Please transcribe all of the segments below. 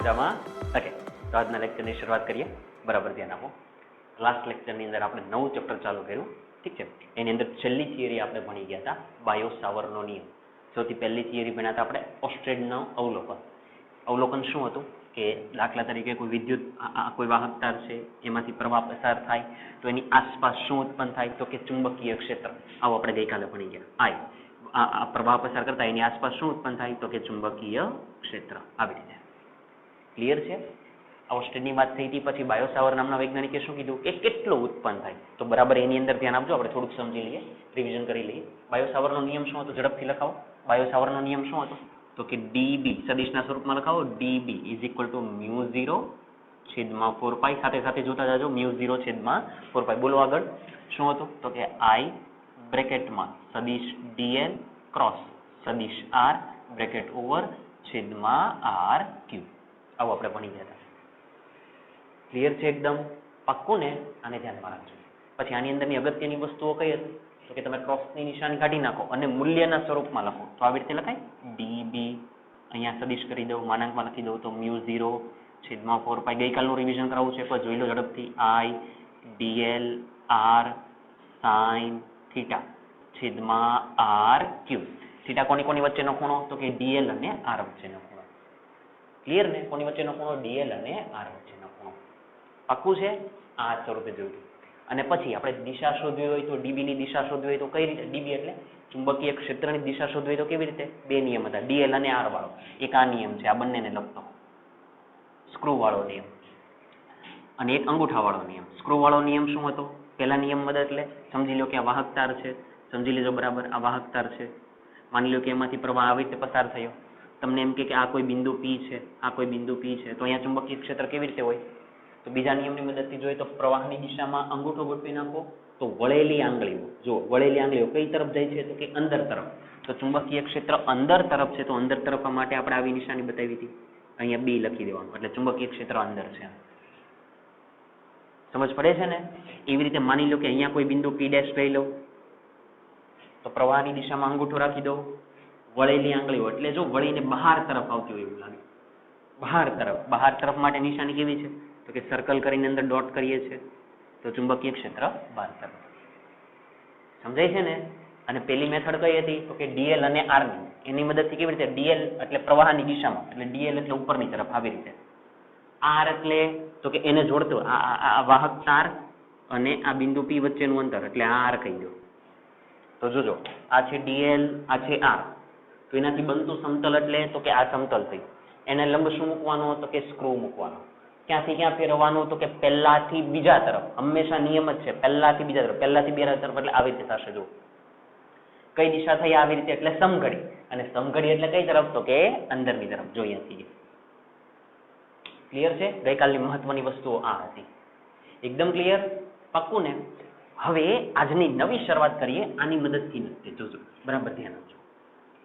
મજામાં? ઓકે, તો આજના લેક્ચરની શરૂઆત કરીએ. બરાબર ધ્યાન આપો. લાસ્ટ લેક્ચરની અંદર આપણે નવું ચેપ્ટર ચાલુ કર્યું, ઠીક છે. એની અંદર છેલ્લી થિયરી આપણે ભણી ગયા હતા, બાયો સાવરનો નિયમ. સૌથી પહેલી થિયરી ભણ્યા હતા આપણે ઓસ્ટ્રેડનો અવલોકન. અવલોકન શું હતું કે દાખલા તરીકે કોઈ વિદ્યુત કોઈ વાહક તાર છે, એમાંથી પ્રવાહ પસાર થાય તો એની આસપાસ શું ઉત્પન્ન થાય તો કે ચુંબકીય ક્ષેત્ર. આવું આપણે ગઈકાલે ભણી ગયા. આ પ્રવાહ પસાર કરતા એની આસપાસ શું ઉત્પન્ન થાય તો કે ચુંબકીય ક્ષેત્ર. આવી રીતે ક્લિયર છે. ઓસ્ટ્રેડની વાત થઈ હતી, પછી બાયો સાવર નામના વૈજ્ઞાનિકે શું કીધું કે કેટલું ઉત્પન્ન થાય. તો બરાબર એની અંદર ધ્યાન આપજો, આપણે થોડુંક સમજી લઈએ, રિવિઝન કરી લઈએ. બાયો સાવરનો નિયમ શું હતો ઝડપથી લખાવો. બાયો સાવરનો નિયમ શું હતો તો કે ડીબી સદિશના સ્વરૂપમાં લખાવો. DB is equal to mu 0/4π. સાથે સાથે જોતા જાજો, મ્યુ 0/4π. બોલો આગળ શું હતું તો કે આઈ બ્રેકેટમાં સદિશ ડીએલ ક્રોસ સદિશ આર બ્રેકેટ ઓવર છેદમાં આર ક્યુ. આવું આપણે ભણી ગયા હતા. ક્લિયર છે એકદમ પાક્કું ને? આને ધ્યાનમાં રાખજો. પછી આની અંદરની અગત્યની વસ્તુઓ કઈ હતી તો કે તમે ક્રોસની નિશાની કાઢી નાખો અને મૂલ્યના સ્વરૂપમાં લખો. તો આવી રીતે લખાય ડીબી. અહીંયા સદિશ કરી દઉં, માનાંકમાં લખી દઉં તો મ્યુ 0/4π. ગઈકાલનું રિવિઝન કરાવવું છે પણ જોઈ લો ઝડપથી. આઈ ડીએલ આર સાઇન થીટા છેદમાં આર ક્યુ. થીટા કોની કોની વચ્ચેનો ખૂણો તો કે ડીએલ અને આર વચ્ચેનો ખૂણો. ક્લિયર ને? કોની વચ્ચેનો ખૂણો? ડીએલ અને આર વચ્ચેનો ખૂણો. પાક્કું છે? આ સ્વરૂપે જોયું. અને પછી આપણે દિશા શોધવી હોય તો ડીબી ની દિશા શોધવી હોય તો કઈ રીતે? ડીબી એટલે ચુંબકીય ક્ષેત્રની દિશા શોધવી હોય તો કેવી રીતે? બે નિયમ હતા, ડીએલ અને આર વાળો. એક આ નિયમ છે, આ બંનેને લખતો સ્ક્રૂ વાળો નિયમ, અને એક અંગૂઠા વાળો નિયમ. સ્ક્રૂ વાળો નિયમ શું હતો? પહેલા નિયમ મદદ એટલે સમજી લો કે આ વાહક તાર છે, સમજી લેજો બરાબર. આ વાહક તાર છે, માની લો કે એમાંથી પ્રવાહ આવી રીતે પસાર થયો. તમને એમ કે આ કોઈ બિંદુ પી છે, આ કોઈ બિંદુ પી છે, તો અહીંયા ચુંબકીય ક્ષેત્ર કેવી રીતે હોય? તો બીજા નિયમની મદદથી જોઈએ તો પ્રવાહની દિશામાં અંગૂઠો ગોઠવી નાખો તો વળેલી આંગળીઓ, જો વળેલી આંગળીઓ કઈ તરફ જાય છે તો કે અંદર તરફ. તો ચુંબકીય ક્ષેત્ર અંદર તરફ છે, તો અંદર તરફ માટે આપણે આવી નિશાની બતાવી હતી, અહીંયા બી લખી દેવાનું, એટલે ચુંબકીય ક્ષેત્ર અંદર છે. સમજ પડે છે ને? એવી રીતે માની લો કે અહીંયા કોઈ બિંદુ પી ડેશ લઈ લો તો પ્રવાહની દિશામાં અંગૂઠો રાખી દો, વળેલી આંગળીઓ એટલે જો વળીને બહાર તરફ આવતી હોય એવું લાગે, બહાર તરફ માટે નિશાની કેવી છે તો કે સર્કલ કરીને અંદર ડોટ કરીએ છીએ, તો ચુંબકીય ક્ષેત્ર બહાર તરફ. સમજાય છે ને? અને પેલી મેથડ કઈ હતી તો કે ડીએલ અને આર ની. એની મદદથી કેવી રીતે? ડીએલ એટલે પ્રવાહની દિશામાં, એટલે ડીએલ એટલે ઉપરની તરફ આવી રીતે. આર એટલે તો કે એને જોડતો આ વાહક તાર અને આ બિંદુ પી વચ્ચેનું અંતર, એટલે આ આર કહી દો. તો જોજો, આ છે ડીએલ, આ છે આર. તો એનાથી બનતું સમતલ એટલે તો કે આ સમતલ થઈ. એને લંબ શું મૂકવાનો તો કે સ્ક્રૂ મૂકવાનો. ક્યાંથી ક્યાં ફેરવવાનું તો કે પહેલાથી બીજા તરફ. હંમેશા નિયમ જ છે પહેલાથી બીજા તરફ, પહેલાથી બીજા તરફ, એટલે આવી રીતે થશે. જો કઈ દિશા થઈ? આવી રીતે, એટલે સમઘડી. અને સમઘડી એટલે કઈ તરફ તો કે અંદરની તરફ. જો અહીંયાથી ક્લિયર છે? ગઈકાલની મહત્વની વસ્તુઓ આ હતી. એકદમ ક્લિયર? પાક્કું ને? હવે આજની નવી શરૂઆત કરીએ આની મદદથી નથી. જોજો બરાબર ધ્યાન આપજો,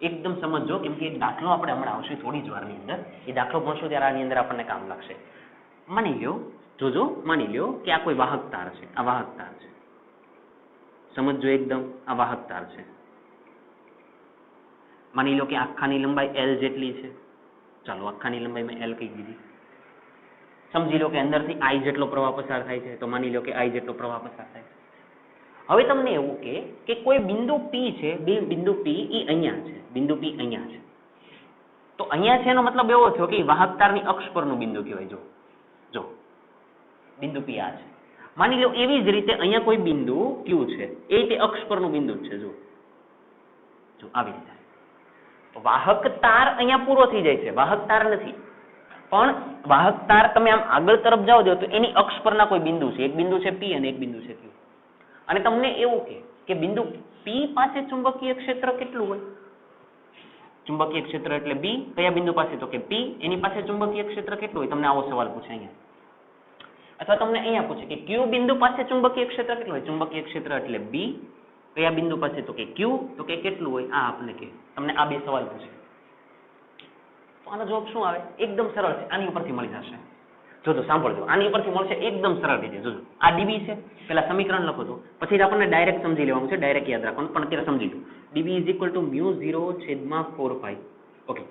એકદમ સમજજો, કેમ કે એક દાખલો આપણે હમણાં આવશે થોડી જ વારની અંદર. એ દાખલો ભણશું ત્યારે આની અંદર આપણને કામ લાગશે. માની લ્યો, જોજો, માની લ્યો કે આ કોઈ વાહક તાર છે, આ વાહક તાર છે. સમજજો એકદમ, આ વાહક તાર છે. માની લો કે આખાની લંબાઈ L જેટલી છે. ચાલો આખાની લંબાઈ મેં L કહી દીધી. સમજી લો કે અંદરથી I જેટલો પ્રવાહ પસાર થાય છે, તો માની લો કે I જેટલો પ્રવાહ પસાર થાય છે. હવે તમને એવું કે કોઈ બિંદુ P છે, બિંદુ P એ અહીંયા છે, બિંદુ P અહીંયા છે. તો અહીંયા છે એનો મતલબ એવો થયો કે વાહક તારની અક્ષ પરનું બિંદુ કહેવાય. જો બિંદુ P આ છે. માની લો એવી જ રીતે અહીંયા કોઈ બિંદુ Q છે, એ તે અક્ષ પરનું બિંદુ છે. જો આવી રીતે. તો વાહક તાર અહીંયા પૂરો થઈ જાય છે, વાહક તાર નથી. પણ વાહક તાર તમે આમ આગળ તરફ જાઓ છો તો એની અક્ષ પરના કોઈ બિંદુ છે, એક બિંદુ છે P અને એક બિંદુ છે Q. અને તમને એવું કે બિંદુ P પાસે ચુંબકીય ક્ષેત્ર કેટલું હોય? ચુંબકીય ક્ષેત્ર એટલે B. કયા બિંદુ પાસે તો કે P, એની પાસે ચુંબકીય ક્ષેત્ર કેટલું હોય? તમને આવો સવાલ પૂછે અહીંયા. અથવા તમને અહીંયા પૂછે કે Q બિંદુ પાસે ચુંબકીય ક્ષેત્ર કેટલું હોય? ચુંબકીય ક્ષેત્ર એટલે B. કયા બિંદુ પાસે તો કે Q, તો કે કેટલું હોય? આ આપને કે તમને આ બે સવાલ પૂછે. તો આનો જવાબ શું આવે? એકદમ સરળ છે, આની ઉપરથી મળી જશે. જોજો સાંભળજો, આની ઉપરથી મળશે એકદમ સરળ રીતે. જોજો આ ડીબી છે, પેલા સમીકરણ લખો છો, પછી આપણને ડાયરેક્ટ સમજી લેવાનું છે, ડાયરેક્ટ યાદ રાખવાનું, પણ અત્યારે સમજી લો. DB is equal to mu 0/4π okay,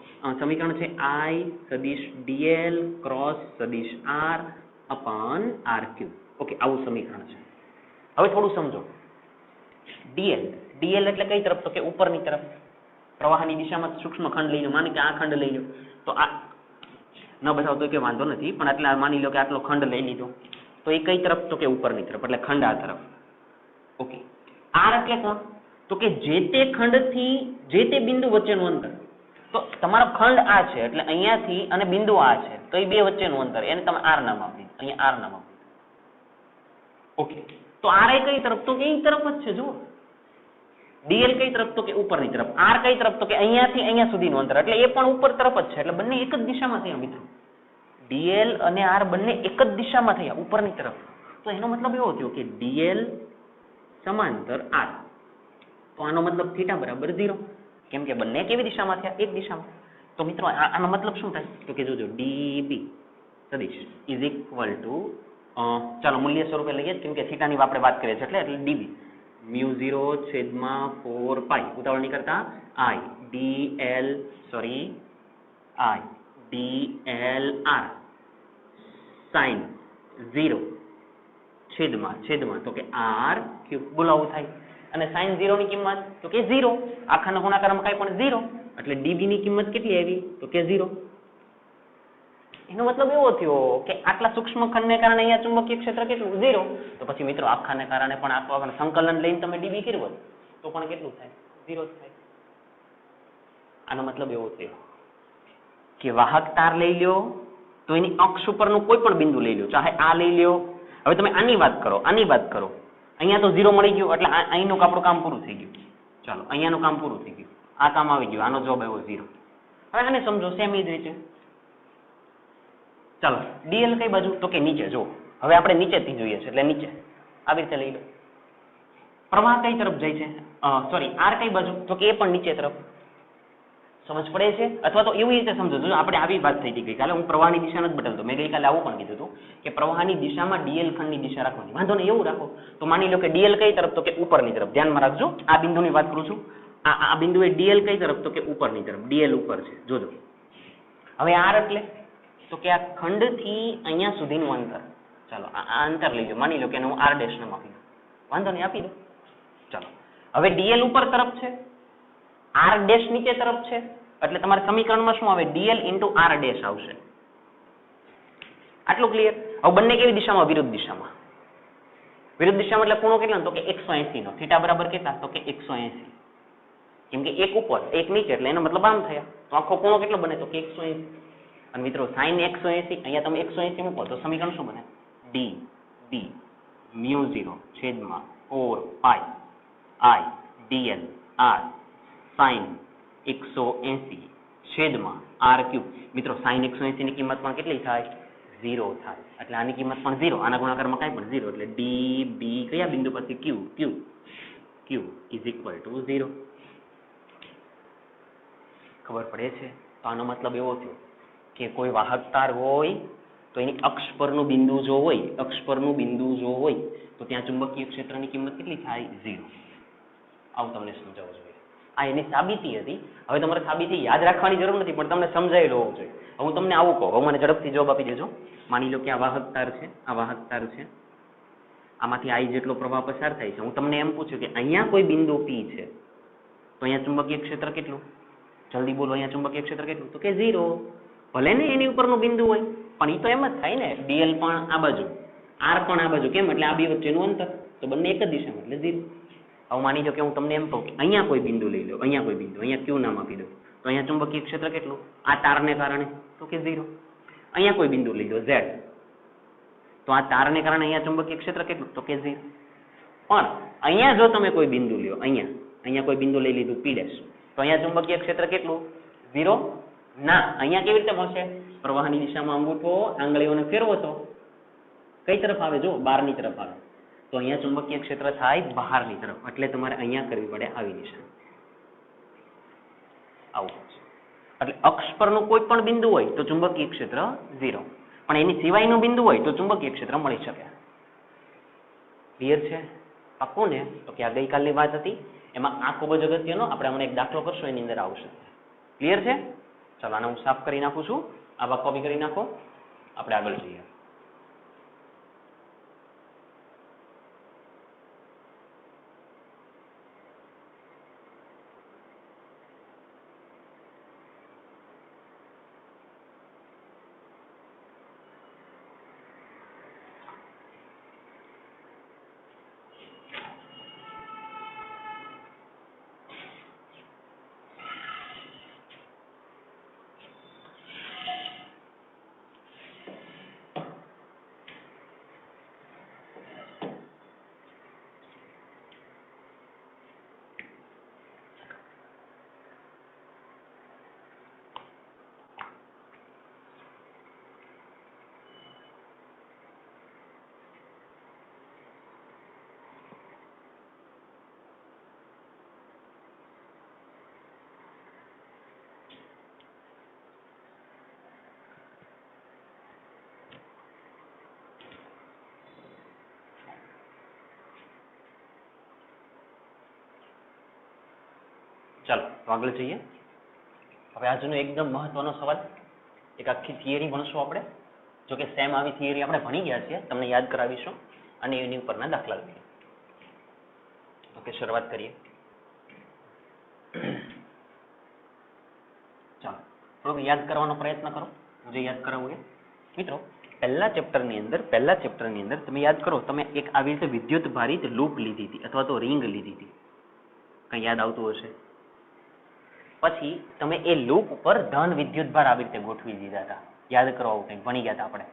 સમીકરણ છે I સદિશ dl ક્રોસ સદિશ r upon r cube. Okay, આવું સમીકરણ છે. હવે થોડું સમજો. dl એટલે કઈ તરફ? તો કે ઉપરની તરફ. પ્રવાહની દિશામાં સૂક્ષ્મ ખંડ લઈ લો, માની કે આ ખંડ લઈ લો, તો આ ન બતાવતો કે વાંધો નથી, પણ એટલે માની લો કે આટલો ખંડ લઈ લીધો, તો એ કઈ તરફ? તો કે ઉપરની તરફ, એટલે ખંડ આ તરફ. ઓકે, r એટલે કોણ? તો કે જે તે ખંડથી જે તે બિંદુ વચ્ચેનું અંતર. તો તમારો ખંડ આ છે, એટલે અહીંયાથી અને બિંદુ આ છે, તો એ બે વચ્ચેનું અંતર, એને તમે r નામ આપી દીધું, અહીંયા r નામ આપી દીધું. ઓકે, તો r એ કઈ તરફ? તો કે એ તરફ જ છે. જુઓ, dl કઈ તરફ? તો કે ઉપરની તરફ. r કઈ તરફ? તો કે અહીંયાથી અહીંયા સુધીનું અંતર, એટલે એ પણ ઉપર તરફ જ છે, એટલે બંને એક જ દિશામાં થયા મિત્રો. dl અને r બંને એક જ દિશામાં થયા, ઉપરની તરફ. તો એનો મતલબ એવો થયો કે dl સમાંતર r, તો આનો મતલબ થીટા બરાબર 0, કેમ કે બંને કેવી દિશામાં થયા? એક દિશામાં. તો મિત્રો આનો મતલબ શું થાય? તો કે જોજો, db સદિશ ઇઝ ઇક્વલ ટુ, ચાલો મૂલ્ય સ્વરૂપે લઈએ, કેમ કે થીટાની આપણે વાત કરીએ છીએ, એટલે db μ0 છેદમાં 4 પાઈ, ઉતાવળ નહીં કરતા, i dl r sin 0 છેદમાં તો કે r ક્યુબ. બોલાવું થાય. અને sin 0 ની કિંમત તો કે 0, આખાના ગુણાકારમાં કાંઈ પણ 0, એટલે db ની કિંમત કેટલી આવી? તો કે 0. એનો મતલબ એવો થયો કે આટલા સૂક્ષ્મ ખંડને કારણે અહીંયા ચુંબકીય ક્ષેત્ર કેટલું? 0. તો પછી મિત્રો આખાને કારણે પણ આખું સંકલન લઈને તમે db કર્યું તો પણ કેટલું થાય? 0 જ થાય. આનો મતલબ એવો થયો કે વાહક તાર લઈ લ્યો, તો એની અક્ષ ઉપરનું કોઈ પણ બિંદુ લઈ લો, ચાહે આ લઈ લ્યો. હવે તમે આની વાત કરો, અહીંયા તો 0 મળી ગયું, એટલે અહીંનું આપણું કામ પૂરું થઈ ગયું. ચાલો, અહીંયાનું કામ પૂરું થઈ ગયું, આ કામ આવી ગયું, આનો જવાબ આવ્યો 0. હવે આને સમજો સેમ એ જ રીતે. ચાલો, dl કઈ બાજુ? તો કે નીચે. જો હવે આપણે નીચેથી જોઈએ છે, એટલે નીચે આવી રીતે લઈ લો. પ્રવાહ કઈ તરફ જાય છે? સોરી, r કઈ બાજુ? તો કે એ પણ નીચે તરફ. સમજ પડે છે? અથવા તો એવી રીતે સમજો, જો આપણે આવી વાત થઈ હતી ગઈકાલે, હું પ્રવાહની દિશા નથી બદલતો, મેં ગઈકાલે આવું પણ કીધું હતું કે પ્રવાહની દિશામાં dl ખંડની દિશા રાખવાની. વાંધો નહીં, એવું રાખો. તો માની લો કે dl કઈ તરફ? તો કે ઉપરની તરફ. ધ્યાનમાં રાખજો, આ બિંદુની વાત કરું છું. આ બિંદુ એ dl કઈ તરફ? તો કે ઉપરની તરફ. dl ઉપર છે, જોજો. હવે r એટલે તો કે આ ખંડથી અહીંયા સુધીનું અંતર. ચાલો આ અંતર લઈ લો, માની લો કે હું r ડેશ નામ આપી દઉં, વાંધો નહીં, આપી દો. ચાલો, હવે dl ઉપર તરફ છે, r ડેશ નીચે તરફ છે, એટલે તમારે સમીકરણમાં શું આવે? dl into r ડેશ આવશે. આટલું ક્લિયર? હવે બંને કેવી દિશામાં? વિરુદ્ધ દિશામાં. વિરુદ્ધ દિશામાં એટલે ખૂણો કેટલો? તો કે 180 નો. થીટા બરાબર કેટલા? તો કે 180. કેમ કે એક ઉપર એક નીચે, એટલે એનો મતલબ આમ થયા, તો આખો ખૂણો કેટલો બને? તો કે 180. અને મિત્રો sin 180, અહીંયા તમે 180 મૂકો તો સમીકરણ શું બને? db μ0 છેદમાં 4 પાઈ i dl r sin 180 છેદમાં r ક્યુબ. મિત્રો sin 180 ની કિંમત પણ કેટલી થાય? 0 થાય. એટલે આની કિંમત પણ 0, આના ગુણાકારમાં કાંઈ પણ 0, એટલે db કયા બિંદુ પરથી? q is equal to 0. ખબર પડે છે? તો આનો મતલબ એવો થયો કે કોઈ વાહક તાર હોય તો એની અક્ષ પરનું બિંદુ જો હોય, તો ત્યાં ચુંબકીય ક્ષેત્રની કિંમત કેટલી થાય? 0. આવું તમને સમજાવવું જોઈએ. આ એની સાબિતી હતી. હવે તમારે સાબિતી યાદ રાખવાની જરૂર નથી, પણ તમને સમજાયેલું હોવું જોઈએ. હું તમને આવું કહું, હવે મને ઝડપથી જવાબ આપી દેજો. માની લો કે આ વાહક તાર છે, આમાંથી I જેટલો પ્રવાહ પસાર થાય છે. હું તમને એમ પૂછું કે અહીંયા કોઈ બિંદુ P છે, તો અહીંયા ચુંબકીય ક્ષેત્ર કેટલું? જલ્દી બોલો, અહીંયા ચુંબકીય ક્ષેત્ર કેટલું? તો કે 0. ભલે ને એની ઉપરનું બિંદુ હોય, પણ એ તો એમ જ થાય ને, dl પણ આ બાજુ, r પણ આ બાજુ. કેમ? એટલે આ બે વચ્ચેનું અંતર, તો બંને એક જ દિશામાં, એટલે 0. હવે માની લો કે હું તમને એમ કહું કે અહીંયા કોઈ બિંદુ લઈ લો, અહીંયા q નામ આપી દો, તો અહીંયા ચુંબકીય ક્ષેત્ર કેટલું? આ તારને કારણે? તો કે 0. અહીંયા કોઈ બિંદુ લઈ લો z, તો આ તારને કારણે અહીંયા ચુંબકીય ક્ષેત્ર કેટલું? તો કે 0. પણ અહીંયા જો તમે કોઈ બિંદુ લ્યો, અહીંયા કોઈ બિંદુ લઈ લીધું p', તો અહીંયા ચુંબકીય ક્ષેત્ર કેટલું? 0. ના, અહીંયા કેવી રીતે મળશે? પ્રવાહની દિશામાં અંગૂઠો આંગળીઓને ફેરવો છો, કઈ તરફ આવે? જો બહારની તરફ આવે, તો અહીંયા ચુંબકીય ક્ષેત્ર થાય બહારની તરફ, એટલે તમારે અહીંયા કરવી પડે આવી દિશા. આવું છે. એટલે અક્ષ પરનું કોઈ પણ બિંદુ હોય તો ચુંબકીય ક્ષેત્ર 0, પણ એની સિવાયનું બિંદુ હોય તો ચુંબકીય ક્ષેત્ર મળી શકે. ક્લિયર છે? પાક્કું ને? તો કે આ ગઈકાલની વાત હતી, એમાં આ ખૂબ જ અગત્યનો, આપણે હમણાં એક દાખલો કરશો એની અંદર આવશે. ક્લિયર છે? ચાલો આને હું સાફ કરી નાખું છું, આવા કોપી કરી નાખો, આપણે આગળ જઈએ. ચાલો તો આગળ જઈએ. હવે આજનો એકદમ મહત્વનો સવાલ, એક આખી થિયરી ભણશું આપણે. જો કે સેમ આવી થિયરી આપણે ભણી ગયા છીએ, તમને યાદ કરાવીશું અને એની ઉપરના દાખલા લઈએ. ઓકે, શરૂઆત કરીએ. ચાલો થોડુંક યાદ કરવાનો પ્રયત્ન કરો, જે યાદ કરાવવું એ. મિત્રો, પહેલા ચેપ્ટરની અંદર તમે યાદ કરો, તમે એક આવી રીતે વિદ્યુત ભારિત લૂપ લીધી હતી અથવા તો રિંગ લીધી હતી, કઈ યાદ આવતું હશે. પછી તમે એ લૂપ ઉપર ધન વિદ્યુત ભાર આવી રીતે ગોઠવી દીધા હતા. યાદ કરો, આવું કંઈક ભણી ગયા હતા આપણે,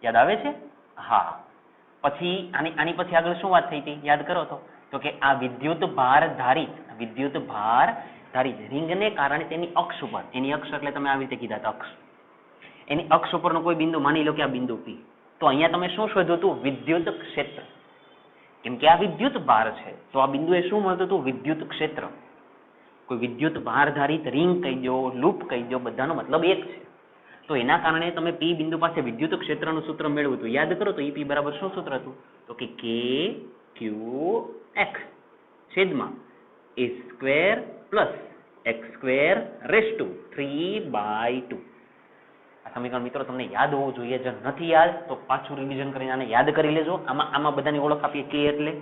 યાદ આવે છે? હા. પછી આની પછી આગળ શું વાત થઈ હતી યાદ કરો તો કે આ વિદ્યુત ભાર ધારિત રિંગને કારણે તેની અક્ષ ઉપર, એની અક્ષ એટલે તમે આવી રીતે કીધા હતા અક્ષ, એની અક્ષ ઉપરનો કોઈ બિંદુ, માની લો કે આ બિંદુ P, તો અહીંયા તમે શું શોધ્યું હતું? વિદ્યુત ક્ષેત્ર. કેમ કે આ વિદ્યુત ભાર છે તો આ બિંદુએ શું મળતું હતું? વિદ્યુત ક્ષેત્ર. કોઈ વિદ્યુત ભાર ધારિત રિંગ કહી દો, લૂપ કહી દો, બધાનો મતલબ એક છે. તો એના કારણે તમે P બિંદુ પાસે વિદ્યુત ક્ષેત્રનું સૂત્ર મેળવ્યું હતું. યાદ કરો તો EP બરાબર શું સૂત્ર હતું? તો કે KQX છેદમાં A² + X² 3/2. આ સમીકરણ મિત્રો તમને યાદ હોવું જોઈએ. જો નથી યાદ તો પાછું રિવિઝન કરીને આને યાદ કરી લેજો. આમાં બધાની ઓળખ આપીએ. K એટલે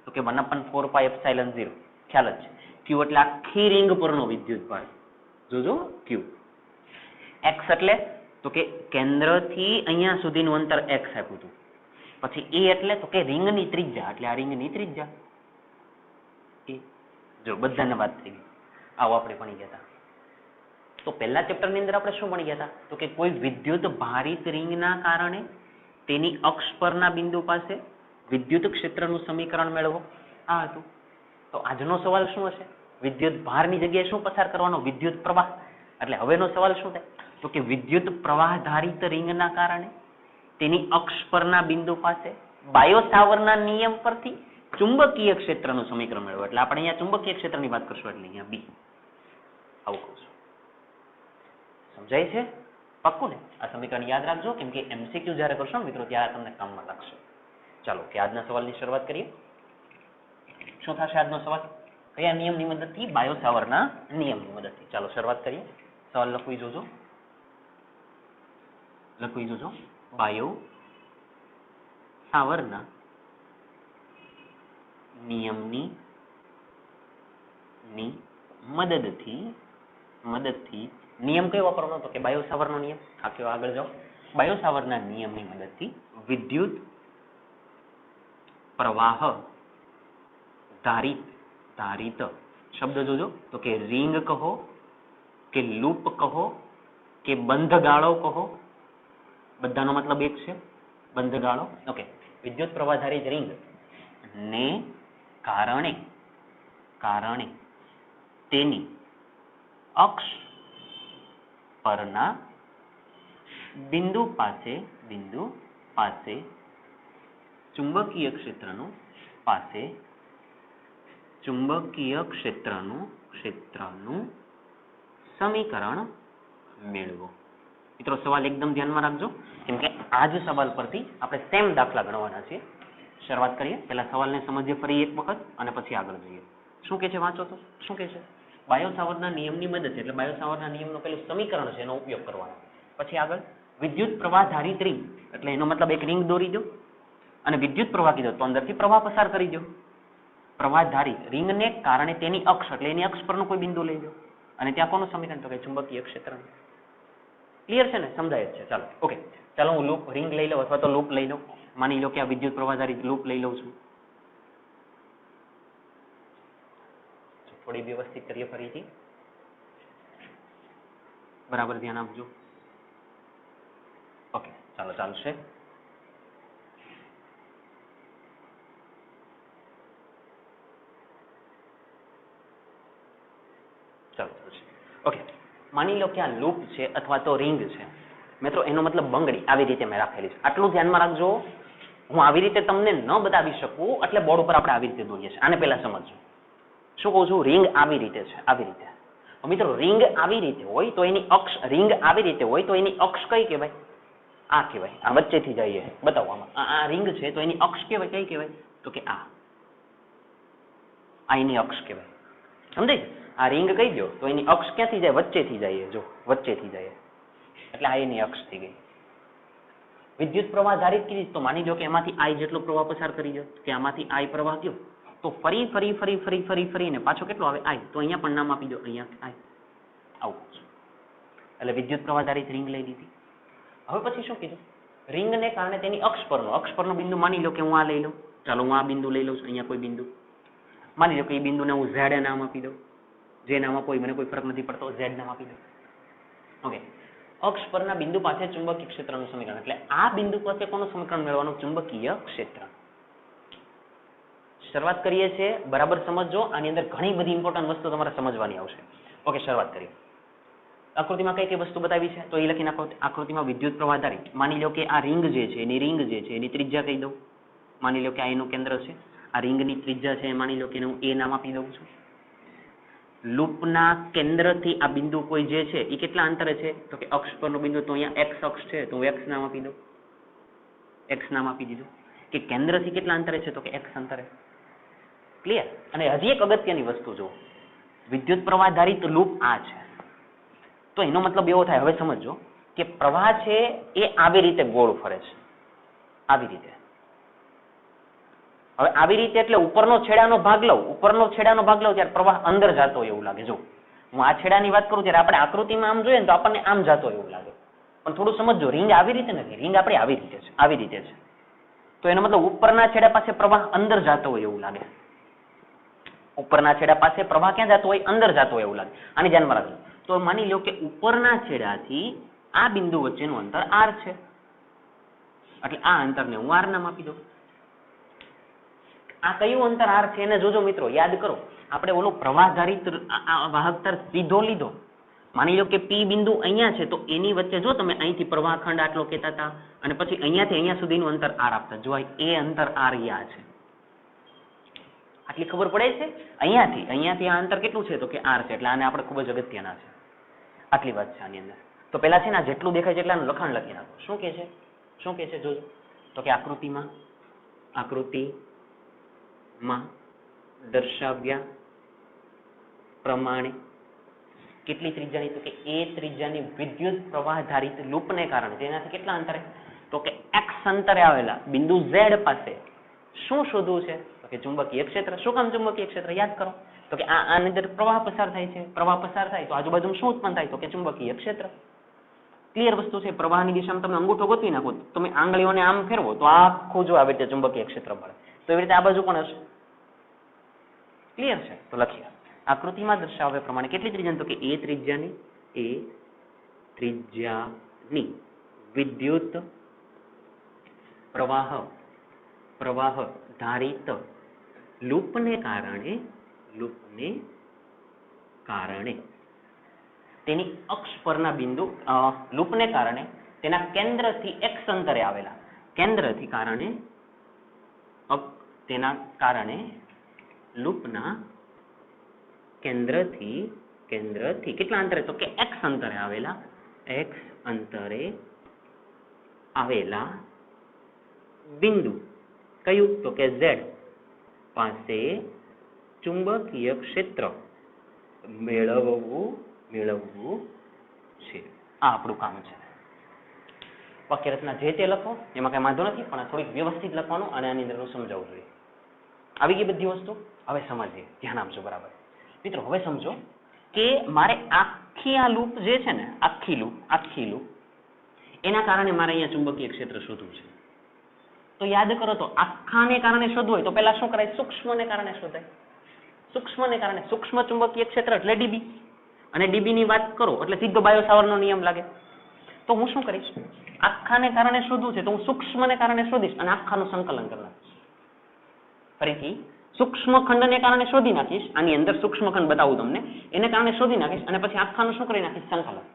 તો કે 1/4πε0, ખ્યાલ જ છે. Q એટલે આખી રિંગ પરનો વિદ્યુત ભાર, જોજો Q. X એટલે તો કે કેન્દ્રથી અહીંયા સુધીનું અંતર X આપ્યું હતું. પછી A એટલે તો કે રિંગની ત્રિજ્યા, એટલે આ રિંગની ત્રિજ્યા એ. જો બધાને વાત થઈ ગઈ. આવો આપણે ભણી ગયા હતા. તો પહેલા ચેપ્ટરની અંદર આપણે શું ભણી ગયા હતા? તો કે કોઈ વિદ્યુત ભારિત રિંગના કારણે તેની અક્ષ પરના બિંદુ પાસે વિદ્યુત ક્ષેત્રનું સમીકરણ મેળવો, આ હતું. તો આજનો સવાલ શું હશે? વિદ્યુત ભારની જગ્યાએ શું પસાર કરવાનો? વિદ્યુત પ્રવાહ. એટલે હવેનો સવાલ શું થાય? તો કે વિદ્યુત પ્રવાહ ધારિત રિંગના કારણે તેની અક્ષ પરના બિંદુ પાસે બાયો-સાવરના નિયમ પરથી ચુંબકીય ક્ષેત્રનું સમીકરણ મેળવો. એટલે આપણે અહીંયા ચુંબકીય ક્ષેત્રની વાત કરશું, એટલે અહીંયા B. આવું કહું છું. સમજાય છે? પાક્કું ને? આ સમીકરણ યાદ રાખજો, કેમ કે MCQ જ્યારે કરશો ને મિત્રો ત્યારે તમને કામમાં લાગશે. ચાલો કે આજના સવાલની શરૂઆત કરીએ. શું થશે આજનો સવાલ? કયા નિયમની મદદથી? બાયો-સાવરના નિયમની મદદથી. ચાલો શરૂઆત કરીએ. સવાલ લખવી જોજો. બાયો-સાવરના નિયમની મદદથી નિયમ કયો વાપરવાનો? તો કે બાયો-સાવરનો નિયમ. આ કયો? આગળ જાઓ. બાયો-સાવરના નિયમની મદદથી વિદ્યુત પ્રવાહ ધારિત શબ્દ જોજો. તો કે રિંગ કહો કે લૂપ કહો કે બંધગાળો કહો, બધાનો મતલબ એક છે, બંધગાળો. ઓકે. વિદ્યુત પ્રવાહ ધારિત રિંગ ને કારણે તેની અક્ષ પરના બિંદુ પાસે ચુંબકીય ક્ષેત્રનું સમીકરણ મેળવો. મિત્રો સવાલ એકદમ ધ્યાનમાં રાખજો, કેમ કે આ જ સવાલ પરથી આપણે સેમ દાખલા ગણવાના છીએ. શરૂઆત કરીએ. પહેલા સવાલને સમજીએ ફરી એક વખત અને પછી આગળ જઈએ. શું કહે છે? વાંચો તો શું કહે છે? બાયો સાવર્ટના નિયમની મદદથી, એટલે બાયો સાવર્ટના નિયમનું પેલું સમીકરણ છે એનો ઉપયોગ કરવાનો. પછી આગળ વિદ્યુત પ્રવાહ ધારિત રિંગ, એટલે એનો મતલબ એક રિંગ દોરી દો અને વિદ્યુત પ્રવાહ કીધો તો અંદરથી પ્રવાહ પસાર કરી દો. પ્રવાહ ધારિત રિંગને કારણે તેની અક્ષ, એટલે એની અક્ષ પરનું કોઈ બિંદુ લઈ લો અને ત્યાં કોનું સમીકરણ? તો કે ચુંબકીય ક્ષેત્ર. ક્લિયર છે ને? સમજાય જ છે. ચાલો ઓકે, ચાલો હું લૂપ રિંગ લઈ લઉં અથવા તો લૂપ લઈ લઉં. માની લો કે આ વિદ્યુત પ્રવાહ ધારિત લૂપ લઈ લઉં છું. થોડી વ્યવસ્થિત કરીએ ફરીથી, બરાબર ધ્યાન આપજો. ઓકે, ચાલો ચાલશે. ચાલો ચાલશે. ઓકે, માની લો કે આ લૂપ છે અથવા તો રિંગ છે. મિત્રો એનો મતલબ બંગડી આવી રીતે મેં રાખેલી છે. આટલું ધ્યાનમાં રાખજો. હું આવી રીતે તમને ન બતાવી શકું એટલે બોર્ડ ઉપર આપણે આવી રીતે દોરીએ છીએ. આને પહેલા સમજજો. શું કહું છું? રિંગ આવી રીતે છે, આવી રીતે. મિત્રો રિંગ આવી રીતે હોય તો એની અક્ષ, રિંગ આવી રીતે હોય તો એની અક્ષ કઈ કહેવાય? આ કહેવાય. આ વચ્ચેથી જઈએ બતાવવામાં. આ રિંગ છે તો એની અક્ષ કહેવાય, કઈ કહેવાય? તો કે આ એની અક્ષ કહેવાય. સમજાય? આ રિંગ કહી દો તો એની અક્ષ ક્યાંથી જાય? વચ્ચેથી જાય. જો વચ્ચેથી જાય એટલે આ એની અક્ષ થઈ ગઈ. વિદ્યુત પ્રવાહ ધારિત કીધી તો માની લો કે એમાંથી આઈ જેટલો પ્રવાહ પસાર કરી દો, કે આમાંથી આઈ પ્રવાહ ગયો તો ફરી ફરી ફરી ફરી ફરી ફરીને પાછો કેટલો આવે? આઈ. તો અહીંયા પણ નામ આપી દો, અહીંયા આઈ. આવું એટલે વિદ્યુત પ્રવાહ ધારિત રિંગ લઈ લીધી. હવે પછી શું કીધું? રિંગને કારણે તેની અક્ષ પરનો બિંદુ માની લો કે હું આ લઈ લઉં. ચાલો હું આ બિંદુ લઈ લઉં છું. અહીંયા કોઈ બિંદુ માની લો કે એ બિંદુને હું ઝેડ નામ આપી દઉં. જે નામ આપો મને કોઈ ફરક નથી પડતો, ઝેડ નામ આપી દઉં. ઓકે, અક્ષ પરના બિંદુ પાસે ચુંબકીય ક્ષેત્રનું સમીકરણ, એટલે આ બિંદુ પાસે કોનું સમીકરણ મેળવવાનું? ચુંબકીય ક્ષેત્ર. શરૂઆત કરીએ છીએ, બરાબર સમજજો. આની અંદર ઘણી બધી ઇમ્પોર્ટન્ટ વસ્તુ તમારે સમજવાની આવશે. ઓકે, શરૂઆત કરીએ. આકૃતિમાં કઈ કઈ વસ્તુ બતાવી છે તો એ લખી નાખો. આકૃતિમાં વિદ્યુત પ્રવાહ ધારિત, માની લો કે આ રિંગ જે છે એની ત્રિજ્યા કહી દઉં. માની લો કે આ એનું કેન્દ્ર છે. આ રિંગની ત્રિજ્યા છે માની લો કે હું એ નામ આપી દઉં છું. લૂપના કેન્દ્રથી આ બિંદુ કોઈ જે છે એ કેટલા અંતરે છે? તો કે અક્ષ પરનો બિંદુ, તો અહીંયા એક્સ અક્ષ છે તો હું એક્સ નામ આપી દઉં. એક્સ નામ આપી દીધું. કે કેન્દ્રથી કેટલા અંતરે છે? તો કે એક્સ અંતરે. ક્લિયર? અને હજી એક અગત્યની વસ્તુ જુઓ, વિદ્યુત પ્રવાહ ધારિત લૂપ આ છે તો એનો મતલબ એવો થાય, હવે સમજો કે પ્રવાહ છે એ આવી રીતે ગોળ ફરે છે, આવી રીતે. હવે આવી રીતે એટલે ઉપરનો છેડાનો ભાગ લઉં ત્યારે પ્રવાહ અંદર જતો હોય એવું લાગે. જો હું આ છેડાની વાત કરું ત્યારે આપણે આકૃતિમાં આમ જોઈએ ને તો આપણને આમ જતો એવું લાગે, પણ થોડું સમજો રિંગ આવી રીતે નથી, રિંગ આપણી આવી રીતે છે. તો એનો મતલબ ઉપરના છેડા પાસે પ્રવાહ અંદર જતો હોય એવું લાગે. ઉપરના છેડા પાસે પ્રવાહ ક્યાં જતો હોય? અંદર જતો હોય એવું લાગે. આને ધ્યાનમાં રાખજો. તો માની લો કે ઉપરના છેડાથી આ બિંદુ વચ્ચેનું અંતર r છે, એટલે આ અંતરને હું r નામ આપી દઉં. આ કયું અંતર r છે એને જોજો મિત્રો, યાદ કરો. આપણે ઓલો પ્રવાહ ધારિત વાહક તાર સીધો લીધો. માની લો કે P બિંદુ અહીંયા છે તો એની વચ્ચે જો તમે અહીંથી પ્રવાહ ખંડ આટલો કહેતા હતા અને પછી અહીંયાથી અહીંયા સુધીનું અંતર r આપતા, જો એ અંતર r યા છે. આટલી ખબર પડે છે? અહીંયાથી આ અંતર કેટલું છે? તો કે r છે. એટલે આને આપણે ખૂબ જ અગત્યના છે. આટલી વાત છે આની અંદર. તો પેલા છે ને જેટલું દેખાય છે એટલાનું લખાણ લખી નાખો. શું કે છે જોજો. તો કે આકૃતિમાં દર્શાવ્યા પ્રમાણે કેટલી ત્રિજ્યાની? તો કે a ત્રિજ્યાની વિદ્યુત પ્રવાહ ધારિત લૂપને કારણે તેનાથી કેટલા અંતરે? તો કે x અંતરે આવેલા બિંદુ z પાસે શું શોધવું છે? તો કે ચુંબકીય ક્ષેત્ર. શું કામ ચુંબકીય ક્ષેત્ર? યાદ કરો. તો કે આની અંદર પ્રવાહ પસાર થાય છે. પ્રવાહ પસાર થાય તો આજુબાજુમાં શું ઉત્પન્ન થાય? તો કે ચુંબકીય ક્ષેત્ર. ક્લિયર વસ્તુ છે. પ્રવાહની દિશામાં તમે અંગૂઠો ગોતવી નાખો, તમે આંગળીઓને આમ ફેરવો તો આખું જો આવી રીતે ચુંબકીય ક્ષેત્ર મળે. તો એવી રીતે આ બાજુ પણ હશે. ક્લિયર છે? તો લખીએ. આકૃતિમાં દર્શાવ્યા પ્રમાણે કેટલી ત્રિજ્યા? તો કે a ત્રિજ્યાની વિદ્યુત પ્રવાહ ધારિત લૂપને કારણે તેની અક્ષ પરના બિંદુ લૂપને કારણે તેના કેન્દ્રથી x અંતરે આવેલા તેના કારણે લૂપના કેન્દ્રથી કેટલા અંતરે? તો કે x અંતરે આવેલા બિંદુ કયું? તો કે z પાસે ચુંબકીય ક્ષેત્ર મેળવવું છે. આ આપણું કામ છે. વાક્ય રચના જે તે લખો, એમાં કઈ વાંધો નથી, પણ થોડીક વ્યવસ્થિત લખવાનું અને આની અંદર સમજાવવું જોઈએ. આવી ગઈ બધી વસ્તુ. હવે સમજીએ, ધ્યાન આપજો બરાબર. મિત્રો હવે સમજો કે મારે આખી આ લૂપ જે છે ને, આખી લૂપ એના કારણે મારે અહીંયા ચુંબકીય ક્ષેત્ર શોધવું છે. તો યાદ કરો, તો આખાને કારણે શોધવું હોય તો પહેલા શું કરાય? સૂક્ષ્મને કારણે શોધાય. સૂક્ષ્મને કારણે સૂક્ષ્મ ચુંબકીય ક્ષેત્ર એટલે ડીબી, અને ડીબી ની વાત કરો એટલે સીધો બાયો-સાવર્ટનો નિયમ લાગે. તો હું શું કરીશ? આખાને કારણે શોધવું છે તો હું સૂક્ષ્મને કારણે શોધીશ અને આખાનું સંકલન કરી નાખીશ. ફરીથી સૂક્ષ્મ ખંડને કારણે શોધી નાખીશ. આની અંદર સૂક્ષ્મ ખંડ બતાવું તમને, એને કારણે શોધી નાખીશ અને પછી આખાનું શું કરી નાખીશ? સંકલન.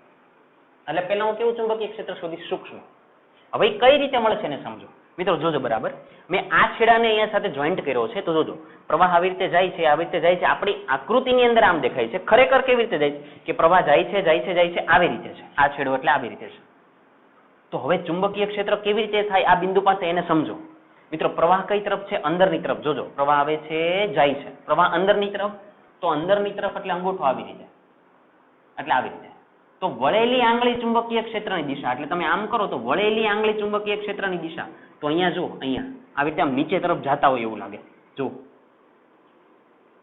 એટલે પહેલા હું કેવું ચુંબકીય ક્ષેત્ર શોધીશ? સૂક્ષ્મ. હવે કઈ રીતે મળે છે એને સમજો મિત્રો, જોજો બરાબર. મેં આ છેડાને અહીંયા સાથે જોઈન્ટ કર્યો છે, તો જોજો પ્રવાહ આવી રીતે જાય છે, આવી રીતે જાય છે. આપણી આકૃતિની અંદર આમ દેખાય છે, ખરેખર કેવી રીતે જાય છે કે પ્રવાહ જાય છે આવી રીતે છે. આ છેડો એટલે આવી રીતે છે. તો હવે ચુંબકીય ક્ષેત્ર કેવી રીતે થાય આ બિંદુ પાસે, એને સમજો મિત્રો. પ્રવાહ કઈ તરફ છે? અંદરની તરફ. જોજો પ્રવાહ આવે છે, જાય છે. પ્રવાહ અંદરની તરફ, તો અંદરની તરફ એટલે અંગૂઠો આવી રીતે, એટલે આવી રીતે. તો વળેલી આંગળી ચુંબકીય ક્ષેત્રની દિશા, એટલે તમે આમ કરો તો વળેલી આંગળી ચુંબકીય ક્ષેત્રની દિશા. તો અહીંયા જો, અહીંયા આવી રીતે આમ નીચે તરફ જાતા હોય એવું લાગે. જો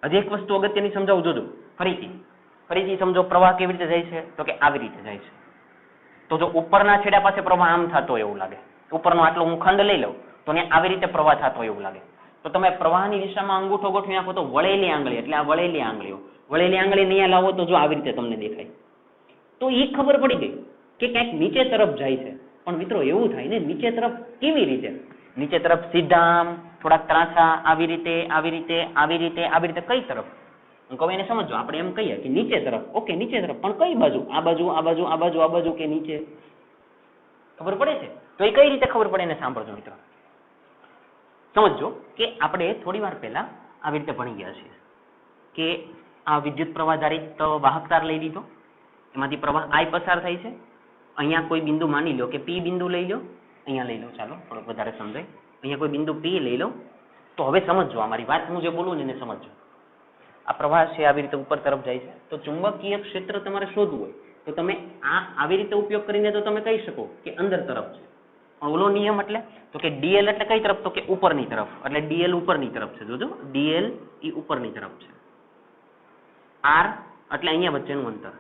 હજી એક વસ્તુ અગત્યની સમજાવું, જોજો ફરીથી સમજો. પ્રવાહ કેવી રીતે જાય છે? તો કે આવી રીતે જાય છે. તો જો ઉપરના છેડા પાસે પ્રવાહ આમ થતો હોય એવું લાગે, ઉપરનો આટલો હું ખંડ લઈ લઉં તો ને આવી રીતે પ્રવાહ થતો હોય એવું લાગે. તો તમે પ્રવાહની દિશામાં અંગૂઠો ગોઠવી નાખો તો વળેલી આંગળી, એટલે આ વળેલી આંગળીઓ, વળેલી આંગળી અહીંયા લાવો તો જો આવી રીતે તમને દેખાય. તો એ ખબર પડી ગઈ કે ક્યાંક નીચે તરફ જાય છે. પણ મિત્રો એવું થાય ને, નીચે તરફ કેવી રીતે? નીચે તરફ સીધા, થોડાક ત્રાંસા, આવી રીતે કઈ તરફ? હું કહું એને સમજો. આપણે એમ કહીએ કે નીચે તરફ, ઓકે નીચે તરફ, પણ કઈ બાજુ? આ બાજુ કે નીચે? ખબર પડે છે? તો એ કઈ રીતે ખબર પડે એને સાંભળજો મિત્રો. સમજો કે આપણે થોડી વાર પહેલા આવી રીતે ભણી ગયા છીએ કે આ વિદ્યુત પ્રવાહ આધારિત વાહક તાર લઈ લીધો, એમાંથી પ્રવાહ I પસાર થાય છે. અહીંયા કોઈ બિંદુ માની લો કે P બિંદુ લઈ લો, અહીંયા લઈ લો, ચાલો થોડુંક વધારે સમજાય. અહીંયા કોઈ બિંદુ P લઈ લો. તો હવે સમજો, અમારી વાત હું જે બોલું ને એને સમજો. આ પ્રવાહ છે આવી રીતે ઉપર તરફ જાય છે. તો ચુંબકીય ક્ષેત્ર તમારે શોધવું હોય તો તમે આવી રીતે ઉપયોગ કરીને તો તમે કહી શકો કે અંદર તરફ છે. પણ ઓલો નિયમ એટલે તો કે DL એટલે કઈ તરફ? તો કે ઉપરની તરફ. એટલે DL ઉપરની તરફ છે. જોજો DL એ ઉપરની તરફ છે. R એટલે અહીંયા વચ્ચેનું અંતર.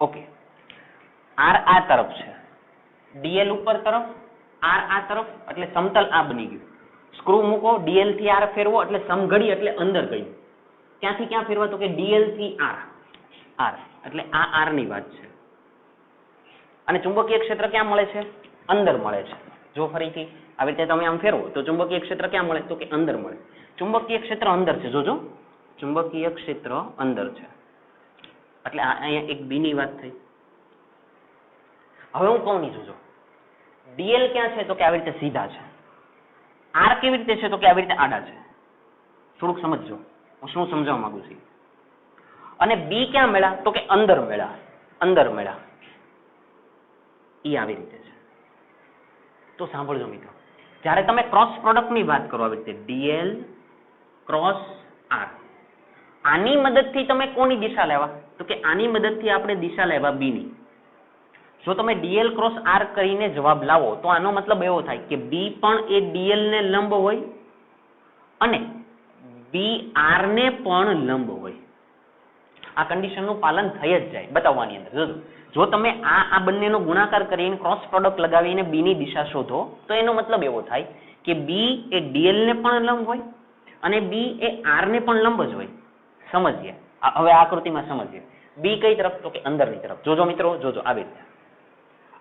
ઓકે, R આ તરફ છે, DL ઉપર તરફ, R આ તરફ, એટલે સમતલ આ બની ગયું. સ્ક્રૂ મૂકો, DL થી R ફેરવો એટલે સમઘડી, એટલે અંદર ગયું. ક્યાંથી ક્યાં ફેરવા? તો કે DL થી R એટલે આ R ની વાત છે. અને ચુંબકીય ક્ષેત્ર ક્યાં મળે છે? અંદર મળે છે. જો ફરીથી આવી રીતે તમે આમ ફેરવો તો ચુંબકીય ક્ષેત્ર ક્યાં મળે? તો કે અંદર મળે. ચુંબકીય ક્ષેત્ર અંદર છે. જોજો ચુંબકીય ક્ષેત્ર અંદર છે. એટલે અહીંયા એક B ની વાત થઈ. હવે હું કહું નહીં, જોજો DL ક્યાં છે? તો કે આવી રીતે સીધા છે. R કેવી રીતે છે? તો કે આવી રીતે આડા છે. થોડુંક સમજજો હું શું સમજાવવા માંગુ છું. અને B ક્યાં મળ્યા? તો કે અંદર મળ્યા. ઈ આવી રીતે છે. તો સાંભળજો મિત્રો, જ્યારે તમે ક્રોસ પ્રોડક્ટ ની વાત કરો આવી રીતે DL ક્રોસ R, આની મદદથી તમે કોની દિશા લેવા? તો કે આની મદદથી આપણે દિશા લેવા B ની. જો તમે DL ક્રોસ R કરીને જવાબ લાવો તો આનો મતલબ એવો થાય કે B પણ એ DL ને લંબ હોય અને B R ને પણ લંબ હોય. આ કન્ડિશનનું પાલન થઈ જ જાય બતાવવાની અંદર. જો તમે આ બંનેનો ગુણાકાર કરીને ક્રોસ પ્રોડક્ટ લગાવીને B ની દિશા શોધો તો એનો મતલબ એવો થાય કે B એ DL ને પણ લંબ હોય અને B એ R ને પણ લંબ જ હોય. સમજીએ હવે આકૃતિમાં સમજીએ. B કઈ તરફ? તો કે અંદરની તરફ. જોજો મિત્રો, જોજો આવી રીતે.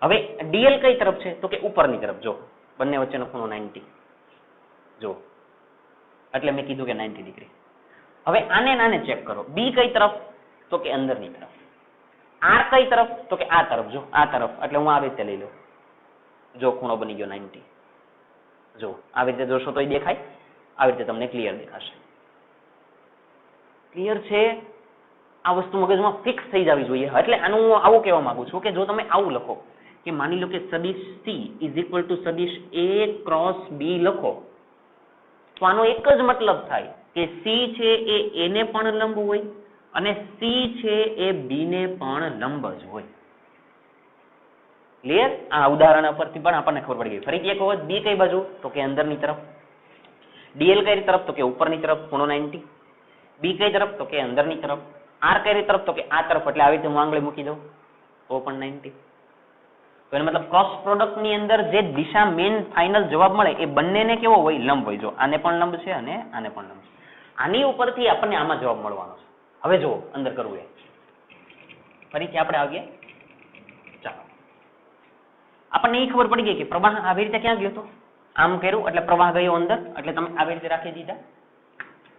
હવે DL કઈ તરફ છે? તો કે ઉપરની તરફ. જો બંને વચ્ચેનો ખૂણો 90. જો એટલે મેં કીધું કે 90 ડિગ્રી. હવે આને ચેક કરો. B કઈ તરફ? તો કે અંદરની તરફ. R કઈ તરફ? તો કે આ તરફ. જો આ તરફ, એટલે હું આવી રીતે લઈ લઉં. જો ખૂણો બની ગયો 90. જો આવી રીતે જોશો તો દેખાય, આવી રીતે તમને ક્લિયર દેખાશે. ક્લિયર છે? આ વસ્તુ મગજમાં ફિક્સ થઈ જવી જોઈએ. એટલે આનું હું આવું કહેવા માંગુ છું કે જો તમે આવું લખો કે માની લો કે સદિશ C ઇઝ ઇક્વલ ટુ સદિશ A ક્રોસ B લખો તો આનો એક જ મતલબ થાય કે સી છે એ એ ને પણ લંબ હોય અને સી છે એ બી ને પણ લંબ જ હોય. ક્લિયર? આ ઉદાહરણ પરથી પણ આપણને ખબર પડી ગઈ. ફરીથી એક વખત બી કઈ બાજુ? તો કે અંદરની તરફ. ડીએલ કઈ તરફ? તો કે ઉપરની તરફ, ખૂણો 90. બી કઈ તરફ? તો કે અંદરની તરફ. આર કઈ તરફ? તો કે આ તરફ. એટલે આવી રીતે હું આંગળી મૂકી દઉં તો પણ 90. તો એનો મતલબ ક્રોસ પ્રોડક્ટ ની અંદર જે દિશા મેઇન ફાઇનલ જવાબ મળે એ બંનેને કેવો હોય? લંબ હોય. જો આને પણ લંબ છે અને આને પણ લંબ છે. આની ઉપરથી આપણને આમાં જવાબ મળવાનો છે. હવે જુઓ અંદર કરવું એ. ફરીથી આપણે આવીએ. ચાલો, આપણને એ ખબર પડી ગઈ કે પ્રવાહ આવી રીતે ક્યાં ગયો હતો? આમ કર્યું એટલે પ્રવાહ ગયો અંદર, એટલે તમે આવી રીતે રાખી દીધા.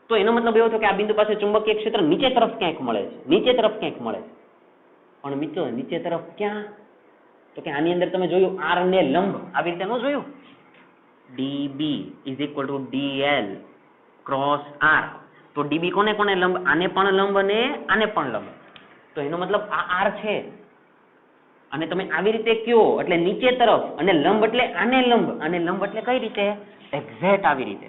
તો એનો મતલબ એવો થયો કે આ બિંદુ પાસે ચુંબકીય ક્ષેત્ર નીચે તરફ ક્યાંક મળે છે. નીચે તરફ ક્યાંક મળે છે. પણ મિત્રો નીચે તરફ ક્યાં? તો કે આની અંદર તમે જોયું આર ને લંબ આવી રીતે ન જોયું? DB is equal to DL cross R. તો ડીબી કોને કોને લંબ? આને પણ લંબ અને આને પણ લંબ. તો એનો મતલબ આ આર છે અને તમે આવી રીતે કયો એટલે નીચે તરફ, અને લંબ એટલે આને લંબ. આને લંબ એટલે કઈ રીતે? એક્ઝેક્ટ આવી રીતે.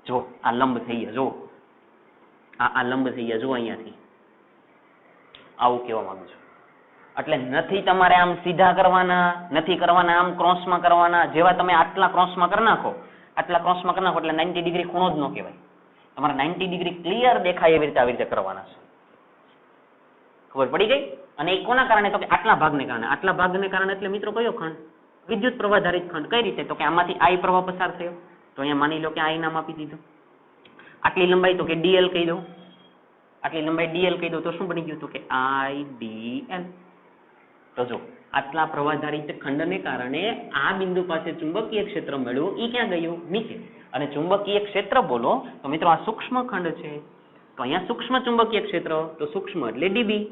જો આ લંબ થઈ ગયા. જો આ લંબ થઈ ગયા. જો અહીંયાથી આવું કહેવા માંગુ છું. એટલે નથી તમારે આમ સીધા કરવાના, નથી કરવાના આમ ક્રોસમાં કરવાના. જેવા તમે આટલા ક્રોસમાં કરી નાખો, આટલા ક્રોસમાં કરી નાખો એટલે 90 ડિગ્રી ખૂણો જ ન કહેવાય. તમારે 90 ડિગ્રી ક્લિયર દેખાય એવી રીતે આવી રીતે કરવાના છે. ખબર પડી ગઈ? અને એ કોના કારણે? તો કે આટલા ભાગને કારણે. આટલા ભાગને કારણે એટલે મિત્રો કયો ખંડ? વિદ્યુત પ્રવાહધારિત ખંડ. કઈ રીતે? તો કે આમાંથી આઈ પ્રવાહ પસાર થયો. તો અહીંયા માની લો કે આઈ નામ આપી દીધું. આટલી લંબાઈ તો કે ડીએલ કહી દઉં. આટલી લંબાઈ ડીએલ કહી દઉં તો શું બની ગયું? તો કે આઈ ડીએલ. તો જો આટલા પ્રવાહધારિત ખંડને કારણે આ બિંદુ પાસે ચુંબકીય ક્ષેત્ર મળ્યું. એ ક્યાં ગયું? નીચે. અને ચુંબકીય ક્ષેત્ર બોલો તો મિત્રો આ સૂક્ષ્મ ખંડ છે. તો અહીંયા સૂક્ષ્મ ચુંબકીય ક્ષેત્ર, તો સૂક્ષ્મ એટલે ડીબી.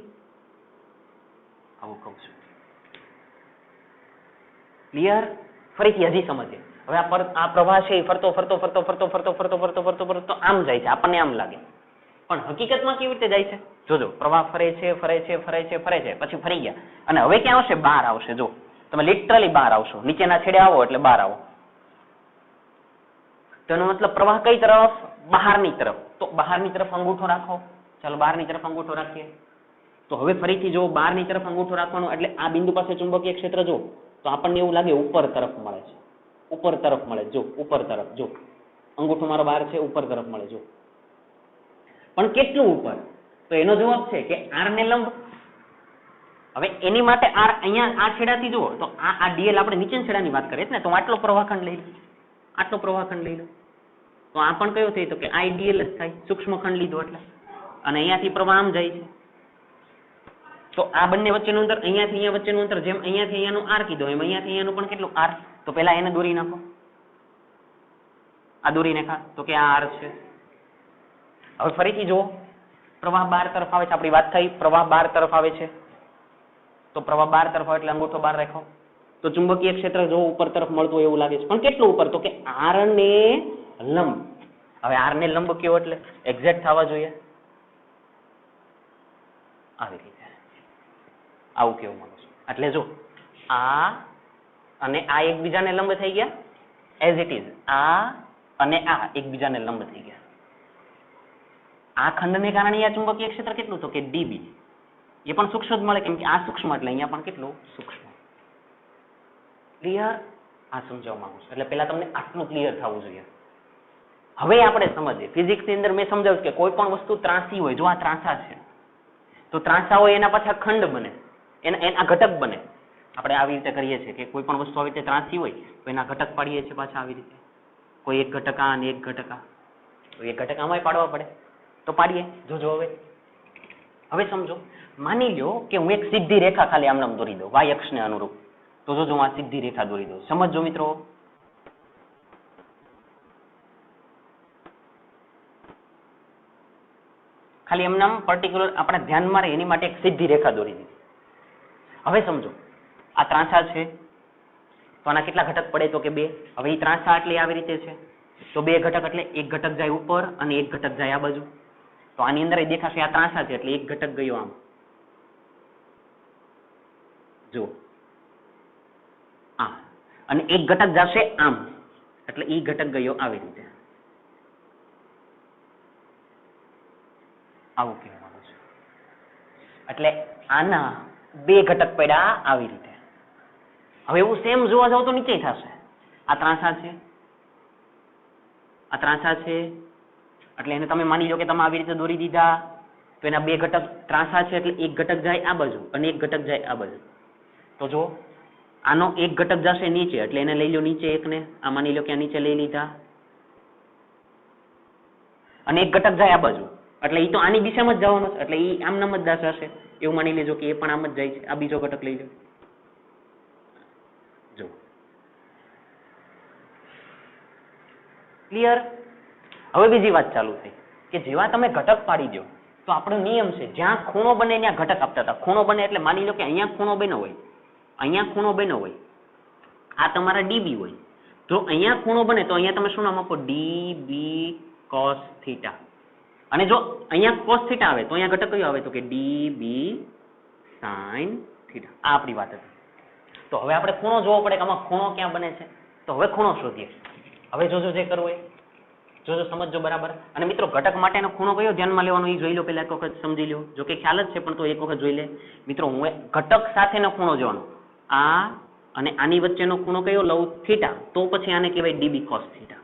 આવું કહું છું. ક્લિયર? ફરીથી હજી સમજીએ. હવે આ પ્રવાહ છે એ ફરતો ફરતો ફરતો ફરતો ફરતો ફરતો ફરતો ફરતો ફરતો આમ જાય છે. આપણને આમ લાગે, પણ હકીકતમાં કેવી રીતે જાય છે? જોજો, પ્રવાહ ફરે છે ફરે છે ફરે છે ફરે છે, પછી ફરી ગયા અને હવે ક્યાં આવશે? બહાર આવશે. જો તમે લિટરલી બહાર આવશો, નીચેના છેડે આવો એટલે બહાર આવો. તો એનો મતલબ પ્રવાહ કઈ તરફ? બહારની તરફ. તો બહારની તરફ અંગૂઠો રાખો. ચાલો બહારની તરફ અંગૂઠો રાખીએ. તો હવે ફરીથી જો બહારની તરફ અંગૂઠો રાખવાનો એટલે આ બિંદુ પાસે ચુંબકીય ક્ષેત્ર જો તો આપણને એવું લાગે ઉપર તરફ મળે છે. ઉપર તરફ મળે. જો ઉપર તરફ. જો અંગૂઠો મારો બહાર છે, ઉપર તરફ મળે. જો પણ કેટલું ઉપર? તો એનો જવાબ છે કે આર ને લંબ. હવે એની માટે આર અહીંયા આ છેડાથી જુઓ તો આ ડીએલ આપણે નીચેના છેડાની વાત કરીએ ને, તો આટલો પ્રવાહખંડ લઈ લો. આટલો પ્રવાહખંડ લઈ લો તો આ પણ કયો થઈ? તો કે આઈડીએલ જ થાય. સૂક્ષ્મ ખંડ લીધો એટલે. અને અહીંયાથી પ્રવાહ આમ જાય છે. તો આ બંને વચ્ચેનું અંતર, અહીંયાથી અહીંયા વચ્ચેનું અંતર જેમ અહીંયાથી અહીંયાનું આર કીધું એમ અહીંયાથી અહીંયાનું પણ કેટલું? આર. તો પહેલા એને દોરી નાખો. આ દોરી નાખા તો કે આ આર છે. હવે ફરીથી જુઓ, પ્રવાહ બહાર તરફ આવે છે. આપણી વાત થઈ પ્રવાહ બહાર તરફ આવે છે. તો પ્રવાહ બહાર તરફ આવે એટલે અંગૂઠો બહાર રાખો. તો ચુંબકીય ક્ષેત્ર જો ઉપર તરફ મળતું એવું લાગે છે, પણ કેટલું ઉપર? તો કે આર ને લંબ. હવે આર ને લંબ કયો એટલે એક્ઝેક્ટ થવા જોઈએ. આવી રીતે આવું કેવું માંગુ છું. એટલે જો આ અને આ એકબીજાને લંબ થઈ ગયા એઝ ઇટ ઇઝ. આ અને આ એકબીજાને લંબ થઈ ગયા. આ ખંડને કારણે આ ચુંબકીય ક્ષેત્ર કેટલું? તો કે ડીબી. એ પણ સૂક્ષ્મ જ મળે કેમ કે આ સૂક્ષ્મ એટલે અહીંયા પણ કેટલું? સૂક્ષ્મ. ક્લિયર? આ સમજાવવા માંગુ છું. એટલે પેલા તમને આટલું ક્લિયર થવું જોઈએ. હવે આપણે સમજીએ. ફિઝિક્સની અંદર મેં સમજાવ્યું કે કોઈ પણ વસ્તુ ત્રાંસી હોય, જો આ ત્રાંસા છે તો ત્રાંસા હોય એના પાછા ખંડ બને, એના ઘટક બને. આપણે આવી રીતે કરીએ છીએ કે કોઈ પણ વસ્તુ આવી રીતે ત્રાંસી હોય તો એના ઘટક પાડીએ છીએ પાછા આવી રીતે. કોઈ એક ઘટક આ અને એક ઘટક આ, તો એક ઘટક આમાંય પાડવા પડે તો પાડીએ. જોજો હવે સમજો, માની લો કે હું એક સીધી રેખા ખાલી આમ દોરી દઉં વાય અક્ષને અનુરૂપ. તો જોજો હું આ સીધી રેખા દોરી દઉં. સમજો મિત્રો, ખાલી એમનામ પર્ટિક્યુલર આપણે ધ્યાનમાં રહે એની માટે એક સીધી રેખા દોરી દીધી. હવે સમજો આ ત્રાંસા છે તો આના કેટલા ઘટક પડે? તો કે 2. હવે એ ત્રાંસા એટલે આવી રીતે છે તો 2 ઘટક એટલે એક ઘટક જાય ઉપર અને એક ઘટક જાય આ બાજુ. તો આની અંદર એ દેખાશે આ ત્રાંસા છે એટલે એક ઘટક ગયો આમ. જો આ અને એક ઘટક જશે આમ. એટલે ઈ ઘટક ગયો આવી રીતે, આવું કહેવાનું છે. એટલે આના બે ઘટક પડ્યા આવી રીતે. હવે એવું સેમ જોવા જાવ તો નીચે થશે. આ ત્રાંસા છે, આ ત્રાંસા છે, એટલે એને તમે માની લો કે તમે આવી રીતે દોરી દીધા તો એના બે ઘટક ત્રાંસા છે એટલે એક ઘટક જાય આ બાજુ અને એક ઘટક જાય આ બાજુ. તો જો આનો એક ઘટક જશે નીચે એટલે એને લઈ લો નીચે એકને, આ માની લો કે આ નીચે લઈ લીધા, અને એક ઘટક જાય આ બાજુ એટલે એ તો આની દિશામાં જ જવાનો છે એટલે એ આમ નામ જ જશે. એવું માની લેજો કે એ પણ આમ જ જાય છે. આ બીજો ઘટક લઈ લો. જો ક્લિયર? હવે બીજી વાત ચાલુ થઈ કે જેવા તમે ઘટક પાડી દો તો આપણો નિયમ છે જ્યાં ખૂણો બને ત્યાં ઘટક આપતા હતા. ખૂણો બને એટલે માની લો કે અહીંયા ખૂણો બન્યો હોય, અહીંયા ખૂણો બન્યો હોય, આ તમારા ડીબી હોય, તો અહીંયા ખૂણો બને તો અહીંયા તમે શું નામ આપો? DB cos theta. અને જો અહીંયા કોસ થીટા આવે તો અહીંયા ઘટક કયો આવે? તો કે ડીબી સાઇન થીટા. આ આપણી વાત હતી. તો હવે આપણે ખૂણો જોવો પડે કે આમાં ખૂણો ક્યાં બને છે. તો હવે ખૂણો શોધીએ. હવે જોજો જે કરવું હોય જોજો, સમજજો બરાબર. અને મિત્રો ઘટક માટેનો ખૂણો કયો ધ્યાનમાં લેવાનો એ જોઈ લો, પેલા એક વખત સમજી લો. જો કે ખ્યાલ જ છે પણ તો એક વખત જોઈ લે. મિત્રો હું ઘટક સાથેનો ખૂણો જોવાનો, આ અને આની વચ્ચેનો ખૂણો કયો લઉં? થીટા. તો પછી આને કહેવાય ડીબી કોસ થીટા.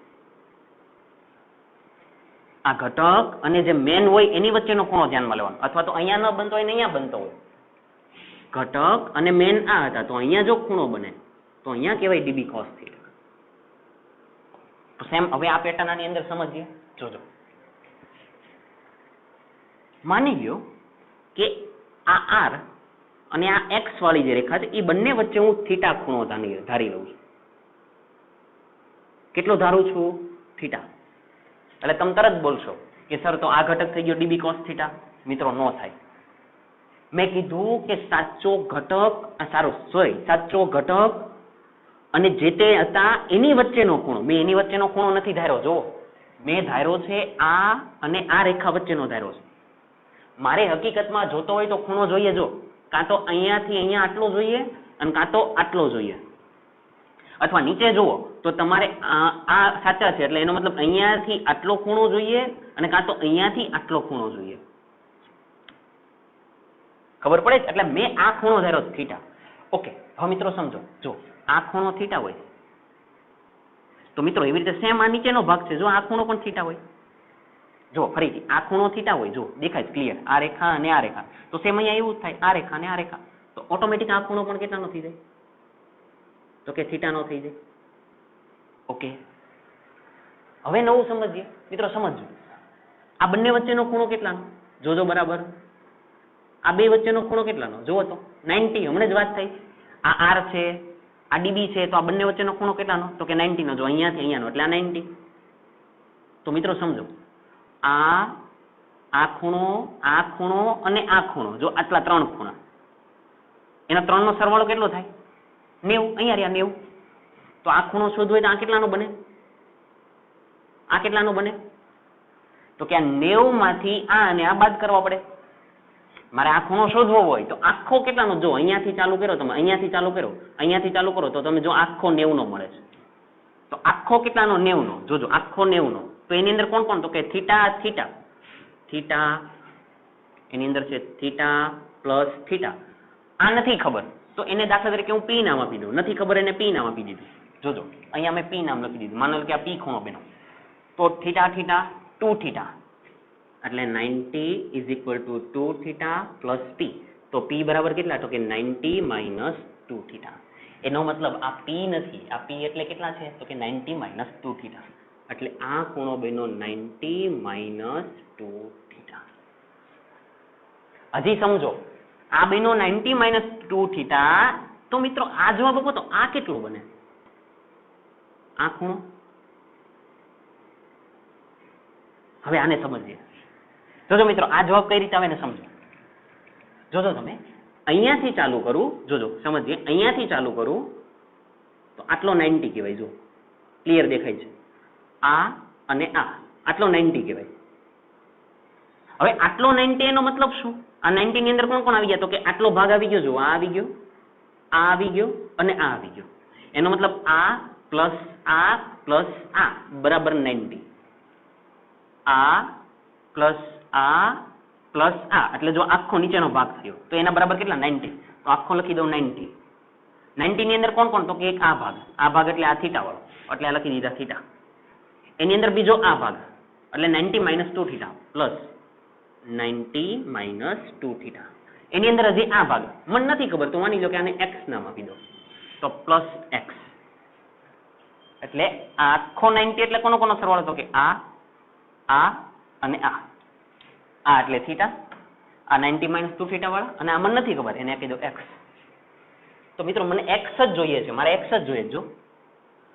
આ ઘટક અને જે મેન હોય એની વચ્ચેનો ખૂણો ધ્યાનમાં લેવાનો, અથવા તો અહીંયા ન બનતો હોય ને અહીંયા બનતો હોય. ઘટક અને મેન આ હતા તો અહીંયા જો ખૂણો બને તો અહીંયા કહેવાય ડીબી કોસ થીટા. સેમ હવે આ પેટર્ન આની અંદર સમજીએ. જોજો, માની લ્યો કે આ આર અને આ એક્સ વાળી જે રેખા છે એ બંને વચ્ચે હું થીટા ખૂણો ધારી લઉં છું. કેટલો ધારું છું? થીટા. એટલે તમે તરત બોલશો કે સર તો આ ઘટક થઈ ગયો ડીબી કોસ થીટા. મિત્રો નો થાય. મેં કીધું કે સાચો ઘટક અને જે તે હતા એની વચ્ચેનો ખૂણો, મેં એની વચ્ચેનો ખૂણો નથી ધાર્યો. જો મેં ધાર્યો છે આ અને આ રેખા વચ્ચેનો ધાર્યો છે. મારે હકીકતમાં જોતો હોય તો ખૂણો જોઈએ, જો કાં તો અહીંયાથી અહીંયા આટલો જોઈએ અને કાં તો આટલો જોઈએ, અથવા નીચે જુઓ તો તમારે આ સાચા છે એટલે એનો મતલબ અહીંયાથી આટલો ખૂણો જોઈએ અને કાં તો અહીંયાથી આટલો ખૂણો જોઈએ. ખબર પડે? એટલે મેં આ ખૂણો ધાર્યો થીટા. ઓકે, હવે મિત્રો સમજો, જો આ ખૂણો થીટા હોય તો મિત્રો એવી રીતે સેમ આ નીચેનો ભાગ છે, જો આ ખૂણો પણ થીટા હોય. જો ફરીથી આ ખૂણો થીટા હોય, જો દેખાય ક્લિયર, આ રેખા અને આ રેખા. તો સેમ અહીંયા એવું જ થાય, આ રેખા અને આ રેખા. તો ઓટોમેટિક આ ખૂણો પણ કેટલાનો થઈ જાય? તો કે થીટાનો થઈ જાય. ઓકે, હવે નવું સમજીએ મિત્રો. સમજજો, આ બંને વચ્ચેનો ખૂણો કેટલાનો? જોજો બરાબર. આ બે વચ્ચેનો ખૂણો કેટલાનો? જુઓ તો 90. હમણાં જ વાત થઈ. આ આર છે, આ ડીબી છે, તો આ બંને વચ્ચેનો ખૂણો કેટલાનો? તો કે 90 નો. જો અહીંયાથી અહીંયાનો એટલે આ 90. તો મિત્રો સમજો, આ ખૂણો અને આ ખૂણો, જો આટલા ત્રણ ખૂણા, એના ત્રણનો સરવાળો કેટલો થાય? 90. અહીંયા રહ્યા 90. તો આ ખૂણો શોધવો હોય તો આ કેટલાનો બને? આ કેટલાનો બને? તો કે આ 90 માંથી આ અને આ બાદ કરવા પડે. મારે આ ખૂણો શોધવો હોય તો આખો કેટલાનો? જો અહીંયાથી ચાલુ કરો તમે, અહીંયાથી ચાલુ કરો તો તમે જો આખો 90 નો મળે છે. તો આખો કેટલાનો? 90 નો. જોજો આખો 90 નો. તો એની અંદર કોણ કોણ? તો કે થીટા એની અંદર છે, થીટા પ્લસ થીટા. આ નથી ખબર તો એને દાખલા તરીકે હું પી નામ આપી દઉં. નથી ખબર એને પી નામ આપી દીધું. જોજો અહીંયા મેં પી નામ લખી દીધું. માનો કે આ પી ખૂણો બન્યો તો થીટા 2 થીટા એટલે 90 is equal to 2 theta plus પી. તો પી બરાબર કેટલા? તો કે 90 માઇનસ 2 થીટા. એનો મતલબ આ પી નથી, આ પી એટલે કેટલા છે? તો કે 90 માઇનસ 2 થીટા. એટલે આ ખૂણો બન્યો 90 માઇનસ 2 થીટા. હજી સમજો, આ બન્યો 90 માઇનસ 2 થીટા. તો મિત્રો આ જવાબ આપો તો આ કેટલું બને? આ ખૂણો. હવે આને સમજીએ. જોજો મિત્રો, આ જવાબ કઈ રીતે આવે ને સમજો. જોજો તમે, અહીંયાથી ચાલુ કરું, જોજો સમજીએ. અહીંયાથી ચાલુ કરું તો આટલો 90 કહેવાય. જો ક્લિયર દેખાય છે? આ અને આ આટલો 90 કહેવાય. હવે આટલો 90 એનો મતલબ શું? આ 90 ની અંદર કોણ કોણ આવી ગયા? તો કે આટલો ભાગ આવી ગયો. જો આ આવી ગયો, આ આવી ગયો અને આ આવી ગયો. એનો મતલબ આ પ્લસ આ બરાબર 90, આ પ્લસ આ એટલે જો આખો નીચેનો ભાગ થયો તો એના બરાબર કેટલા 90, તો આખો લખી દઉં 90. 90 ની અંદર કોણ કોણ, તો કે એક આ ભાગ એટલે આ થીટા વાળો એટલે આ લખી દીધા થીટા. એની અંદર બીજો આ ભાગ એટલે 90 - 2 થીટા પ્લસ 90 - 2 થીટા. એની અંદર હજી આ ભાગ મને નથી ખબર તો માની લો કે આને x નામ આપી દો તો પ્લસ x એટલે આખો 90 એટલે કોનો સરવાળો, તો કે આ અને આ એટલે થીટા, આ 90 - 2 થીટા વાળા, અને આ મને નથી ખબર એને કહી દો x. તો મિત્રો મને x જ જોઈએ છે, મારે x જ જોઈએ જો,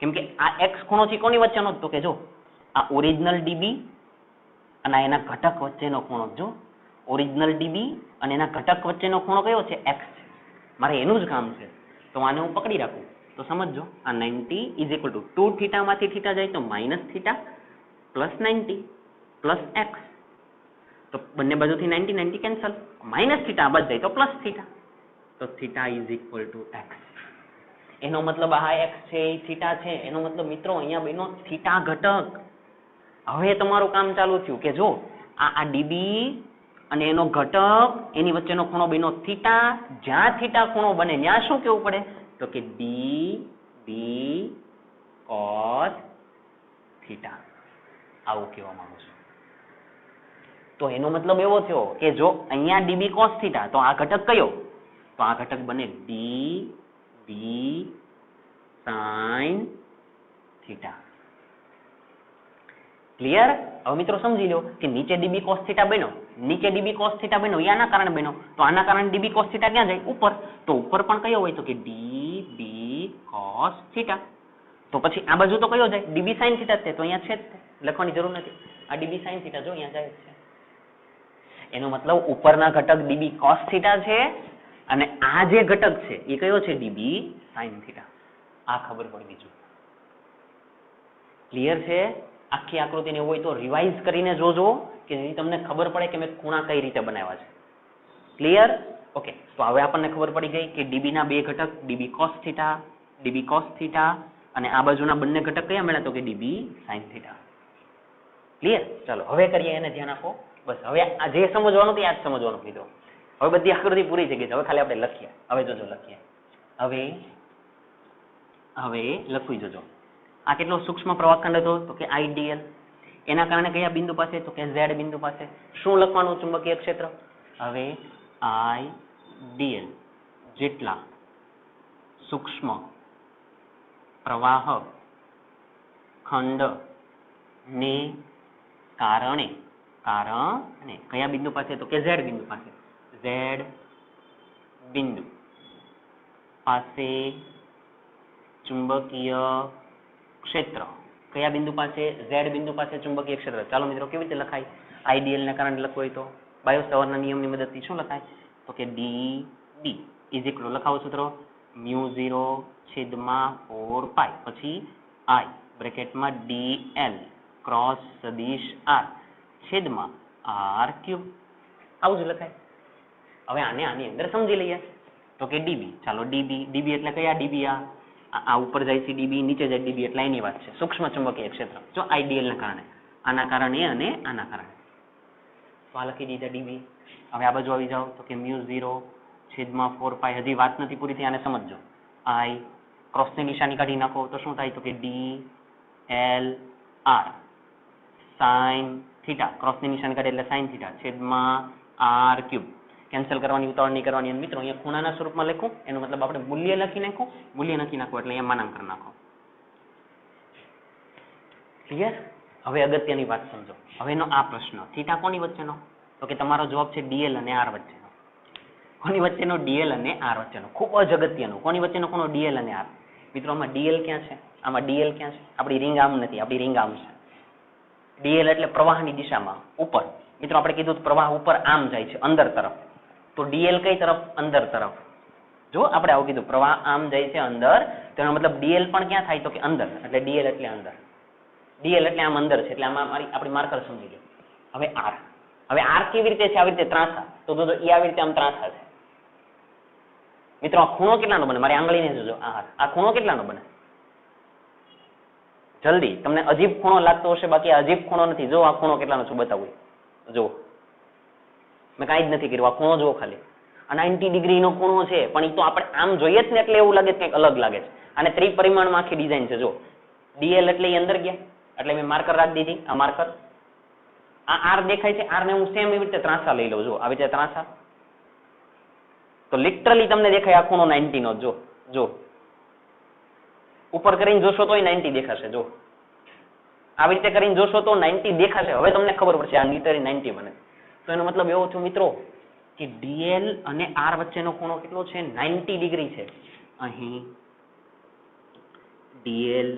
કેમ કે આ x ખૂણો છે કોની વચ્ચેનો, તો કે જો આ ઓરિજિનલ ડીબી અને એના ઘટક વચ્ચેનો ખૂણો, જો ઓરિજિનલ ડીબી અને એના ઘટક વચ્ચેનો ખૂણો કયો છે, x છે. મારે એનું જ કામ છે તો આને હું પકડી રાખું તો સમજો આ 90 = 2 થીટામાંથી થીટા જાય તો minus theta plus 90 plus x, તો બંને બાજુથી 90 કેન્સલ, માઇનસ થીટા આ બાજુ જાય તો પ્લસ થીટા, તો થીટા = x. એનો મતલબ આ x છે એ થીટા છે, એનો મતલબ મિત્રો અહીંયા બન્યો થીટા ઘટક. હવે તમારું કામ ચાલુ થયું કે જો આ ડીબી અને એનો ઘટક એની વચ્ચેનો ખૂણો બન્યો થીટા, જ્યાં થીટા ખૂણો બને ત્યાં શું કેવું પડે, તો કે DB cos થીટા, આવું કહેવા માંગુ છું. તો એનો મતલબ એવો થયો કે જો અહીંયા DB cos થીટા તો આ ઘટક કયો, તો આ ઘટક બને DB sin થીટા. ક્લિયર? હવે મિત્રો સમજી લો કે નીચે DB cos થીટા બન્યો, નીચે DB cos થીટા બન્યો એ આના કારણે બન્યો, તો આના કારણે DB cos થીટા ક્યાં જાય, ઉપર, તો ઉપર પણ કયો હોય, તો કે DB cos થીટા. તો પછી આ બાજુ તો કયો જાય, DB sin થીટા છે, તો અહીંયા છે જ લખવાની જરૂર નથી, આ DB sin થીટા જો અહીંયા જાય છે. એનો મતલબ ઉપરના ઘટક DB cos થીટા છે અને આ જે ઘટક છે એ કયો છે, DB sin થીટા. આ ખબર પડી બીજું. ક્લિયર છે? આખી આકૃતિને હોય તો રિવાઇઝ કરીને જોજો કે જેથી તમને ખબર પડે કે મેં ખૂણા કઈ રીતે બનાવ્યા છે. ક્લિયર? ઓકે, તો હવે આપણને ખબર પડી ગઈ કે DB ના બે ઘટક DB cos થીટા અને આ બાજુના બંને ઘટક કયા મળ્યા, તો કે DB sin થીટા. ક્લિયર? ચાલો હવે કરીએ, એને ધ્યાન આપો. બસ હવે આ જે સમજવાનું તે આ જ સમજવાનું કીધું. હવે બધી આકૃતિ પૂરી થઈ ગઈ છે, હવે ખાલી આપણે લખીએ. હવે જોજો લખીએ, હવે લખવી જોજો. આ કેટલો સૂક્ષ્મ પ્રવાહખંડ હતો, તો કે IDL. એના કારણે કયા બિંદુ પાસે, તો કે Z બિંદુ પાસે. શું લખવાનું ચુંબકીય ક્ષેત્ર, હવે IDL જેટલા સૂક્ષ્મ પ્રવાહ ખંડ ને કારણે કયા બિંદુ પાસે, તો કે Z બિંદુ પાસે. Z બિંદુ પાસે ચુંબકીય ક્ષેત્ર, કયા બિંદુ પાસે, Z બિંદુ પાસે ચુંબકીય ક્ષેત્ર. ચાલો મિત્રો કેવી રીતે લખાય, IDL ને કારણે લખવું હોય તો બાયો-સાવર્ટના નિયમની મદદથી શું લખાય, તો કે DB = લખાવો સૂત્ર μ0/4π પછી I બ્રેકેટમાં DL ક્રોસ સદિશ R છેદમાં R3. આવું જ લખાય. હવે આને આની અંદર સમજી લઈએ તો કે DB, ચાલો DB એટલે કયા DB, આ ઉપર જાય છે DB, નીચે જાય DB એટલે એની વાત છે સૂક્ષ્મ ચુંબકીય ક્ષેત્ર જો IDL ના કારણે, આના કારણે અને આના કારણે. તો આ લખી દીધા DB. હવે આ બાજુ આવી જાઓ તો કે μ0/4π. હજી વાત નથી પૂરી થઈ, આને સમજો. I ક્રોસની નિશાની કાઢી નાખો તો શું થાય, તો કે DL R sin થીટા, ક્રોસની નિશાની કાઢી એટલે sin થીટા છેદમાં R3. કેન્સલ કરવાની ઉતાવળ નહીં કરવાની. અને મિત્રો અહીંયા ખૂણાના સ્વરૂપમાં લખું એનો મતલબ આપણે મૂલ્ય લખી નાખો, મૂલ્ય લખી નાખો એટલે અહીંયા માનાંક કરી નાખો. ક્લિયર? હવે અગત્યની વાત સમજો. હવેનો આ પ્રશ્ન થીટા કોની વચ્ચેનો, તો કે તમારો જવાબ છે DL અને R વચ્ચેનો. કોની વચ્ચેનો, DL અને R વચ્ચેનો. ખૂબ જ અગત્યનો. કોની વચ્ચેનો ખૂણો, DL અને R. મિત્રો આમાં DL ક્યાં છે, આમાં DL ક્યાં છે, આપણી રિંગ આમ નથી, આપણી રિંગ આમ છે. DL એટલે પ્રવાહની દિશામાં ઉપર. મિત્રો આપણે કીધું પ્રવાહ ઉપર આમ જાય છે અંદર તરફ, તો DL કઈ તરફ, અંદર તરફ. જો આપણે આવું કીધું પ્રવાહ આમ જાય છે અંદર, તેનો મતલબ DL પણ ક્યાં થાય, તો કે અંદર. એટલે DL એટલે અંદર, DL એટલે આમ અંદર છે, એટલે આમાં આપણી માર્કર સમજી લો. હવે R, હવે R કેવી રીતે છે, આવી રીતે ત્રાંસા, તો જો એ આવી રીતે આમ ત્રાંસા છે. મિત્રો આ ખૂણો કેટલાનો બને, મારી આંગળીને જોજો, આ ખૂણો કેટલાનો બને, જલ્દી, તમને અજીબ ખૂણો લાગતો હશે, બાકી આ અજીબ ખૂણો નથી. જો આ ખૂણો કેટલાનો છું બતાવું, જો મેં કાંઈ જ નથી કર્યું, આ ખૂણો જુઓ ખાલી, આ 90 ડિગ્રીનો ખૂણો છે, પણ એ તો આપણે આમ જોઈએ જ ને એટલે એવું લાગે છે કંઈક અલગ લાગે છે. અને ત્રિપરિમાણમાં આખી ડિઝાઇન છે. જો ડીએલ એટલે એ અંદર ગયા, એટલે મેં માર્કર રાખી દીધી, આ માર્કર, આ આર દેખાય છે, આર ને હું સેમ એવી રીતે ત્રાંસા લઈ લઉં. જો આવી રીતે ત્રાંસા, તો લિટરલી તમને દેખાય આ ખૂણો 90 નો. જો જો ઉપર કરીને જોશો તો 90 દેખાશે. જો આવી રીતે કરીને જોશો તો 90 દેખાશે. હવે તમને ખબર પડશે આ નીતરી 90 બને. તો એનો મતલબ એવો થયો મિત્રો કે ડીએલ અને આર વચ્ચેનો ખૂણો કેટલો છે? 90 ડિગ્રી છે. અહીં ડીએલ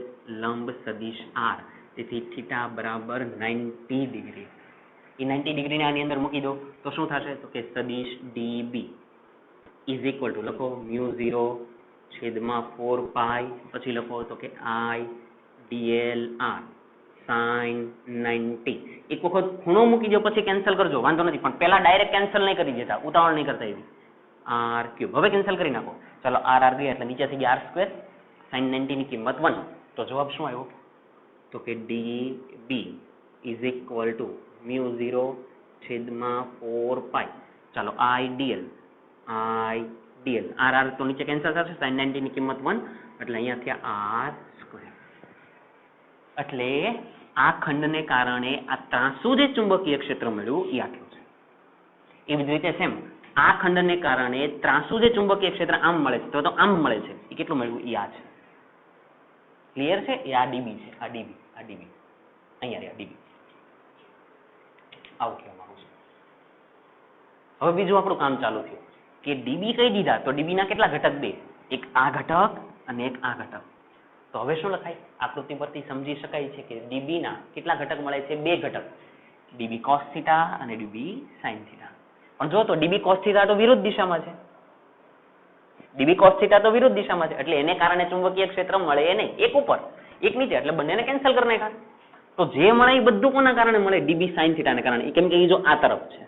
લંબ સદિશ આર, તેથી થીટા બરાબર 90 ડિગ્રી. એ 90 ડિગ્રીને આની અંદર મૂકી દો તો શું થશે? તો કે સદિશ ડીબી ઇઝ ઇક્વલ ટુ લખો μ0 છેદમાં 4 પાઈ, પછી લખો તો કે આઈ ડીએલ આર સાઇન 90. એક વખત ખૂણો મૂકી દો પછી કેન્સલ કરજો, વાંધો નથી, પણ પહેલા ડાયરેક્ટ કેન્સલ નહીં કરી દેતા, ઉતાવળ નહીં કરતા એવી. આર ક્યુબ હવે કેન્સલ કરી નાખો. ચાલો આર આર ગયા એટલે નીચે થઈ ગયા આર સ્ક્વેર, સાઇન 90 ની કિંમત 1. તો જવાબ શું આવ્યો? તો કે ડીબી ઇઝ ઇક્વલ ટુ μ0 છેદમાં 4 પાઈ. ચાલો આઈડીએલ આર આર તો નીચે કેન્સલ થશે, સાઇન 90 ની કિંમત 1 એટલે અહીંયા થયા આર સ્ક્વેર. એટલે આ ખંડને કારણે આ ત્રાંસુ જે ચુંબકીય ક્ષેત્ર મળ્યું એ આટલું છે. એવી જ રીતે સેમ આ ખંડને કારણે ત્રાંસુ જે ચુંબકીય ક્ષેત્ર આમ મળે છે, તો આમ મળે છે, એ કેટલું મળ્યું? એ આ છે. ક્લિયર છે? એ આ ડીબી છે, આ ડીબી અહીંયા રહ્યા ડીબી. આવું કહેવા માંગુ છું. હવે બીજું આપણું કામ ચાલુ થયું કે ડીબી કહી દીધા, તો ડીબી ના કેટલા ઘટક? 2. એક આ ઘટક અને એક આ ઘટક. તો હવે શું લખાય? આકૃતિ પરથી સમજી શકાય છે કે ડીબી ના કેટલા ઘટક મળે છે? 2 ઘટક, ડીબી કોસ થીટા અને ડીબી સાઇન થીટા. પણ જો તો ડીબી કોસ થીટા તો વિરુદ્ધ દિશામાં છે, ડીબી કોસ થીટા તો વિરુદ્ધ દિશામાં છે, એટલે એને કારણે ચુંબકીય ક્ષેત્ર મળે નહીં. એક ઉપર એક નીચે, એટલે બંનેને કેન્સલ કરી નાખ્યા. તો જે મળે એ બધું કોના કારણે મળે? ડીબી સાઇન થીટાને કારણે, કેમ કે એ જો આ તરફ છે.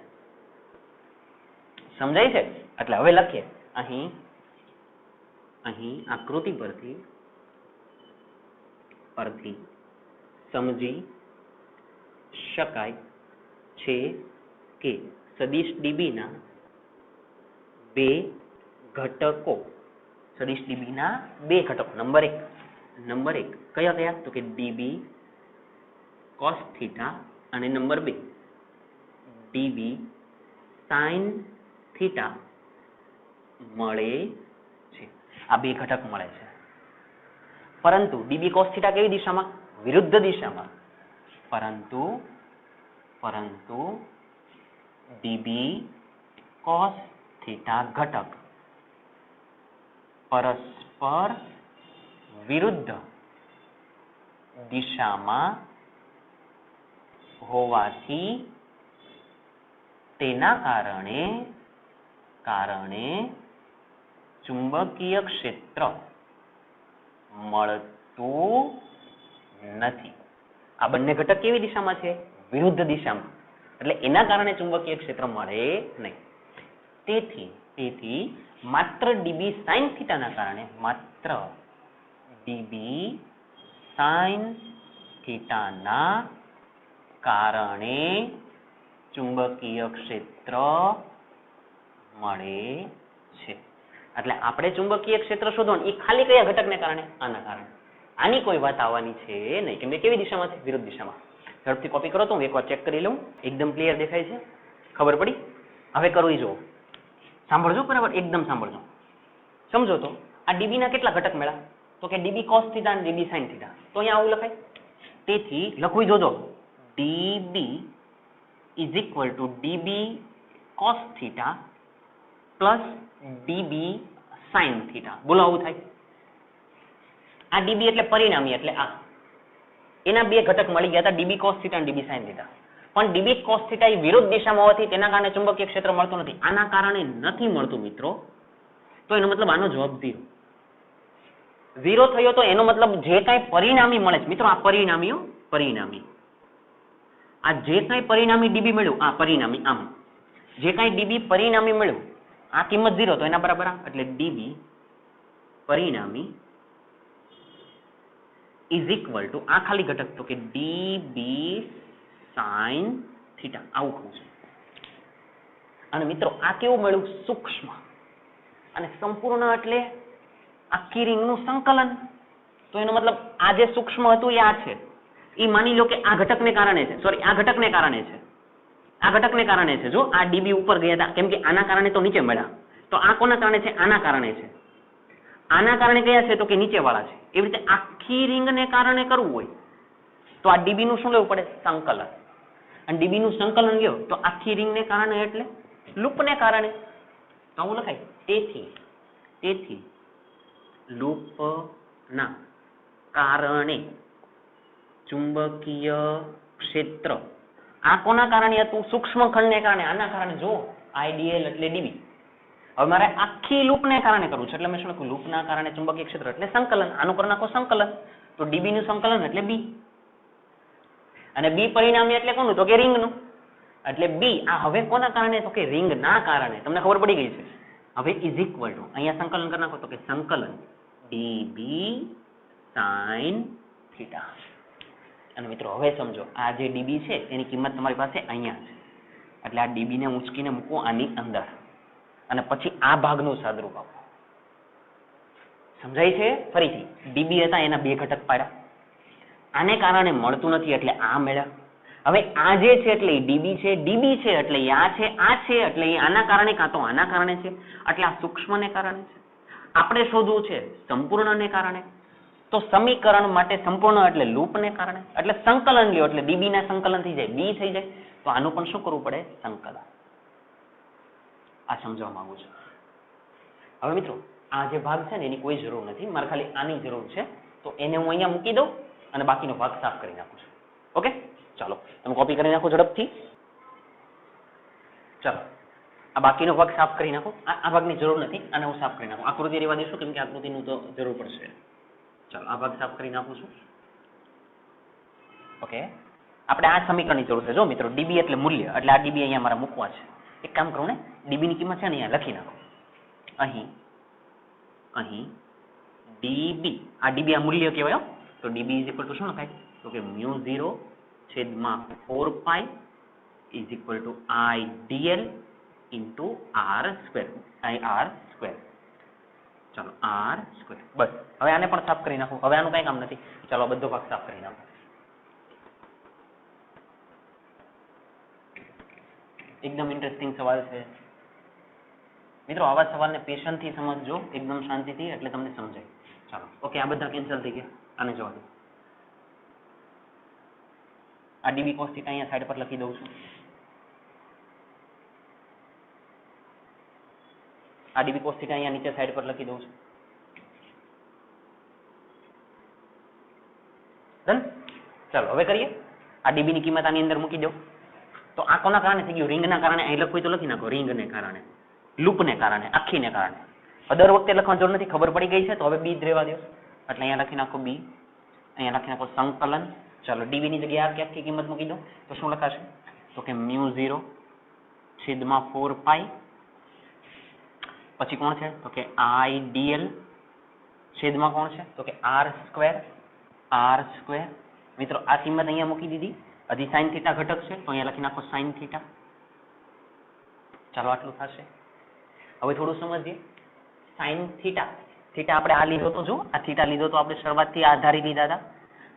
સમજાય છે? એટલે હવે લખીએ અહીં આકૃતિ પરથી સમજી શકાય છે કે સદિશ ડીબી ના 2 ઘટકો, સદિશ ડીબી ના 2 ઘટકો, નંબર 1 કયા કયા? તો કે ડીબી કોસ થીટા અને નંબર 2 ડીબી સાઇન થીટા મળે છે. આ 2 ઘટક મળે છે, પરંતુ ડીબી કોસ થીટા કેવી દિશામાં? વિરુદ્ધ દિશામાં. પરંતુ ડીબી કોસ થીટા ઘટક પરસ્પર વિરુદ્ધ દિશામાં હોવાથી તેના કારણે ચુંબકીય ક્ષેત્ર મળતું નથી. આ બંને ઘટક કેવી દિશામાં છે? વિરુદ્ધ દિશામાં, એટલે એના કારણે ચુંબકીય ક્ષેત્ર મળે નહીં. તેથી માત્ર ડીબી સાઇન થીટાના કારણે, માત્ર ડીબી સાઇન થીટાના કારણે ચુંબકીય ક્ષેત્ર મળે છે. એટલે આપણે ચુંબકીય ક્ષેત્ર શોધવાનું એ ખાલી કયા ઘટકને કારણે? આના કારણે. આની કોઈ વાત આવવાની છે નહીં, કેમ કે કેવી દિશામાં છે? વિરુદ્ધ દિશામાં. ઝડપથી કોપી કરો તો હું એકવાર ચેક કરી લઉં. એકદમ ક્લિયર દેખાય છે? ખબર પડી? હવે કરું એ જુઓ, સાંભળજો બરાબર, એકદમ સાંભળજો. સમજો તો આ ડીબી ના કેટલા ઘટક મળ્યા? તો કે ડીબી કોસ થીટા અને ડીબી સાઇન થીટા. તો અહીંયા આવું લખાય. તેથી લખવું જોજો, dB is equal two dB cos theta plus dB sine theta. બોલો આવું થાય? આ ડીબી એટલે પરિણામી, એટલે આ એના 2 ઘટક મળી ગયા હતા, ડીબી કોસ થીટા અને ડીબી સાઇન થીટા. પણ ડીબી કોસ થીટા એ વિરુદ્ધ દિશામાં હોવાથી તેના કારણે ચુંબકીય ક્ષેત્ર મળતું નથી. આના કારણે નથી મળતું મિત્રો, તો એનો મતલબ આનો જવાબ 0 થયો. તો એનો મતલબ જે કાંઈ પરિણામી મળે છે મિત્રો, આ પરિણામી, આ જે કાંઈ પરિણામી ડીબી મળ્યું, આ પરિણામી, આમ જે કાંઈ ડીબી પરિણામી મળ્યું, આ કિંમત 0, તો એના બરાબર આ, એટલે ડીબી પરિણામી ઇઝ ઇક્વલ ટુ આ ખાલી ઘટક તો કે ડીબી સાઇન થીટા આવું કહું છું. અને મિત્રો આ કેવું મળ્યું? સૂક્ષ્મ. અને સંપૂર્ણ એટલે આખી રીંગનું સંકલન. તો એનો મતલબ આ જે સૂક્ષ્મ હતું એ આ છે. એ માની લો કે આ ઘટકને કારણે છે, સોરી આ ઘટકને કારણે છે, આ ઘટકને કારણે છે. જો આ ડીબી ઉપર ગયા હતા કેમ કે આના કારણે તો નીચે મળ્યા, તો આ કોના કારણે છે? આના કારણે છે. આના કારણે કયા છે? તો કે નીચે વાળા છે. એવી રીતે આખી રીંગને કારણે કરવું હોય તો આ ડીબી નું શું લેવું પડે? સંકલન. અને ડીબી નું સંકલન લ્યો તો આખી રીંગને કારણે એટલે લૂપને કારણે. તો આવું લખાય. તેથી લૂપના કારણે ચુંબકીય ક્ષેત્ર આ કોના કારણે હતું? સૂક્ષ્મ ખંડને કારણે. આના કારણે જો આઈડીએલ એટલે ડીબી. હવે મારે આખી લૂપને કારણે કરવું છે એટલે મેં શું લખ્યું? લૂપના કારણે ચુંબકીય ક્ષેત્ર એટલે સંકલન. આનું કરી નાખો સંકલન. તો ડીબી નું સંકલન એટલે બી. અને બી પરિણામી એટલે કોનું? તો કે રીંગનું. એટલે બી આ હવે કોના કારણે? તો કે રીંગના કારણે. તમને ખબર પડી ગઈ છે. હવે ઇઝ ઇક્વલ ટુ અહીંયા સંકલન કરી નાખો તો કે સંકલન ડીબી સાઇન થીટા. અને મિત્રો હવે સમજો આ જે ડીબી છે એની કિંમત તમારી પાસે અહીંયા છે. એટલે આ ડીબી ને ઉંચકીને મૂકવું આની અંદર અને પછી આ ભાગનું સાદરૂપ આપો. સમજાય છે? ફરીથી ડીબી હતા એના બે ઘટક પાડ્યા, આને કારણે મળતું નથી એટલે આ મળ્યા. હવે આ જે છે એટલે ડીબી છે, ડીબી છે એટલે આ છે, આ છે એટલે આના કારણે કાં તો આના કારણે છે એટલે આ સૂક્ષ્મને કારણે છે. આપણે શોધવું છે સંપૂર્ણને કારણે. તો સમીકરણ માટે સંપૂર્ણ એટલે લૂપને કારણે. એટલે સંકલન લ્યો એટલે ડીબી ના સંકલન થઈ જાય, બી થઈ જાય. તો આનું પણ શું કરવું પડે? સંકલન. આ સમજવા માંગુ છું. હવે મિત્રો આ જે ભાગ છે ને એની કોઈ જરૂર નથી, મારે ખાલી આની જરૂર છે. તો એને હું અહીંયા મૂકી દઉં અને બાકીનો ભાગ સાફ કરી નાખું છું. ઓકે, ચાલો તમે કોપી કરી નાખો ઝડપથી. ચાલો આ બાકીનો ભાગ સાફ કરી નાખો. આ ભાગની જરૂર નથી, આને હું સાફ કરી નાખું. આકૃતિ રહેવા દઈશું કેમ કે આકૃતિનું તો જરૂર પડશે. ચાલો આ ભાગ સાફ કરી નાખું છું. ઓકે, આપણે આ સમીકરણની જરૂર છે. જો મિત્રો ડીબી એટલે મૂલ્ય, એટલે આ ડીબી અહીંયા મારે મૂકવા છે. એક કામ કરું ને, ડીબી ની કિંમત છે ને અહીંયા લખી નાખો. અહીં ડીબી, આ ડીબી આ મૂલ્ય કહેવાય. તો ડીબી ઇઝ ઇક્વલ ટુ શું લખાય? તો કે μ0 છેદમાં 4π is equal to IDL into R². ચાલો R². બસ હવે આને પણ સાફ કરી નાખો. હવે આનું કઈ કામ નથી. ચાલો બધો ભાગ સાફ કરી નાખો. એકદમ ઇન્ટરેસ્ટિંગ સવાલ છે મિત્રો. આવા સવાલને પેશન્ટથી સમજજો, એકદમ શાંતિથી, એટલે તમને સમજાય. ચાલો ઓકે, આ બધા કેન્સલ થઈ ગયા. આને જવા દો. આ ડીબી cos θ અહીંયા સાઈડ પર લખી દઉં છું. આ ડીબી cos θ અહીંયા નીચે સાઈડ પર લખી દઉં છું. ડન. ચાલો હવે કરીએ. આ ડીબી ની કિંમત આની અંદર મૂકી દો. તો આ કોના કારણે થઈ ગયું? રીંગના કારણે. અહીં લખવું તો લખી નાખો રીંગને કારણે, લૂપને કારણે, આખીને કારણે. દર વખતે લખવાની જરૂર નથી, ખબર પડી ગઈ છે. તો હવે બી જ રહેવા દો. એટલે અહીંયા લખી નાખો બી, અહીંયા લખી નાખો સંકલન. ચાલો ડીબી ની જગ્યાએ આખી કિંમત મૂકી દો. તો શું લખાશે? તો કે μ0 છેદમાં 4π પછી કોણ છે? તો કે IDL છેદમાં કોણ છે? તો કે R². મિત્રો આ કિંમત અહીંયા મૂકી દીધી. હજી સાઇન થીટા ઘટક છે તો અહીંયા લખી નાખો સાઇન થીટા. ચાલો આટલું થશે. હવે થોડું સમજીએ. સાઇન થીટા, થીટા આપણે આ લીધો તો, જો આ થીટા લીધો તો આપણે શરૂઆતથી આધારી લીધા હતા.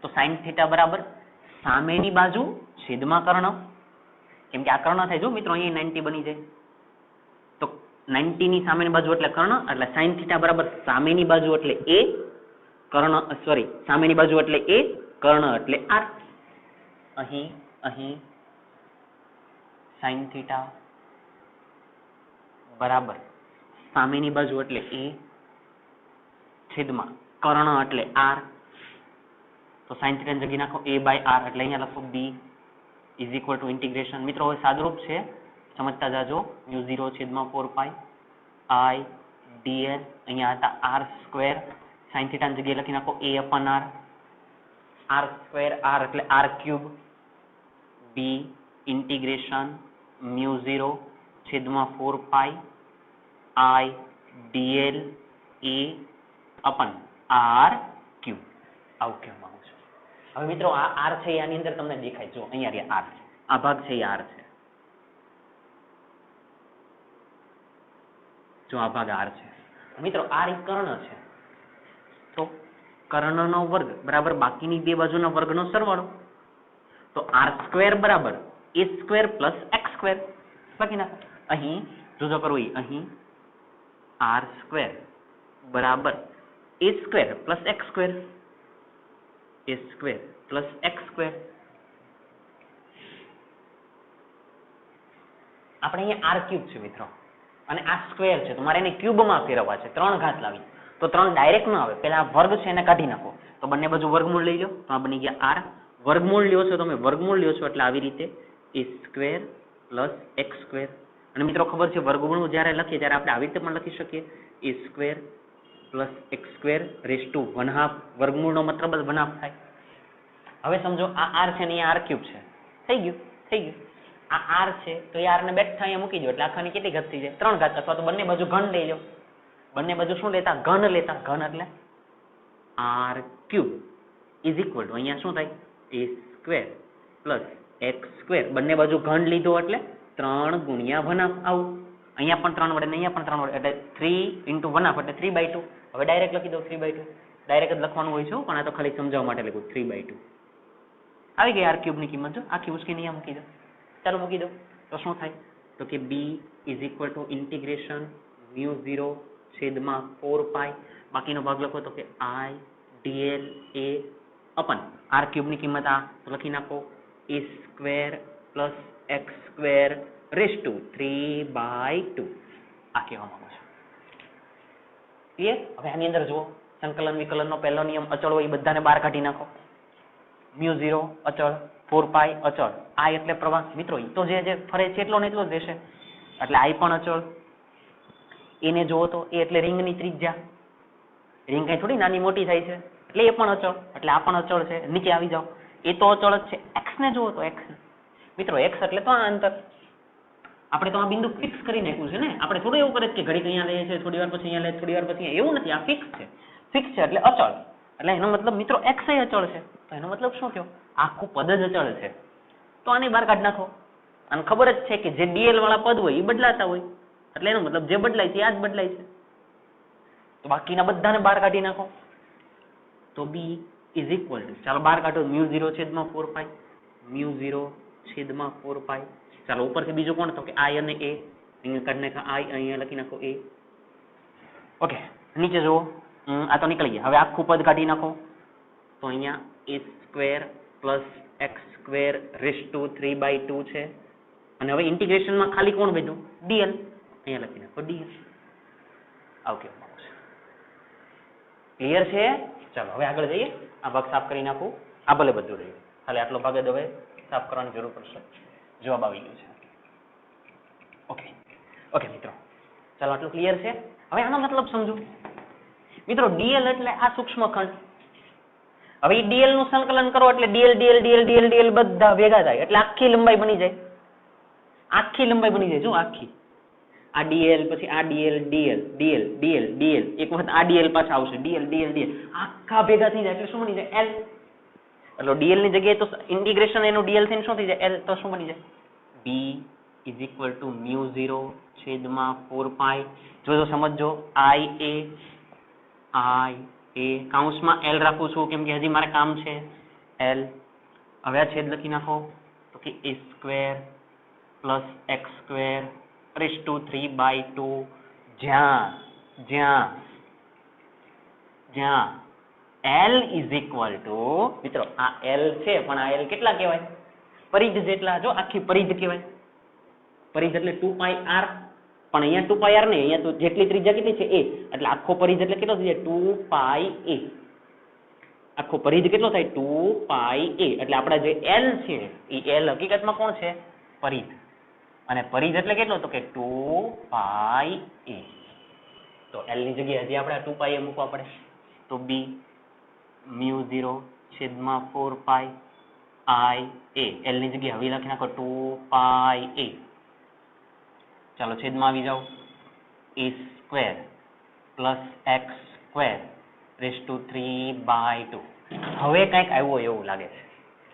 તો સાઇન થીટા બરાબર સામેની બાજુ છેદમાં કર્ણ. કેમ કે આ કર્ણ થાય. જો મિત્રો અહીંયા 90 બની જાય. તો 90 ની સામેની બાજુ એટલે કર્ણ. એટલે સાઇન થીટા બરાબર સામેની બાજુ એટલે a, કર્ણ સોરી સામેની બાજુ એટલે a, કર્ણ એટલે r. અહીં સાઇન થીટા બરાબર સામેની બાજુ એટલે a છેદમાં કર્ણ એટલે r. તો સાઇન થીટા ની જગ્યાએ નાખો a/r એટલે અહીંયા લખો b is equal to integration. મિત્રો હવે સાદુરૂપ છે, સમજતા જાજો. μ0 છેદમાં 4π IDL અહીંયા હતા R². સાઇન થીટા ની જગ્યાએ લખી નાખો a/r. R² r એટલે r³ b ઇન્ટિગ્રેશન μ0 છેદમાં 4π IDL a/r³. આવું કહેવા માંગુ છું. હવે મિત્રો આ આર છે આની અંદર તમને દેખાય, જો અહીંયા રે આર, આ ભાગ છે એ આર છે, જો આ ભાગ આર છે. મિત્રો આર એ કર્ણ છે, તો કર્ણનો વર્ગ બરાબર બાકીની બે બાજુના વર્ગનો સરવાળો, તો આર સ્ક્વેર બરાબર એ સ્ક્વેર પ્લસ એક્સ સ્ક્વેર લખી નાખો. અહીં જો કરવું અહીં આર સ્ક્વેર બરાબર એ સ્ક્વેર પ્લસ એક્સ સ્ક્વેર, એ સ્ક્વેર પ્લસ એક્સ સ્ક્વેર. આપણે અહીંયા આર ક્યુબ છે મિત્રો, અને આ સ્ક્વેર છે તો મારે એને ક્યુબમાં ફેરવવા છે, 3 ઘાત લાવી, તો 3 ડાયરેક્ટ ન આવે, પહેલા વર્ગ છે એને કાઢી નાખો, તો બંને બાજુ વર્ગમૂળ લઈ લો, તો આ બની ગયા આર. વર્ગમૂળ લ્યો છો તમે, વર્ગમૂળ લ્યો છો એટલે આવી રીતે એ સ્ક્વેર પ્લસ એક્સ સ્ક્વેર. અને મિત્રો ખબર છે વર્ગમૂળ જ્યારે લખીએ ત્યારે આપણે આવી રીતે પણ લખી શકીએ, a square plus x square raise to 1/2. વર્ગમૂળનો મતલબ જ 1/2 થાય. હવે સમજો આ આર છે ને અહીંયા આર ક્યુબ છે, થઈ ગયું. આ આર છે તો એ આર ને બેઠા અહીંયા મૂકી દો એટલે આખાની કેટલી ઘાત થઈ જાય? 3 ઘાત. અથવા તો બંને બાજુ ઘન લઈ લો, બંને બાજુ શું લેતા? ઘન લેતા. ઘન એટલે R cube is equal to અહીંયા શું થાય? A square plus x square. બંને બાજુ ઘન લીધો એટલે 3 ગુણ્યા 1/2 આવું. અહીંયા પણ 3 વડે ને અહીંયા પણ 3 વડે એટલે 3 into 1/2 એટલે 3/2. હવે ડાયરેક્ટ લખી દો 3/2. ડાયરેક્ટ જ લખવાનું હોય છે પણ આ તો ખાલી સમજાવવા માટે લખ્યું 3/2. આવી ગઈ આર ક્યુબ ની કિંમત. જો આખી ઉસકીને અહીંયા મૂકી દો. ચાલો મૂકી દો તો શું થાય? તો કે b is equal to integration μ0 છેદમાં 4π. બાકીનો ભાગ લખો તો કે i dl a upon r cube ની કિંમત આ તો લખી નાખો a square plus x square raise to 3/2. આ કહેવા માંગુ છું. ક્લિયર? હવે આની અંદર જુઓ, સંકલન વિકલનનો પહેલો નિયમ અચળ હોય એ બધાને બહાર કાઢી નાખો. μ0 અચળ, 4π અચળ, i એટલે પ્રવાહ. મિત્રો એ તો જે ફરે છે એટલો ને એટલો જ રહેશે, એટલે i પણ અચળ. એને જુઓ તો એ એટલે રિંગની ત્રિજ્યા, રિંગ કઈ થોડી નાની મોટી થાય છે, એટલે એ પણ અચળ, એટલે આ પણ અચળ છે. નીચે આવી જાઓ, એ તો અચળ જ છે. x ને જુઓ તો x, મિત્રો x એટલે તો આ અંતર. આપણે તો આ બિંદુ ફિક્સ કરી નાખ્યું છે ને, આપણે થોડું એવું કરે કે ઘડીક અહીંયા લઈએ છીએ, થોડી વાર પછી અહીંયા લઈએ, થોડી વાર પછી એવું નથી. આ ફિક્સ છે, ફિક્સ છે એટલે અચળ. એટલે એનો મતલબ મિત્રો x એ અચળ છે, તો એનો મતલબ શું થયો? આખું પદ જ અચળ છે. તો આની બહાર કાઢી નાખો. અને ખબર જ છે કે જે dl વાળા પદ હોય એ બદલાતા હોય, એટલે એનો મતલબ જે બદલાય છે આ જ બદલાય છે. તો બાકીના બધાને બહાર કાઢી નાખો. તો b ઇઝ ઇક્વલ ટુ, ચાલો બહાર કાઢો, μ0 છેદમાં 4π, μ0 છેદમાં 4π. ચાલો ઉપરથી બીજું કોણ? તો કે i અને a. અહીંયા કાઢી નાખો i, અહીંયા લખી નાખો a. ઓકે, નીચે જુઓ, આ તો નીકળી ગયા. હવે આખું પદ કાઢી નાખો, તો અહીંયા a square plus x square raise to 3/2 છે. અને હવે ઇન્ટિગ્રેશનમાં ખાલી કોણ વધ્યું? dl. અહીંયા લખી નાખો dl. આવું કેવું માંગુ છું. ક્લિયર છે? ચાલો હવે આગળ જઈએ. આ ભાગ સાફ કરી નાખું. આ ભલે બધું રહ્યું, ખાલી આટલો ભાગ જ હવે સાફ કરવાની જરૂર પડશે. જવાબ આવી ગયો છે. ઓકે મિત્રો, ચાલો આટલું ક્લિયર છે. હવે આનો મતલબ સમજો મિત્રો. dl એટલે આ સૂક્ષ્મ ખંડ. હવે એ dl નું સંકલન કરો એટલે dl બધા ભેગા થાય એટલે આખી લંબાઈ બની જાય. આખી લંબાઈ બની જાય. જો આખી આ dl, પછી આ dl, એક વખત આ dl પાછા આવશે, dl આખા ભેગા થઈ જાય એટલે શું બની જાય? l. એટલે dl ની જગ્યાએ તો ઇન્ટિગ્રેશન એનું dl થઈને શું થઈ જાય? l. તો શું બની જાય? b ઇઝ ઇક્વલ ટુ μ0 છેદમાં 4π. જો સમજો, i a કાઉન્સમાં l રાખું છું કેમ કે હજી મારે કામ છે l. હવે આ છેદ લખી નાખો તો કે a square plus x square raise to 3/2. જ્યાં l ઇઝ ઇક્વલ ટુ, મિત્રો આ l છે પણ આ l કેટલા કહેવાય? પરિઘ જેટલા. જો આખી પરિઘ કહેવાય. પરિઘ એટલે 2πr, પણ અહીંયા 2πr નહીં, અહીંયા તો જેટલી ત્રિજ્યા કેટલી છે? a. એટલે આખો પરિઘ એટલે કેટલો થઈ જાય? 2πa. આખો પરિઘ કેટલો થાય? 2πa. એટલે આપણા જે l છે એ l હકીકતમાં કોણ છે? પરિઘ. અને પરિઘ એટલે કેટલો? તો કે 2πa. તો l ની જગ્યાએ હજી આપણે 2πa મૂકવા પડે. તો b μ0 છેદમાં 4π i a. l ની જગ્યાએ હવે લખી નાખો 2πa. ચાલો છેદમાં આવી જાઓ. a square plus x square √3/2. હવે કંઈક આવ્યું એવું લાગે છે.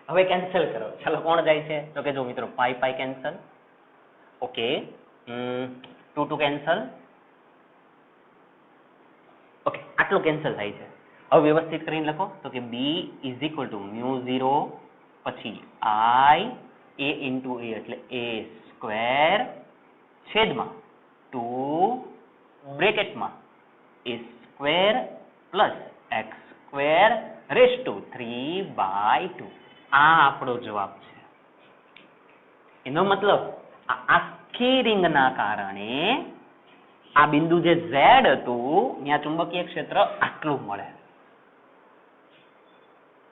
હવે કેન્સલ કરો. ચાલો કોણ જાય છે? તો કે જો મિત્રો પાઈ કેન્સલ. Okay 2 cancel. ઓકે આટલું કેન્સલ થાય છે. હવે વ્યવસ્થિત કરીને લખો તો કે b = μ0 પછી i a into a એટલે a સ્ક્વેર છેદમાં 2 બ્રેકેટમાં a square plus x square raise to 3/2. આ આપણો જવાબ છે. એનો મતલબ આ આખી રિંગના કારણે આ બિંદુ જે z હતું ત્યાં ચુંબકીય ક્ષેત્ર આટલું મળે.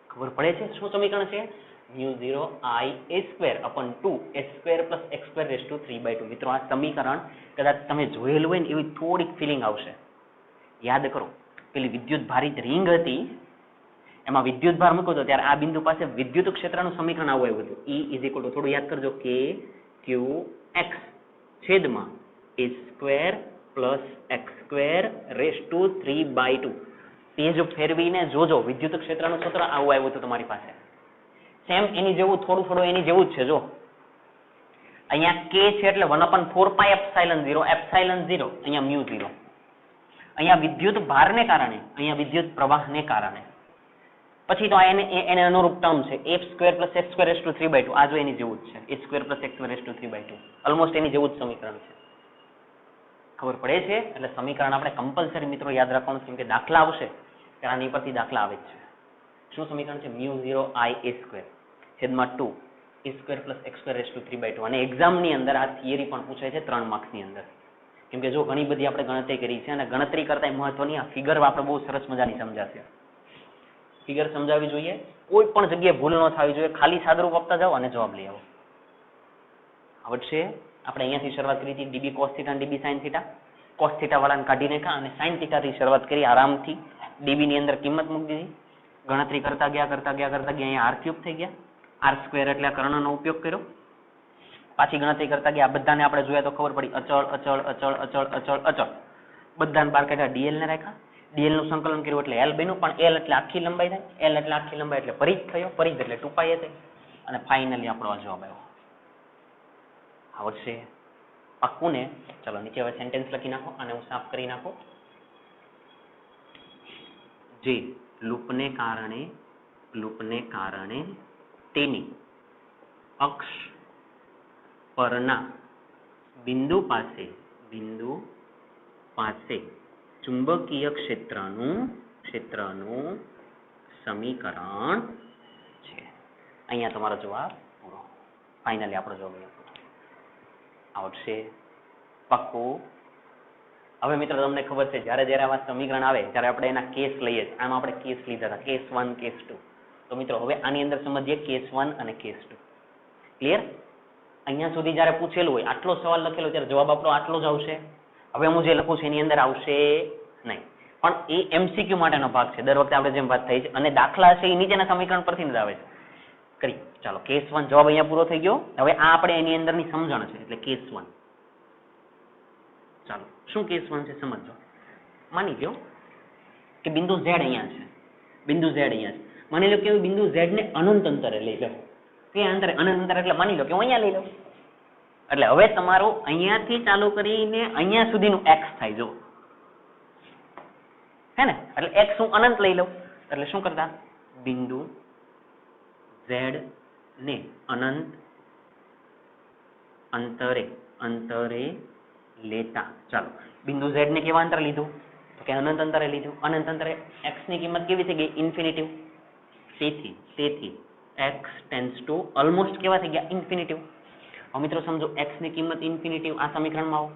ખબર પડે છે શું સમીકરણ છે? μ0 i a² / 2 a² + x² rays to 3/2. મિત્રો આ સમીકરણ કદાચ તમે જોયેલું હોય ને એવી થોડીક ફિલિંગ આવશે. યાદ કરો પેલી વિદ્યુત ભારિત રિંગ હતી એમાં વિદ્યુત ભાર મૂક્યો હતો ત્યારે આ બિંદુ પાસે વિદ્યુત ક્ષેત્રનું સમીકરણ આવું આવ્યું હતું. E = થોડું યાદ કરજો k q x છેદમાં a² + x² રેઝ ટુ 3/2. તે જો ફેરવીને જોજો વિદ્યુત ક્ષેત્રનું સૂત્ર આવું આવ્યું હતું તમારી પાસે. સેમ એની જેવું થોડું એની જેવું જ છે. જો અહીંયા k છે એટલે 1/4πε0 અહીંયા μ0. અહીંયા વિદ્યુત ભારને કારણે અહીંયા વિદ્યુત પ્રવાહને કારણે પછી તો એને અનુરૂપ ટર્મ છે a² + x² રેઝ ટુ 3/2. આ જો એની જેવું જ છે a² + x² rays to 3/2. Almost એની જેવું જ સમીકરણ છે. ખબર પડે છે? એટલે સમીકરણ આપણે કમ્પલસરી મિત્રો યાદ રાખવાનું છે કેમ કે દાખલા આવશે ત્યારે આની પરથી દાખલા આવે છે. શું સમીકરણ છે? μ0 i a² છેદમાં 2 a² + x² રેઝ ટુ 3/2. અને એક્ઝામની અંદર આ થિયરી પણ પૂછાય છે 3 માર્ક્સની અંદર. કેમ કે જો ઘણી બધી આપણે ગણતરી કરી છે અને ગણતરી કરતા મહત્વની આ ફિગર આપણે બહુ સરસ મજાની સમજાશે. ફિગર સમજાવવી જોઈએ, કોઈ પણ જગ્યાએ ભૂલ ન થવી જોઈએ. ખાલી સાદુરૂપ આપતા જાઓ અને જવાબ લઈ આવો. આવડશે? આપણે અહીંયાથી શરૂઆત કરી હતી db cos θ અને db sin θ. cos θ વાળાને કાઢી નાખ્યા અને sin θ થી શરૂઆત કરી આરામથી. db ની અંદર કિંમત મૂકી દીધી. ગણતરી કરતા ગયા અહીંયા r³ થઈ ગયા. r² એટલે કર્ણનો ઉપયોગ કર્યો. પાછી ગણતરી કરતા ગયા બધાને આપણે જોયા તો ખબર પડી અચળ બધાને બાર કાઢ્યા dl ને રાખ્યા. dl નું સંકલન કર્યું એટલે l બન્યું પણ l એટલે આખી લંબાઈ થાય. l એટલે આખી લંબાઈ એટલે પરિઘ થયો. પરિઘ એટલે 2π થાય અને ફાઇનલી આપણો આ જવાબ આવ્યો. આવડશે? પાક્કું ને? ચલો નીચે હવે સેન્ટેન્સ લખી નાખો અને હું સાફ કરી નાખો. જે લૂપને કારણે તેની અક્ષ પરના બિંદુ પાસે ચુંબકીય ક્ષેત્રનું સમીકરણ છે. અહીંયા તમારો જવાબ પૂરો. ફાઇનલી આપણો જવાબ આવડશે? પાક્કું? હવે મિત્રો તમને ખબર છે જ્યારે આવા સમીકરણ આવે ત્યારે આપણે એના કેસ લઈએ છીએ. આમાં આપણે કેસ લીધા હતા કેસ 1 કેસ 2. તો મિત્રો હવે આની અંદર સમજીએ કેસ 1 અને કેસ 2. ક્લિયર? અહીંયા સુધી જ્યારે પૂછેલું હોય આટલો સવાલ લખેલો ત્યારે જવાબ આપણો આટલો જ આવશે. હવે હું જે લખું છું એની અંદર આવશે નહીં. પણ એ એમસીક્યુ માટેનો ભાગ છે. દર વખતે આપણે જેમ વાત થઈ છે અને દાખલા છે એ નીચેના સમીકરણ પરથી જ આવે છે. કરી ચાલો કેસ 1 જવાબ અહીંયા પૂરો થઈ ગયો. હવે આ આપણે એની અંદરની સમજણ છે એટલે કેસ 1. ચાલો શું કેસ 1 છે સમજો. માની લો કે બિંદુ z અહીંયા છે. માની લો કે બિંદુ z ને અનંત અંતરે લઈ લો. કે અંતરે અનંત અંતર એટલે માની લો કે હું અહીંયા લઈ લો. એટલે હવે તમારું અહીંયાથી ચાલુ કરીને અહીંયા સુધીનું x થાય. જો હે ને? એટલે x હું અનંત લઈ લઉં એટલે શું કરતા બિંદુ z ને અનંત અંતરે લેતા. ચાલો બિંદુ z ને કેવા અંતરે લીધું? તો કે અનંત અંતરે લીધું. અનંત અંતરે x ની કિંમત કેવી થઈ ગઈ? ઇન્ફિનિટિવ. તેથી x ટેન્ડ્સ ટુ ઓલમોસ્ટ કેવા થઈ ગયા? ઇન્ફિનિટિવ. હવે મિત્રો સમજો x ની કિંમત ઇન્ફિનિટિવ. આ સમીકરણમાં આવો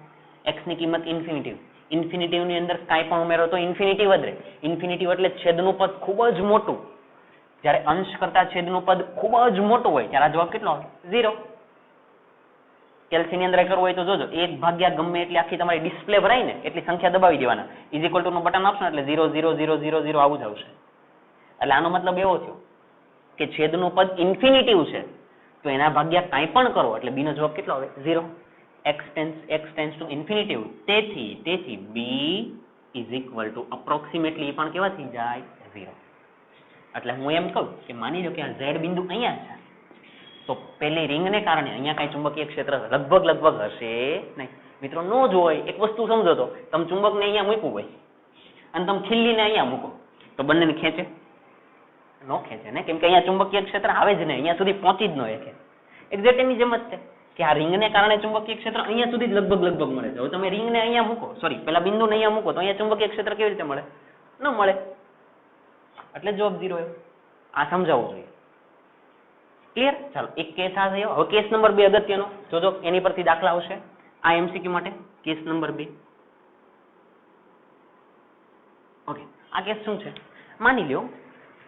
x ની કિંમત ઇન્ફિનિટિવ. ઇન્ફિનિટિવ ની અંદર કાંઈ પણ ઉમેરો તો ઇન્ફિનિટિવ જ રહે. ઇન્ફિનિટિવ એટલે છેદનું પદ ખૂબ જ મોટું. જ્યારે અંશ કરતા છેદનું પદ ખૂબ જ મોટું હોય ત્યારે આ જવાબ કેટલો આવે? 0. કેલ્સી ની અંદર કરવું હોય તો જોજો 1 ગમે એટલી આખી તમારી ડિસ્પ્લે ભરાય ને એટલી સંખ્યા દબાવી દેવાના. ઇઝ ઇક્વલ ટુ નું બટન આપશો એટલે 0 0 0 0 0 આવું જ આવશે. એટલે આનો મતલબ એવો થયો કે છેદનું પદ ઇન્ફિનિટિવ છે તો એના ભાગ્યા કાંઈ પણ કરો એટલે b નો જવાબ કેટલો આવે? 0. x tends to infinitive. તેથી b is equal two approximately પણ કેવા થઈ જાય 0. એટલે હું એમ કહું કે માની લો કે આ ઝેડ બિંદુ અહીંયા છે, તો પેલી રિંગને કારણે અહીંયા કાંઈ ચુંબકીય ક્ષેત્ર લગભગ હશે નહીં. મિત્રો નો જ હોય. એક વસ્તુ સમજો તો તમે ચુંબકને અહીંયા મૂકવું હોય અને તમે ખીલ્લીને અહીંયા મૂકો તો બંનેને ખેંચે? નો ખેંચે ને, કેમ કે અહીંયા ચુંબકીય ક્ષેત્ર આવે જ નહીં, અહીંયા સુધી પહોંચી જ ન શકે. એક્ઝેક્ટ એની જેમ જ છે કે આ રિંગને કારણે ચુંબકીય ક્ષેત્ર અહીંયા સુધી જ લગભગ મળે છે. હવે તમે રિંગને અહીંયા મૂકો, સોરી પેલા બિંદુને અહીંયા મૂકો તો અહીંયા ચુંબકીય ક્ષેત્ર કેવી રીતે મળે? ન મળે. એટલે જવાબ 0 એમ. આ સમજાવવું જોઈએ. ક્લિયર? ચાલો એક કેસ આ થયો. હવે કેસ નંબર 2 અગત્યનો જોજો, એની પરથી દાખલા આવશે આ એમસીક્યુ માટે. Case number 2. ઓકે, આ કેસ શું છે? માની લ્યો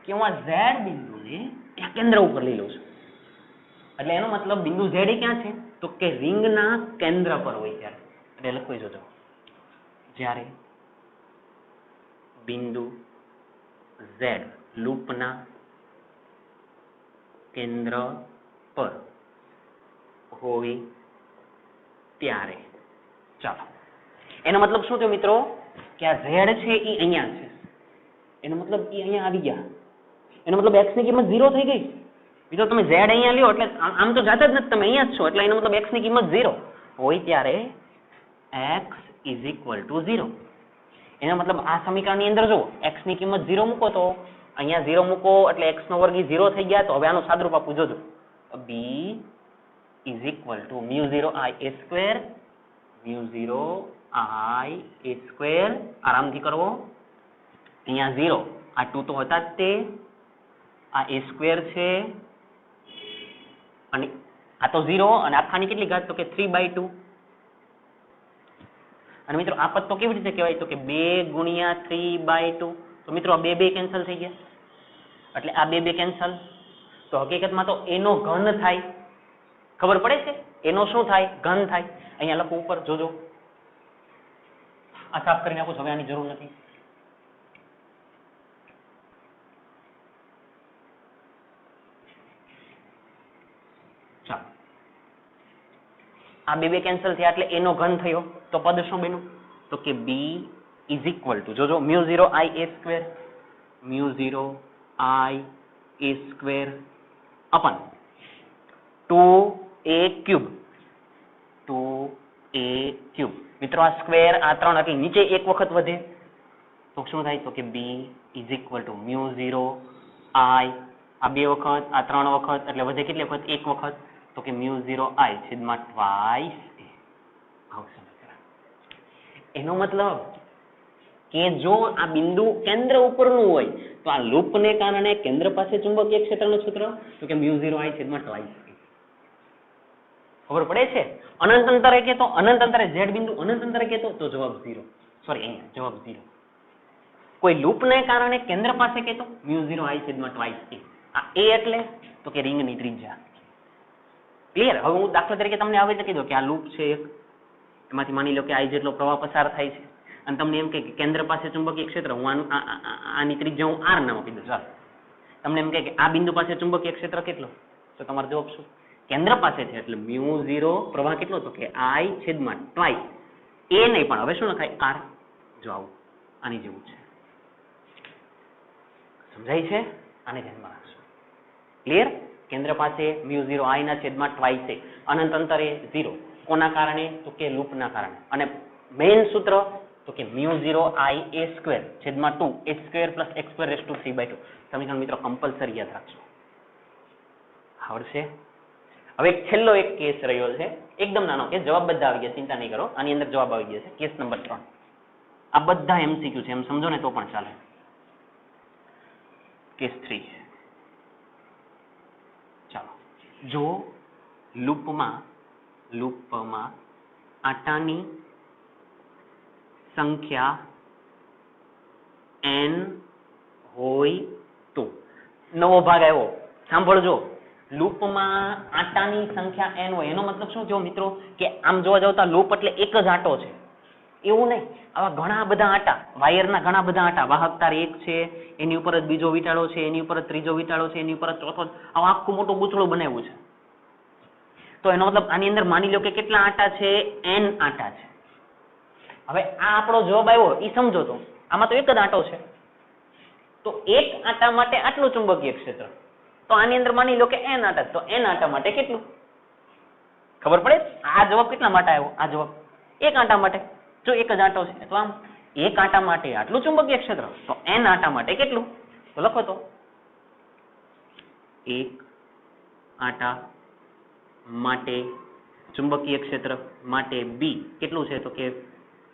કે હું આ ઝેડ બિંદુને આ કેન્દ્ર ઉપર લઈ લઉં છું. એટલે એનો મતલબ બિંદુ ઝેડ એ ક્યાં છે? તો કે રિંગના કેન્દ્ર પર હોય ત્યારે. એટલે લખવું જોજો, જ્યારે બિંદુ ઝેડ લૂપના કેન્દ્ર પર હોય ત્યારે. ચાલો, એનો મતલબ શું થયો મિત્રો? કે આ ઝેડ છે એ અહીંયા છે, એનો મતલબ એ અહીંયા આવી ગયા, એનો મતલબ x ની કિંમત 0 થઈ ગઈ. મિત્રો તમે ઝેડ અહીંયા લ્યો એટલે આમ તો જાતા જ નથી, તમે અહીંયા જ છો, એટલે એનો મતલબ x ની કિંમત 0 હોય ત્યારે x ઇઝ ઇક્વલ ટુ 0. એનો મતલબ આ સમીકરણની અંદર જો x ની કિંમત 0 મૂકો તો અહીંયા 0 મૂકો એટલે x નો વર્ગ 0 થઈ ગયા. તો હવે આનું સાદુરૂપ આપવું જોજો. b is equal to μ0 i a square, μ0 i a square. આરામથી કરવો. અહીંયા 0, આ 2 તો હતા જ તે, આ a સ્ક્વેર છે અને આ તો 0 અને આખાની કેટલી ઘાત? તો કે 3/2. અને મિત્રો આ પદ તો કેવી રીતે કહેવાય? તો કે 2 ગુણ્યા 3/2. તો મિત્રો આ 2 કેન્સલ થઈ ગયા, એટલે આ 2 કેન્સલ. તો હકીકતમાં તો એનો ઘન થાય. ખબર પડે છે? એનો શું થાય? ઘન થાય. અહીંયા લખો ઉપર જોજો, આ સાફ કરી નાખું, હવે આની જરૂર નથી. ચાલો, આ 2 કેન્સલ થયા એટલે એનો ઘન થયો. તો પદ શું બન્યું? તો કે b ઇઝ ઇક્વલ ટુ જોજો μ0 i a square, μ0 i a square upon 2a cube, 2a cube. મિત્રો આ સ્ક્વેર આ 3 એટલે નીચે એક વખત વધે તો શું થાય? તો કે b is equal to μ0 i, આ 2 વખત આ 3 વખત એટલે વધે કેટલી વખત? 1 વખત. તો કે μ0 i છેદમાં ટ્વાઇસ a. એનો મતલબ કે જો આ બિંદુ કેન્દ્ર ઉપરનું હોય તો આ લૂપને કારણે કેન્દ્ર પાસે ચુંબકીય ક્ષેત્રનું સૂત્ર તો કે μ0 i છેદમાં ટ્વાઇસ a. ખબર પડે છે? અનંત અંતરે કહેતો, અનંત અંતરે ઝેડ બિંદુ અનંત અંતરે કહેતો તો જવાબ 0. સોરી, અહીંયા જવાબ 0. કોઈ લૂપને કારણે કેન્દ્ર પાસે કહેતો μ0 i છેદમાં ટ્વાઇસ a. આ a એટલે તો કે રિંગની ત્રિજ્યા. ક્લિયર? હવે હું દાખલા તરીકે તમને આવી રીતે કીધું કે આ લૂપ છે એક, એમાંથી માની લો કે I જેટલો પ્રવાહ પસાર થાય છે અને તમને એમ કે કેન્દ્ર પાસે ચુંબકીય ક્ષેત્ર, હું આની ત્રિજ્યા હું r નામ આપી દઉં. ચાલો, તમને એમ કે આ બિંદુ પાસે ચુંબકીય ક્ષેત્ર કેટલો? તો તમારો જવાબ શું? કેન્દ્ર પાસે છે એટલે μ0 પ્રવાહ કેટલો? તો કે I છેદમાં ટ્વાઇસ a નહીં પણ હવે શું લખાય? r. જો આવું આની જેવું છે. સમજાય છે? આને ધ્યાનમાં રાખજો. ક્લિયર? કેન્દ્ર પાસે μ0 i ના છેદમાં ટ્વાઇસ a, અનંત અંતરે 0. કોના કારણે? તો કે લૂપના કારણે. અને મેઇન સૂત્ર તો કે μ0 i a સ્ક્વેર છેદમાં 2 a square plus x square raise to 3/2. સમીકરણ મિત્રો કમ્પલસરી યાદ રાખજો. આવડશે? હવે છેલ્લો એક કેસ રહ્યો છે, એકદમ નાનો કેસ. જવાબ બધા આવી ગયા, ચિંતા નહીં કરો. આની અંદર જવાબ આવી ગયા છે. Case number 3. આ બધા MCQ છે, એમ સમજો ને તો પણ ચાલે. કેસ 3. ચાલો, જો લૂપમાં આટાની સંખ્યા n હોય તો. નવો ભાગ આવ્યો, સાંભળજો. લૂપમાં આટાની સંખ્યા n હોય એનો મતલબ શું થયો મિત્રો? કે આમ જોવા જાવ તો લૂપ એટલે એક જ આંટો છે એવું નહીં. આવા ઘણા બધા આંટા, વાયરના ઘણા બધા આંટા, વાહક તાર એક છે, એની ઉપર જ બીજો વીંટાળો છે, એની ઉપર જ ત્રીજો વીંટાળો છે, એની ઉપર જ ચોથો. આવું આખું મોટું ગૂંચળું બનાવ્યું છે. તો એનો મતલબ આની અંદર માની લો કે કેટલા આંટા છે? n આંટા છે. હવે આ આપણો જવાબ આવ્યો એ સમજો તો આમાં તો એક જ આંટો છે તો એક આંટા માટે આટલું ચુંબકીય ક્ષેત્ર તો આની અંદર માની લો કે n આંટા તો n આંટા માટે કેટલું ખબર પડે આ જવાબ કેટલા માટે આવ્યો આ જવાબ એક આંટા માટે જો એક જ આંટો છે તો આમ એક આંટા માટે આટલું ચુંબકીય ક્ષેત્ર તો n આંટા માટે કેટલું તો લખો તો એક આંટા માટે ચુંબકીય ક્ષેત્ર માટે b કેટલું છે તો કે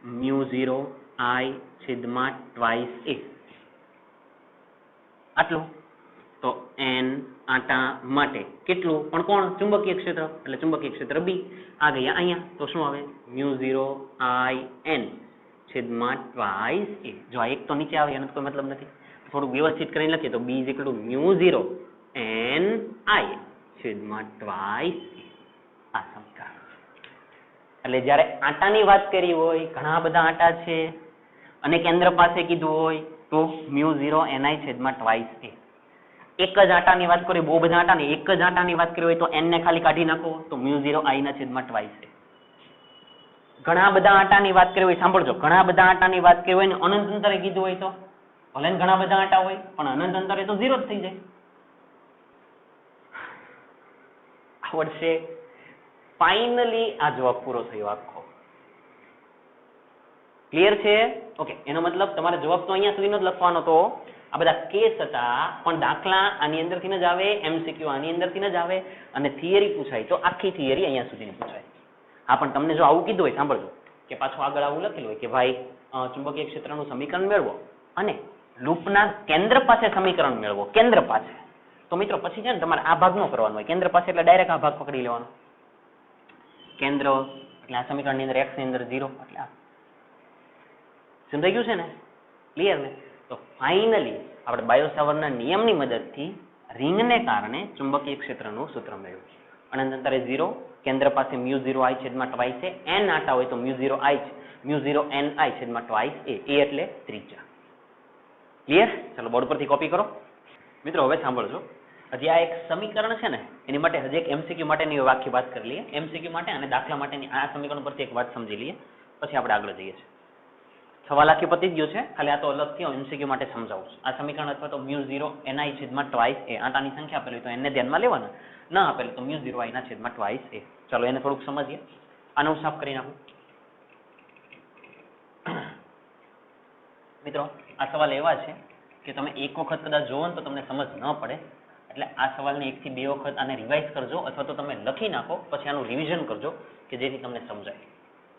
μ0 I છેદમાં ટ્વાઇસ a આટલું તો n આંટા માટે કેટલું પણ કોણ ચુંબકીય ક્ષેત્ર એટલે ચુંબકીય ક્ષેત્ર b આ ગયા અહીંયા તો શું આવે μ0 I n છેદમાં ટ્વાઇસ a જો આ એક તો નીચે આવે એનો કોઈ મતલબ નથી થોડું વ્યવસ્થિત કરીને લખીએ તો b μ0 n I છેદમાં ટ્વાઇસ a આ સમીકરણ એટલે જ્યારે આંટાની વાત કરી હોય ઘણા બધા આંટા છે અને કેન્દ્ર પાસે કીધું હોય તો μ0 ni છેદમાં ટ્વાઇસ a એક જ આંટાની વાત કરી બહુ બધા આંટાની એક જ આંટાની વાત કરી હોય તો n ને ખાલી કાઢી નાખો તો μ0 I ના છેદમાં ટ્વાઇસ a ઘણા બધા આંટાની વાત કરી હોય સાંભળજો ઘણા બધા આંટાની વાત કરી હોય ને અનંત અંતરે કીધું હોય તો ભલે ઘણા બધા આંટા હોય પણ અનંત અંતરે તો 0 જ થઈ જાય આવડશે ફાઇનલી આ જવાબ પૂરો થયો આખો ક્લિયર છે ઓકે એનો મતલબ તમારે જવાબ તો અહીંયા સુધીનો જ લખવાનો તો આ બધા કેસ હતા પણ દાખલા આની અંદરથી જ આવે MCQ આની અંદરથી જ આવે અને થિયરી પૂછાય તો આખી થિયરી અહીંયા સુધીની પૂછાય હા પણ તમને જો આવું કીધું હોય સાંભળજો કે પાછું આગળ આવું લખેલું હોય કે ભાઈ ચુંબકીય ક્ષેત્રનું સમીકરણ મેળવો અને લૂપના કેન્દ્ર પાસે સમીકરણ મેળવો કેન્દ્ર પાસે તો મિત્રો પછી છે ને તમારે આ ભાગ ન કરવાનો હોય કેન્દ્ર પાસે એટલે ડાયરેક્ટ આ ભાગ પકડી લેવાનો કેન્દ્ર એટલે આ સમીકરણની અંદર x ની અંદર 0 એટલે આ સમજાઈ ગયું છે ને ક્લિયર ને તો ફાઇનલી આપણે બાયો-સાવર્ટના નિયમની મદદથી રિંગને કારણે ચુંબકીય ક્ષેત્રનું સૂત્ર મેળવ્યું અનંત અંતરે 0 કેન્દ્ર પાસે μ0 I છેદમાં ટ્વાઇસ a n આંટા હોય તો μ0 ni છેદમાં ટ્વાઇસ a એટલે ત્રિજ્યા ક્લિયર ચલો બોર્ડ પરથી કોપી કરો મિત્રો હવે સાંભળજો હજી આ એક સમીકરણ છે ને એની માટે હજી એક MCQ માટેની આખી વાત કરી લઈએ MCQ માટે અને દાખલા માટેની આ સમીકરણ પરથી એક વાત સમજી લઈએ પછી આપણે આગળ જઈએ છીએ સવાલ આખી પતી ગયો છે ખાલી આ તો અલગથી MCQ માટે સમજાવું છું આ સમીકરણ અથવા તો μ0 ni છેદમાં ટ્વાઇસ a આંટાની સંખ્યા આપેલી તો એને ધ્યાનમાં લેવાના ના આપેલું તો μ0 I ના છેદમાં ટ્વાઇસ a ચાલો એને થોડુંક સમજીએ આને હું સાફ કરી નાખું મિત્રો આ સવાલ એવા છે કે તમે એક વખત કદાચ જોવો ને તો તમને સમજ ન પડે એટલે આ સવાલને 1 થી 2 વખત આને રિવાઇઝ કરજો અથવા તો તમે લખી નાખો પછી આનું રિવિઝન કરજો કે જેથી તમને સમજાય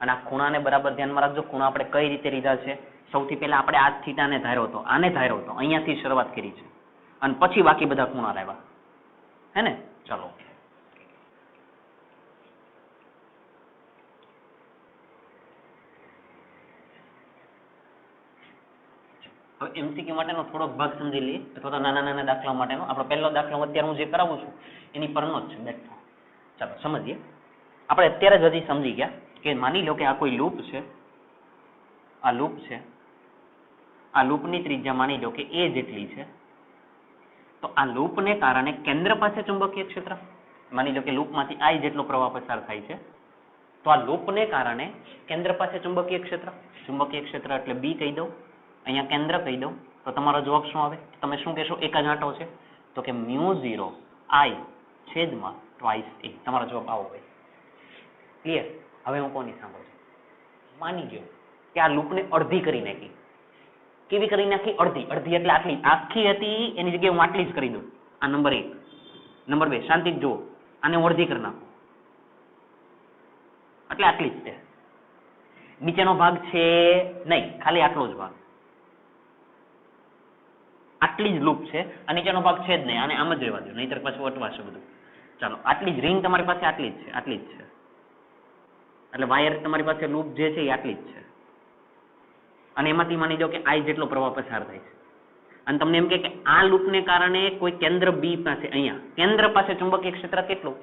અને આ ખૂણાને બરાબર ધ્યાનમાં રાખજો ખૂણા આપણે કઈ રીતે લીધા છે સૌથી પહેલા આપણે આ થીટાને ધાર્યો હતો આને ધાર્યો હતો અહીંયાથી શરૂઆત કરી છે અને પછી બાકી બધા ખૂણા લાવ્યા હે ને ચલો હવે MCQ માટેનો થોડોક ભાગ સમજી લઈએ અથવા તો નાના નાના દાખલા માટેનો આપણો પહેલો દાખલો અત્યારે હું જે કરાવું છું એની પરનો જ છે બેઠો ચાલો સમજીએ આપણે અત્યારે જ હજી સમજી ગયા કે માની લો કે આ કોઈ લૂપ છે આ લૂપ છે આ લૂપની ત્રિજ્યા માની લો કે a જેટલી છે તો આ લૂપને કારણે કેન્દ્ર પાસે ચુંબકીય ક્ષેત્ર માની લો કે લૂપમાંથી I જેટલો પ્રવાહ પસાર થાય છે તો આ લૂપને કારણે કેન્દ્ર પાસે ચુંબકીય ક્ષેત્ર એટલે b કહી દઉં અહીંયા કેન્દ્ર કહી દઉં તો તમારો જવાબ શું આવે તમે શું કહેશો એક જ આંટો છે તો કે μ0 I છેદમાં ટ્વાઇસ a તમારો જવાબ આવો હોય ક્લિયર હવે હું કોની સાંભળજો માની ગયો કે આ લૂપને અડધી કરી નાખી કેવી કરી નાખી અડધી એટલે આટલી આખી હતી એની જગ્યાએ હું આટલી જ કરી દઉં આ નંબર 1 નંબર 2 શાંતિ જુઓ આને હું અડધી કરી નાખું એટલે આટલી જ છે નીચેનો ભાગ છે નહીં ખાલી આટલો જ ભાગ આટલી જ લૂપ છે આ નીચેનો ભાગ છે જ નહીં આને આમ જ રહેવા દો નહીતર પાછું અટવાશે બધું ચાલો આટલી જ રિંગ તમારી પાસે આટલી જ છે એટલે વાયર તમારી પાસે લૂપ જે છે એ આટલી જ છે અને એમાંથી માની દો કે I જેટલો પ્રવાહ પસાર થાય છે અને તમને એમ કે આ લૂપને કારણે કોઈ કેન્દ્ર B પાસે અહીંયા કેન્દ્ર પાસે ચુંબકીય ક્ષેત્ર કેટલું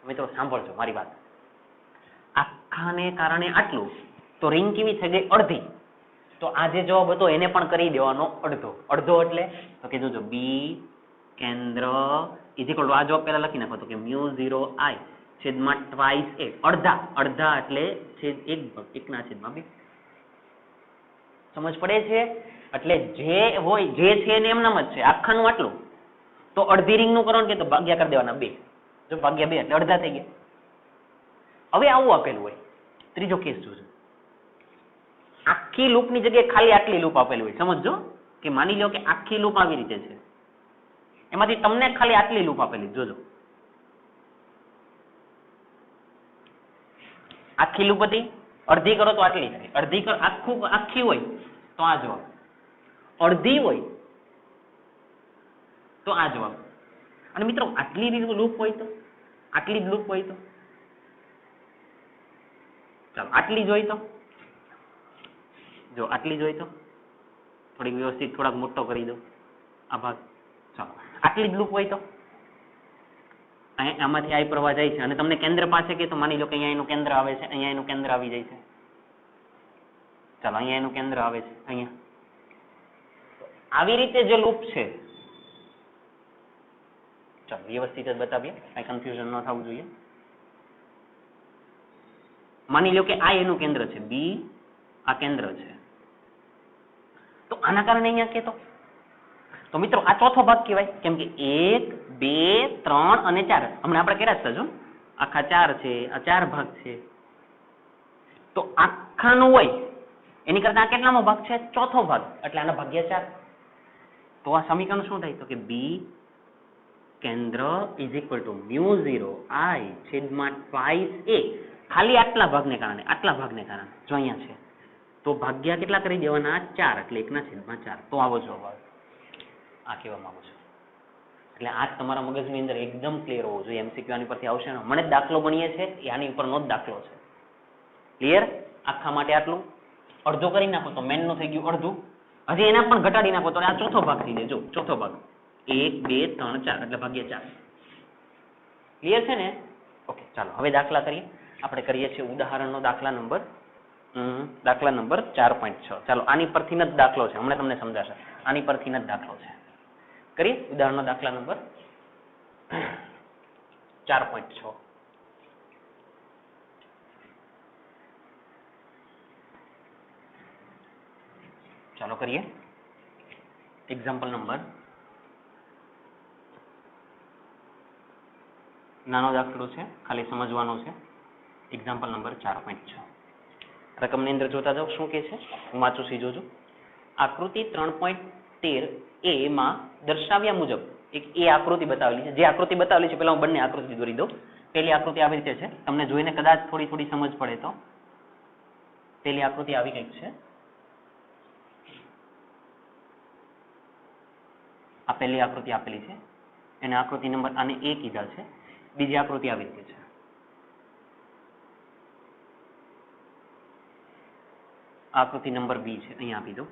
મિત્રો સાંભળજો મારી વાત આખાને કારણે આટલું તો રિંગ કેવી થઈ ગઈ અડધી તો આ જે જવાબ હતો એને પણ કરી દેવાનો અડધો એટલે તો કીધું જો B કેન્દ્ર ઇઝિકલ આ જવાબ પહેલા લખી નાખો તો કે μ0 I છેદમાં ટ્વાઇસ a અડધા એટલે છેદ 1 ભાગ 1 ના છેદમાં 2 સમજ પડે છે? એટલે જે હોય જે છે એને એમનામ જ છે, આખાનું આટલું. તો અડધી રીંગનું કરો ને કે તો ભાગ્યા કરી દેવાના 2. જો ભાગ્યા 2 એટલે અડધા થઈ ગયા. હવે આવું આપેલું હોય, ત્રીજો કેસ જોજો. આખી લૂપની જગ્યાએ ખાલી આટલી લૂપ આપેલી હોય. સમજો કે માની લો કે આખી લૂપ આવી રીતે છે, એમાંથી તમને ખાલી આટલી લૂપ આપેલી. જોજો આખી લૂપ હતી, અડધી કરો તો આટલી થાય, અડધી કરો આખી હોય તો આ જવાબ, અડધી હોય તો આ જવાબ. અને મિત્રો આટલી લૂપ હોય તો, આટલી જ લૂપ હોય તો, ચાલો આટલી જ હોય તો, જો આટલી જ હોય તો થોડીક વ્યવસ્થિત થોડાક મોટો કરી દો આ ભાગ. ચાલો આટલી જ લૂપ હોય તો આમાંથી આ પ્રવાહ જાય છે અને તમને કેન્દ્ર પાસે કે તો માની લો કે અહીંયા એનું કેન્દ્ર આવે છે, અહીંયા એનું કેન્દ્ર આવી જાય છે. ચાલો અહીંયા એનું કેન્દ્ર આવે છે, અહીંયા. આવી રીતે જે લૂપ છે, ચાલો વ્યવસ્થિત જ બતાવીએ, કઈ કન્ફ્યુઝન ન થવું જોઈએ. માની લો કે આ એનું કેન્દ્ર છે, બી આ કેન્દ્ર છે, તો આના કારણે અહીંયા કેતો તો મિત્રો આ ચોથો ભાગ કહેવાય, કેમ કે 1 2 3 અને 4 હમણાં આપણે કર્યા હતા. જો આખા 4 છે, આ 4 ભાગ છે, તો આખાનું હોય એની કરતા આ કેટલામો ભાગ છે? ચોથો ભાગ, એટલે આના ભાગ્યા 4. તો આ સમીકરણ શું થાય? તો કે બી કેન્દ્ર ઇઝ ઇક્વલ ટુ μ0 I છેદમાં ટ્વાઇસ a. ખાલી આટલા ભાગને કારણે જો અહીંયા છે તો ભાગ્યા કેટલા કરી દેવાના? 4, એટલે 1/4. તો આવો જવાબ આવે. આ કહેવા માંગુ છું. એટલે આ તમારા મગજની અંદર એકદમ ક્લિયર હોવું જોઈએ. MCQ આની પરથી આવશે ને, મને જ દાખલો ગણીએ છે એ આની ઉપરનો જ દાખલો છે. ક્લિયર? આખા માટે આટલું, અડધો કરી નાખો તો મેન નું થઈ ગયું અડધું, હજી એના પણ ઘટાડી નાખો તો આ ચોથો ભાગ થઈ જાય. જો ચોથો ભાગ 1 2 3 4 એટલે ભાગ્યા 4. ક્લિયર છે ને? ઓકે, ચાલો હવે દાખલા કરીએ. આપણે કરીએ છીએ ઉદાહરણનો દાખલા નંબર 4.6. ચાલો આની પરથી જ દાખલો છે, હમણાં તમને સમજાશે. આની પરથી જ દાખલો છે. કરીએ ઉદાહરણનો દાખલા નંબર 4.6. ચાલો કરીએ. એક્ઝામ્પલ નંબર, નાનો દાખલો છે, ખાલી સમજવાનો છે. Example number 4.6. રકમની અંદર જોતા જાઓ શું કે છે, હું વાંચું છું, જોજો. આકૃતિ 3.13 a માં દર્શાવ્યા મુજબ એક એ આકૃતિ બતાવેલી છે. જે આકૃતિ બતાવેલી છે પેલા હું બંને આકૃતિ દોરી દઉં. પેલી આકૃતિ આવી રીતે છે, તમને જોઈને કદાચ થોડી સમજ પડે તો. પેલી આકૃતિ આવી કંઈક છે. આ પહેલી આકૃતિ આપેલી છે, એને આકૃતિ નંબર આને એ કીધા છે. બીજી આકૃતિ આવી રીતે છે. આકૃતિ નંબર બી છે, અહીંયા આપી દો.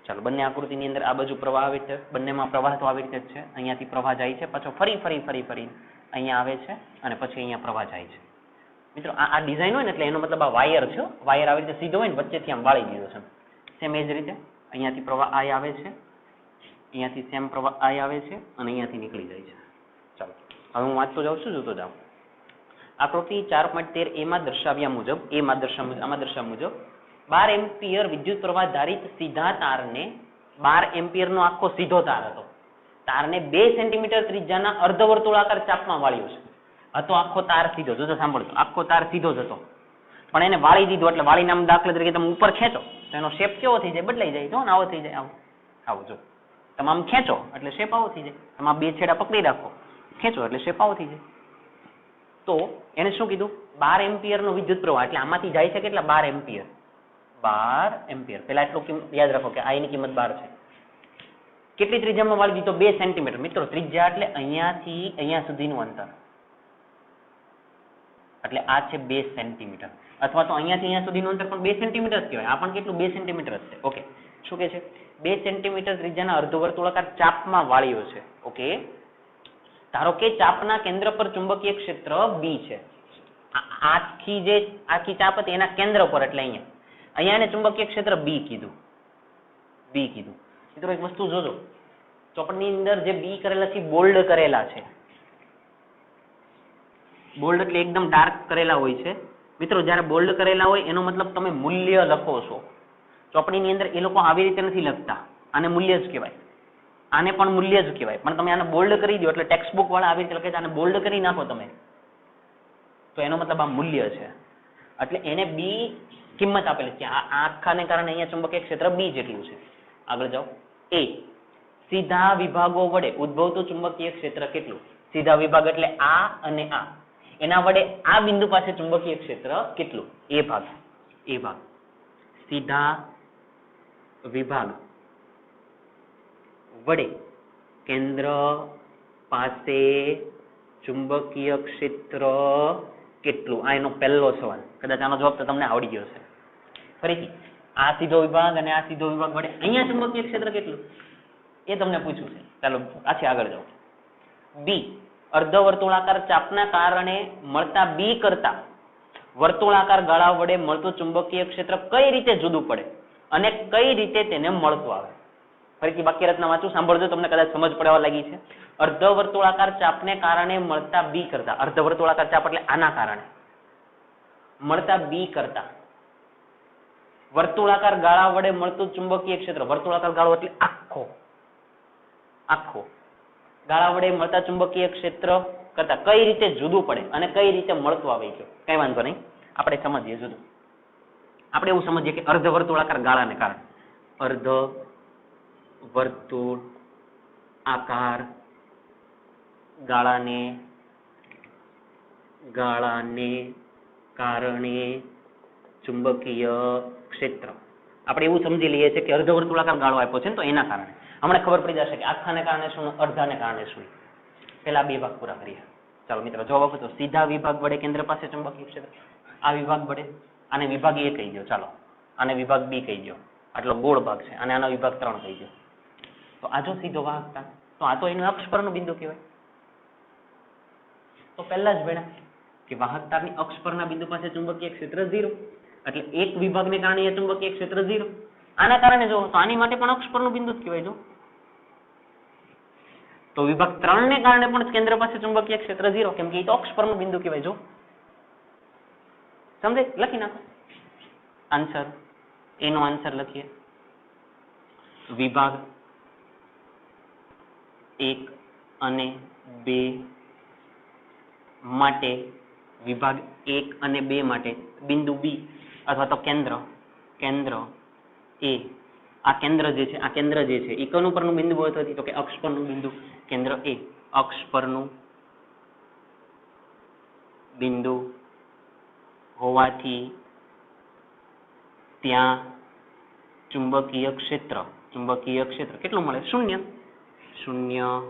ચાલો બંને આકૃતિની અંદર આ બાજુ પ્રવાહ આવે છે, બંનેમાં પ્રવાહ તો આવી રીતે જ છે. અહીંયાથી પ્રવાહ જાય છે, પાછો ફરી અહીંયા આવે છે અને પછી અહીંયા પ્રવાહ જાય છે. મિત્રો આ ડિઝાઇન હોય ને એટલે એનો મતલબ આ વાયર છે. વાયર આવી રીતે સીધો હોય ને વચ્ચેથી આમ વાળી દીધો છે. સેમ એ જ રીતે અહીંયાથી પ્રવાહ આ આવે છે, અહીંયાથી સેમ પ્રવાહ આ આવે છે અને અહીંયાથી નીકળી જાય છે. ચાલો હવે હું વાંચતો જાઉં છું, જોતો જાઉં. આકૃતિ 4.13 આમાં દર્શાવ્યા મુજબ 12 એમ્પિયર વિદ્યુત પ્રવાહ ધારિત સીધા તારને 12 એમ્પિયરનો આખો સીધો તાર હતો. તારને 2 સેન્ટીમીટર ત્રિજ્યાના અર્ધવર્તુળાકાર ચાપમાં વાળ્યો છે. હતો આખો તાર સીધો. જો સાંભળજો, આખો તાર સીધો જ હતો, પણ એને વાળી દીધો. એટલે વાળીને આમ દાખલા તરીકે તમે ઉપર ખેંચો તો એનો શેપ કેવો થઈ જાય? બદલાઈ જાય. જો ને આવો થઈ જાય, આવો જો તમે આમ ખેંચો એટલે શેપ આવો થઈ જાય. તમે આ બે છેડા પકડી રાખો, ખેંચો એટલે શેપ આવો થઈ જાય. તો એને શું કીધું? 12 એમ્પિયરનો વિદ્યુત પ્રવાહ. એટલે આમાંથી જાય છે કેટલા? 12 એમ્પિયર. 12 એમ્પિયર. પેલા એટલું યાદ રાખો કે આ એની કિંમત 12 છે. કેટલી ત્રિજ્યામાં વાળી દીધો? 2 સેન્ટીમીટર. મિત્રો ત્રિજ્યા એટલે અહીંયાથી અહીંયા સુધીનું અંતર, એટલે આ છે 2 સેન્ટીમીટર. અથવા તો અહીંયાથી અહીંયા સુધીનું અંતર પણ 2 સેન્ટીમીટર જ કહેવાય. આ પણ કેટલું? 2 સેન્ટીમીટર જ છે. ઓકે, શું કે છે? 2 સેન્ટીમીટર ત્રિજ્યાના અર્ધવર્તુળાકાર ચાપમાં વાળ્યો છે. ઓકે, ધારો કે ચાપના કેન્દ્ર પર ચુંબકીય ક્ષેત્ર બી છે. આખી ચાપ હતી એના કેન્દ્ર પર, એટલે અહીંયા એને ચુંબકીય ક્ષેત્ર બી કીધું. મિત્રો એક વસ્તુ જોજો, ચોપડની અંદર જે બી કરેલા છે બોલ્ડ કરેલા છે. બોલ્ડ એટલે એકદમ ડાર્ક કરેલા હોય છે. મિત્રો જ્યારે બોલ્ડ કરેલા હોય એનો મતલબ તમે મૂલ્ય લખો છો. ચોપડીની અંદર એ લોકો આવી રીતે નથી લખતા, આને મૂલ્ય જ કહેવાય, આને પણ મૂલ્ય જ કહેવાય, પણ તમે આને બોલ્ડ કરી દો એટલે ટેક્સ્ટ બુક વાળા આવી રીતે લખે છે, આને બોલ્ડ કરી નાખો તમે તો એનો મતલબ આ મૂલ્ય છે. એટલે એને બી કિંમત આપેલી છે. આ આખાને કારણે અહીંયા ચુંબકીય ક્ષેત્ર બી જેટલું છે. આગળ જાઓ. એ સીધા વિભાગો વડે ઉદ્ભવતું ચુંબકીય ક્ષેત્ર કેટલું? સીધા વિભાગ એટલે આ અને આ, એના વડે આ બિંદુ પાસે ચુંબકીય ક્ષેત્ર કેટલું? એ ભાગ સીધા વિભાગ વડે કેન્દ્ર પાસે ચુંબકીય ક્ષેત્ર કેટલું? આ એનો પહેલો સવાલ. કદાચ આનો જવાબ તો તમને આવડી ગયો છે. ફરીથી આ સીધો વિભાગ અને આ સીધો વિભાગ વડે અહીંયા ચુંબકીય ક્ષેત્ર કેટલું એ તમને પૂછ્યું છે. ચાલો પાછી આગળ જાઓ. બી અર્ધવર્તુળાકાર ચાપના કારણે મળતા બી કરતા વર્તુળાકાર ગાળા વડે મળતું ચુંબકીય ક્ષેત્ર કઈ રીતે જુદું પડે અને કઈ રીતે તેને મળતું આવે? ફરીથી વાક્ય રચના વાંચું, સાંભળજો, તમને કદાચ સમજ પડવા લાગી છે. અર્ધવર્તુળાકાર ચાપને કારણે મળતા બી કરતા, અર્ધવર્તુળાકાર ચાપ એટલે આના કારણે મળતા બી કરતા વર્તુળાકાર ગાળા વડે મળતું ચુંબકીય ક્ષેત્ર, વર્તુળાકાર ગાળો એટલે આખો ગાળા વડે મળતા ચુંબકીય ક્ષેત્ર કરતા કઈ રીતે જુદું પડે અને કઈ રીતે મળતું આવે? કઈ વાંધો નહીં, આપણે સમજીએ જુદું. આપણે એવું સમજીએ કે અર્ધવર્તુળાકાર ગાળાને કારણે, અર્ધવર્તુળ આકાર ગાળાને કારણે ચુંબકીય ક્ષેત્ર, આપણે એવું સમજી લઈએ છીએ કે અર્ધવર્તુળાકાર ગાળો આપ્યો છે ને તો એના કારણે હમણાં ખબર પડી જશે કે આખાને કારણે શું, અડધાને કારણે શું. પેલા બે ભાગ પૂરા કરીએ. ચાલો મિત્રો, જવાબ આપો તો સીધા વિભાગ વડે કેન્દ્ર પાસે ચુંબકીય ક્ષેત્ર, આ વિભાગ વડે, આને વિભાગ એ કહી દો. ચાલો આને વિભાગ બી કહી દો, આટલો ગોળ ભાગ છે, અને આનો વિભાગ 3 કહી દો. તો આ જો સીધો વાહકતા, તો આ તો એનું અક્ષ પરનું બિંદુ કહેવાય. તો પહેલા જ ભણ્યા કે વાહકતાની અક્ષ પરના બિંદુ પાસે ચુંબકીય ક્ષેત્ર 0, એટલે એક વિભાગને કારણે ચુંબકીય ક્ષેત્ર 0. આના કારણે જો તો આની માટે પણ અક્ષ પરનું બિંદુ જ કહેવાય. જો તો વિભાગ 3 ને કારણે પણ કેન્દ્ર પાસે ચુંબકીય ક્ષેત્ર 0, કેમ કે એ તો અક્ષ પરનું બિંદુ કહેવાય. જો સમજે? લખી નાખો આન્સર. એનો આન્સર લખીએ. વિભાગ 1 અને 2 માટે, વિભાગ 1 અને 2 માટે બિંદુ બી અથવા તો કેન્દ્ર એ, આ કેન્દ્ર જે છે એ કોનું પરનું બિંદુ હોય તો કે અક્ષ પરનું બિંદુ. કેન્દ્ર એ અક્ષ પરનું બિંદુ હોવાથી ત્યાં ચુંબકીય ક્ષેત્ર કેટલું મળે? 0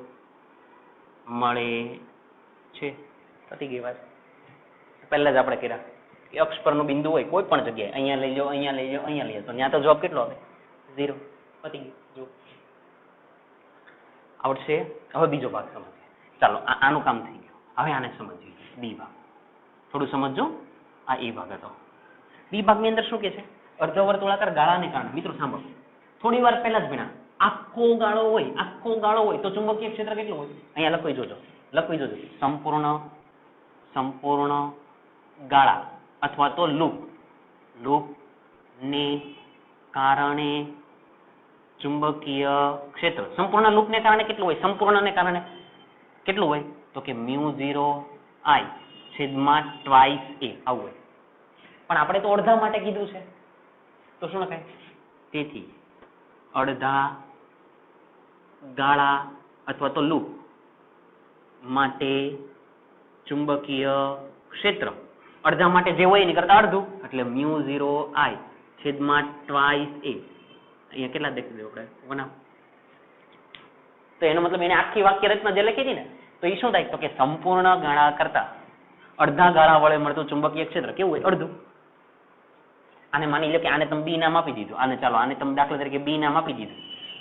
મળે છે. પતી ગઈ વાત. પહેલા જ આપણે કર્યા કે અક્ષ પરનું બિંદુ હોય કોઈ પણ જગ્યાએ, અહીંયા લઈ લો, અહીંયા લઈ લો, અહીંયા લઈ લો, તો ત્યાં તો જવાબ કેટલો આવે? 0. પતી ગયું. જો આવડશે. હવે બીજો ભાગ સમજીએ. ચાલો આનું કામ થઈ ગયું. હવે આને સમજીએ. બી ભાગ થોડું સમજજો. આ એ ભાગ હતો. બી ભાગની અંદર શું કે છે? અર્ધવર્તુળાકાર ગાળાને કારણે. મિત્રો સાંભળો, થોડી વાર પહેલા જ ભણ્યા, આખો ગાળો હોય તો ચુંબકીય ક્ષેત્ર કેટલું હોય? અહીંયા લખી જોજો. સંપૂર્ણ ગાળા અથવા તો લૂપ ને કારણે ચુંબકીય ક્ષેત્ર, સંપૂર્ણ લૂપને કારણે કેટલું હોય? સંપૂર્ણને કારણે કેટલું હોય? તો કે μ0I છેદમાં ટ્વાઇસ A આવું હોય. પણ આપણે તો અડધા માટે કીધું છે, તો શું લખાય? તેથી અડધા ગાળા અથવા તો લૂપ માટે ચુંબકીય ક્ષેત્ર, અડધા માટે જે હોય એની કરતા અડધું, એટલે μ0I છેદમાં ટ્વાઇસ A. અહીંયા કેટલા દેખી દો આપણે? 1. તો એનો મતલબ એને આખી વાક્ય રચના જે લખી હતી ને, તો એ શું થાય? તો કે સંપૂર્ણ ગાળા કરતા અડધા ગાળા વડે મળતું ચુંબકીય ક્ષેત્ર કેવું હોય? અડધું. આને માની લો કે આને તમે બી નામ આપી દીધું, આને ચાલો આને તમે દાખલા તરીકે બી નામ આપી દીધું,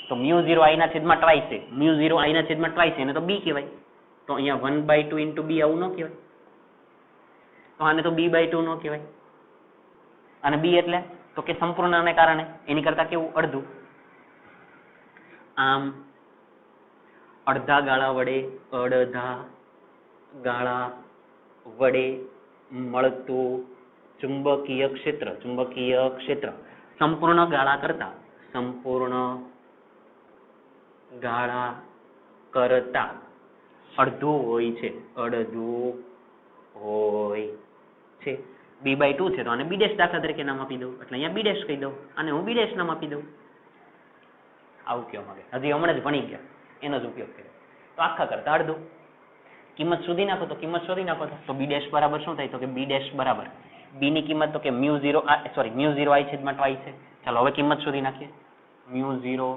તો μ0I ના છેદમાં ટ્વાઇસ છે, μ0I ના છેદમાં ટ્વાઇસ એને તો બી કહેવાય. તો અહીંયા 1/2 into b આવું ન કહેવાય, તો આને તો b/2 ન કહેવાય. અને બી એટલે તો કે સંપૂર્ણને કારણે એની કરતા કેવું? અડધું. આમ અડધા ગાળા વડે મળતું ચુંબકીય ક્ષેત્ર સંપૂર્ણ ગાળા કરતા અડધું હોય છે b/2 છે તો આને b' દાખલા તરીકે નામ આપી દઉં એટલે અહીંયા b' કહી દઉં અને હું b' નામ આપી દઉં. આવું કહેવા માંગે હજી હમણાં જ ભણી ગયા એનો જ ઉપયોગ કર્યો. તો આખા કરતા અડધું. કિંમત શોધી નાખો તો તો b' બરાબર શું થાય તો કે b' બરાબર b ની કિંમત તો કે μ0 i છેદમાં 2i છે. ચાલો હવે કિંમત શોધી નાખીએ. μ0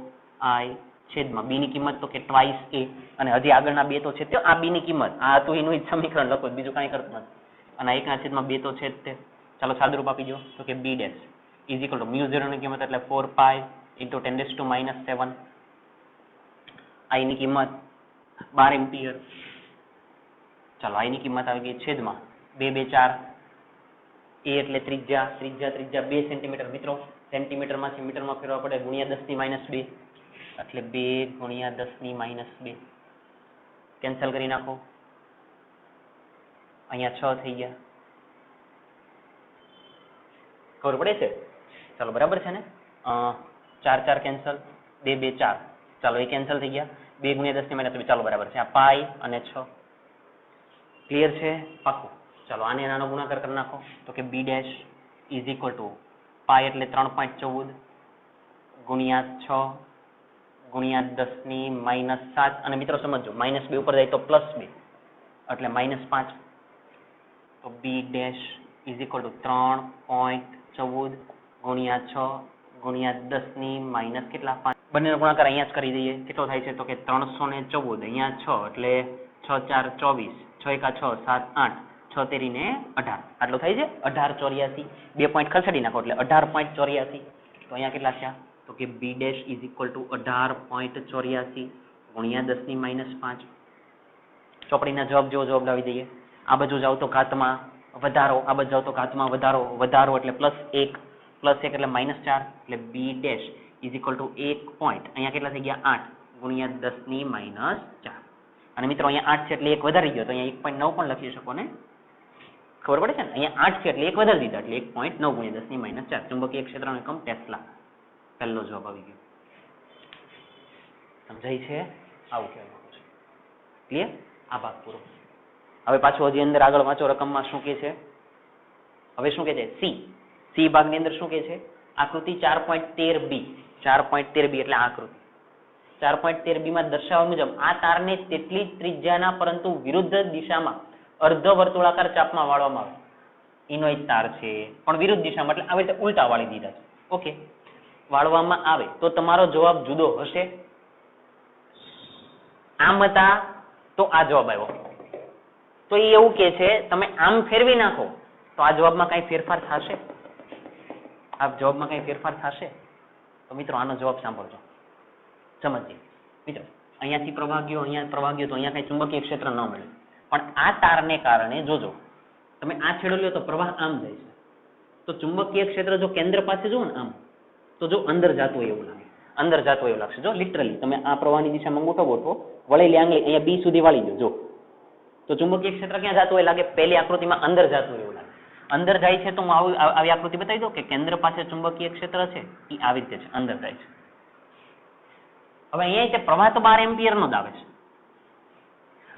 i છેદમાં b ની કિંમત તો કે 2a અને હજી આગળના બે તો છે તો આ b ની કિંમત આ હતું એનું જ સમીકરણ લખો બીજું કાંઈ કરતું નથી અને 1 છેદમાં 2 તો છે જ તે. ચાલો સાદુરૂપ આપી દો તો કે b' ઇઝ ઇક્વલ ટુ μ0 ની કિંમત એટલે 4π ઇન્ટુ 10⁻⁷ i ની કિંમત 12 એમ્પિયર. ચાલો i ની કિંમત આવી ગઈ છેદમાં 2 2 4 a એટલે ત્રિજ્યા 2 સેન્ટીમીટર. મિત્રો સેન્ટીમીટરમાંથી મીટરમાં ફેરવા પડે ગુણ્યા 10⁻², એટલે 2 × 10⁻². કેન્સલ કરી નાખો. અહીંયા 6 થઈ ગયા. ખબર પડે છે? ચાલો બરાબર છે ને? 4 4 કેન્સલ, 2 2 4. ચાલો એ કેન્સલ થઈ ગયા. 2 × 10⁻². ચાલો બરાબર છે. આ પાઈ અને 6. ક્લિયર છે? પાકું. ચાલો આને નાનો ગુણાકાર કરી નાખો તો કે b' is equal to pi એટલે 3.14 ગુણ્યા 6 ગુણ્યા 10⁻⁷. અને મિત્રો સમજો -2 ઉપર જાય તો +2 એટલે -5. તો b' ઇઝ ઇક્વલ ટુ 3.14 ગુણ્યા 6 ગુણ્યા 10⁻⁻ કેટલા 5. બંનેનો ગુણાકાર અહીંયા જ કરી દઈએ. કેટલો થાય છે તો કે 314 અહીંયા 6 એટલે 6 4 24 6 1 6 7 8 6 તેરી ને 18 આટલો થાય છે 1884. 2 પોઈન્ટ ખસેડી નાખો એટલે 18.84. તો અહીંયા કેટલા થયા તો કે b' ઇઝ ઇક્વલ ટુ 18.84 ગુણ્યા 10⁻⁵. ચોપડીના જવાબ જેવો જવાબ લાવી દઈએ. આ બાજુ જાવ તો ઘાતમાં વધારો, આ બાજુ જાવ તો ઘાતમાં વધારો એટલે +1 એટલે -4 એટલે b' is equal two 1 point અહીંયા કેટલા થઈ ગયા 8 ગુણ્યા 10⁻⁴. અને મિત્રો અહીંયા 8 છે એટલે 1 વધારી ગયો તો અહીંયા 1.9 પણ લખી શકો ને. ખબર પડે છે ને? અહીંયા 8 છે એટલે 1 વધારી દીધા એટલે 1.9 ગુણ્યા 10⁻⁴. ચુંબકીય ક્ષેત્રનો એકમ ટેસ્લા. પહેલો જવાબ આવી ગયો. સમજાય છે? આવું કહેવા માંગુ છું. ક્લિયર? આ ભાગ પૂરો. હવે પાછું હજી અંદર આગળ વાંચો. રકમમાં શું કહે છે? હવે શું કહે છે? સી ભાગની અંદર શું કહે છે? આકૃતિ 4.13b. 4.13b એટલે આકૃતિ 4.13b માં દર્શાવ્યા મુજબ આ તારને તેટલી જ ત્રિજ્યાના પરંતુ વિરુદ્ધ દિશામાં અર્ધ વર્તુળાકાર ચાપમાં વાળવામાં આવે. એનો એક તાર છે પણ વિરુદ્ધ દિશામાં એટલે આવી રીતે ઉલટા વાળી દીધા છે. ઓકે, વાળવામાં આવે તો તમારો જવાબ જુદો હશે. આમ હતા તો આ જવાબ આવ્યો. તો એ એવું કે છે તમે આમ ફેરવી નાખો તો આ જવાબમાં કઈ ફેરફાર થશે? આ જવાબમાં કઈ ફેરફાર થશે? તો મિત્રો આનો જવાબ સાંભળજો, સમજીએ. મિત્રો અહીંયાથી પ્રવાહ ગયો, અહીંયા પ્રવાહ ગયો તો અહીંયા કઈ ચુંબકીય ક્ષેત્ર ન મળ્યું. પણ આ તારને કારણે જોજો તમે આ છેડો લ્યો તો પ્રવાહ આમ જાય છે. તો ચુંબકીય ક્ષેત્ર જો કેન્દ્ર પાસે જુઓ ને આમ તો જો અંદર જાતું હોય એવું લાગે, અંદર જાતું હોય એવું લાગશે. જો લિટરલી તમે આ પ્રવાહની દિશામાં અંગૂઠો ગોઠવો, વળેલી આંગળી અહીંયા બી સુધી વાળી દો જો, તો ચુંબકીય ક્ષેત્ર ક્યાં જાતું હોય લાગે? પહેલી આકૃતિમાં અંદર જાતું હોય એવું લાગે. અંદર જાય છે તો હું આવી આકૃતિ બતાવી દઉં કે કેન્દ્ર પાસે ચુંબકીય ક્ષેત્ર છે એ આવી રીતે છે, અંદર જાય છે. હવે અહીંયા પ્રવાહ તો 12 એમ્પિયર નો જ આવે છે.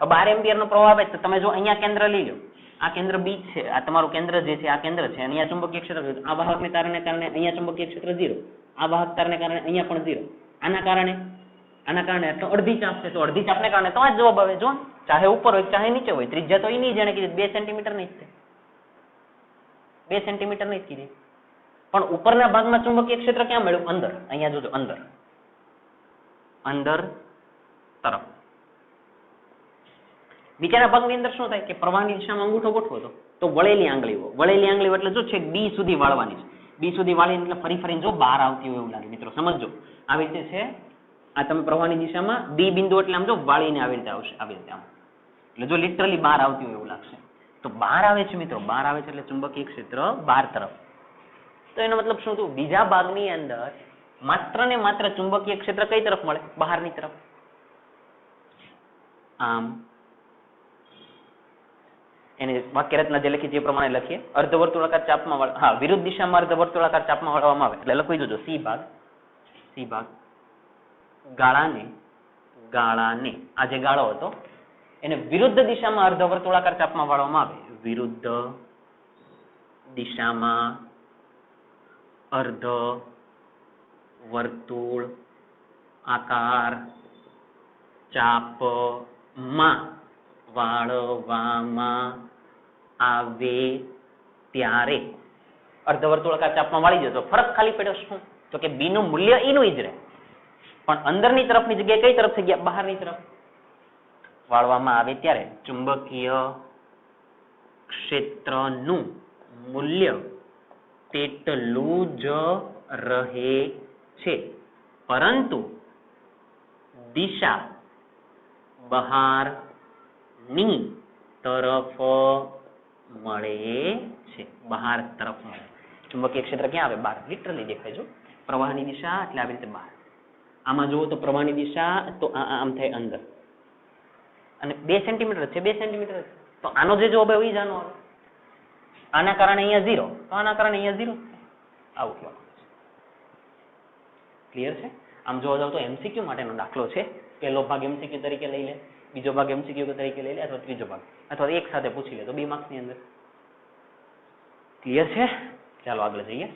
12 એમ્પિયર નો પ્રવાહ આવે તો તમે જો અહીંયા કેન્દ્ર લઈ લો, આ કેન્દ્ર બી છે, આ તમારું કેન્દ્ર જે છે આ કેન્દ્ર છે, અહીંયા ચુંબકીય ક્ષેત્ર આ વાહકને કારણે અહીંયા ચુંબકીય ક્ષેત્ર 0, આ વાહક તારને કારણે અહીંયા પણ 0, આના કારણે એટલે અડધી ચાપ છે તો અડધી ચાપને કારણે તો આ જવાબ આવે. જો ચાહે ઉપર હોય ચાહે નીચે હોય, ત્રિજ્યા તો એ નહીં જાણે કીધી 2 સેન્ટીમીટર નહીં છે, 2 સેન્ટીમીટર નહીં કીધી. પણ ઉપરના ભાગમાં ચુંબકીય ક્ષેત્ર ક્યાં મળ્યું? અંદર. અહીંયા જોજો અંદર તરફ. નીચેના ભાગની અંદર શું થાય કે પ્રવાહની દિશામાં અંગૂઠો ગોઠવો તો વળેલી આંગળીઓ એટલે જો છે બી સુધી વાળવાની છે. બી સુધી વાળીને એટલે ફરીને જો બહાર આવતી હોય એવું લાગે. મિત્રો સમજો આવી રીતે છે. આ તમે પ્રવાહની દિશામાં બી બિંદુ એટલે આમ જો વાળીને આવી રીતે આવશે, આવી રીતે આમ એટલે જો લિટરલી બહાર આવતી હોય એવું લાગશે. તો બહાર આવે છે મિત્રો, બહાર આવે છે એટલે ચુંબકીય ક્ષેત્ર બહાર તરફ. તો એનો મતલબ શું થયું? બીજા ભાગની અંદર માત્ર ને માત્ર ચુંબકીય ક્ષેત્ર કઈ તરફ મળે? બહારની તરફ. આમ એની વાક્યરચના જે લખી છે એ પ્રમાણે લખીએ. અર્ધવર્તુળાકાર ચાપમાં વિરુદ્ધ દિશામાં અર્ધવર્તુળાકાર ચાપમાં વળવામાં આવે એટલે લખી દેજો સી ભાગ ગાળાને આ જે ગાળો હતો એને વિરુદ્ધ દિશામાં અર્ધવર્તુળાકાર ચાપમાં વાળવામાં આવે. વિરુદ્ધ દિશામાં અર્ધ વર્તુળ આકાર ચાપમાં વાળવામાં આવે ત્યારે અર્ધવર્તુળાકાર ચાપમાં વાળી જતો. ફરક ખાલી પડ્યો શું તો કે બી નું મૂલ્ય ઈ નું જ રહે પણ અંદરની તરફની જગ્યાએ કઈ તરફ થઈ ગયા બહારની તરફ વાળવામાં આવે ત્યારે ચુંબકીય ક્ષેત્રનું મૂલ્ય તેટલું જ રહે છે પરંતુ દિશા બહારની તરફ મળે છે. બહાર તરફ મળે. ચુંબકીય ક્ષેત્ર ક્યાં આવે બહાર લિટરલી દેખાય જો પ્રવાહની દિશા એટલે આવી રીતે બહાર. આમાં જુઓ તો પ્રવાહની દિશા તો આમ થાય અંદર અને 2 સેન્ટીમીટર છે 2 સેન્ટીમીટર તો આનો જે જવાબ હોય એ જ આનો આવે. આના કારણે અહીંયા 0 તો આના કારણે અહીંયા 0 આવું કહેવાનું છે. ક્લિયર છે? આમ જોવા જાવ તો એમસીક્યુ માટેનો દાખલો છે. પહેલો ભાગ એમસીક્યુ તરીકે લઈ લે, બીજો ભાગ એમસીક્યુ તરીકે લઈ લે અથવા ત્રીજો ભાગ અથવા એક સાથે પૂછી લે તો 2 માર્ક્સ ની અંદર. ક્લિયર છે? ચાલો આગળ જઈએ.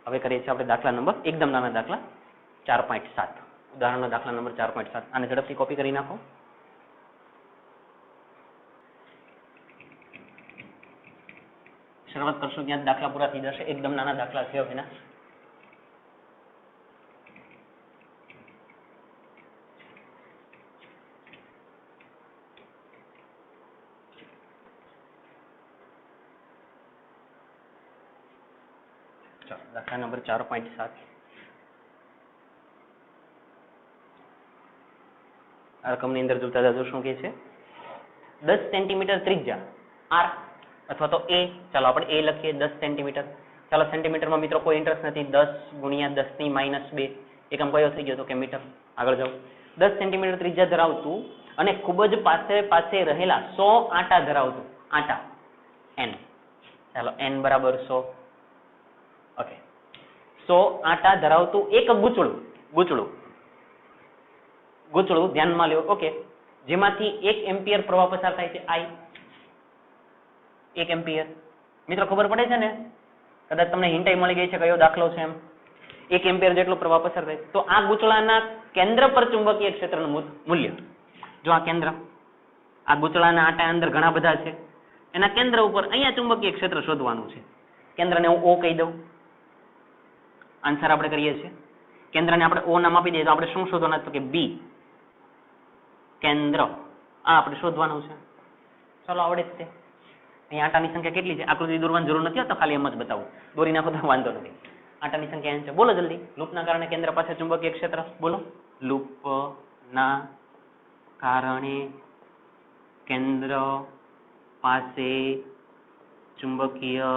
હવે કરીએ છીએ આપણે દાખલા નંબર એકદમ નાના દાખલા 4.7. ઉદાહરણનો દાખલા નંબર 4.7. આને ઝડપથી કોપી કરી નાખો. શરૂઆત કરશો ત્યાં દાખલા પૂરા થઈ જશે. એકદમ નાના દાખલા છે એના. દાખલા નંબર 4.7. આ રકમની અંદર જોતા જાજો શું કે છે 10 સેન્ટીમીટર ત્રિજ્યા આર અથવા તો એ. ચાલો આપણે એ લખીએ 10 સેન્ટીમીટર. ચાલો સેન્ટીમીટરમાં મિત્રો કોઈ ઇન્ટરેસ્ટ નથી. 10 ગુણ્યા 10⁻². એકમ કયો થઈ ગયો તો કે મીટર. આગળ જાઓ. 10 સેન્ટીમીટર ત્રિજ્યા ધરાવતું અને ખૂબ જ પાસે રહેલા 100 આંટા ધરાવતું આંટા n. ચાલો n બરાબર 100. ઓકે 100 આંટા ધરાવતું એક ગૂંચળું ધ્યાનમાં લ્યો. ઓકે જેમાંથી 1 એમ્પિયર પ્રવાહ પસાર થાય છે I. 1 એમ્પિયર મિત્રો ખબર પડે છે ને કદાચ તમને હિંટાઈ મળી ગઈ છે કયો દાખલો છે એમ. 1 એમ્પિયર જેટલો પ્રવાહ પસાર થાય તો આ ગૂંચળાના કેન્દ્ર પર ચુંબકીય ક્ષેત્રનું મૂલ્ય જો આ કેન્દ્ર આ ગૂંચળાના આંટા અંદર ઘણા બધા છે એના કેન્દ્ર ઉપર અહીંયા ચુંબકીય ક્ષેત્ર શોધવાનું છે. કેન્દ્રને હું O કહી દઉં. આન્સર આપણે કરીએ છીએ. કેન્દ્રને આપણે O નામ આપી દઈએ તો આપણે શું શોધવાનું તો કે B કેન્દ્ર આ આપણે શોધવાનું છે. ચાલો આવડે જ તે. અહીંયા આંટાની સંખ્યા કેટલી છે આકૃતિ દોરવાની જરૂર નથી તો ખાલી એમ જ બતાવું. દોરી નાખો તો વાંધો નથી. આંટાની સંખ્યા n છે. બોલો જલ્દી. લૂપના કારણે કેન્દ્ર પાસે ચુંબકીય ક્ષેત્ર બોલો. લૂપના કારણે કેન્દ્ર પાસે ચુંબકીય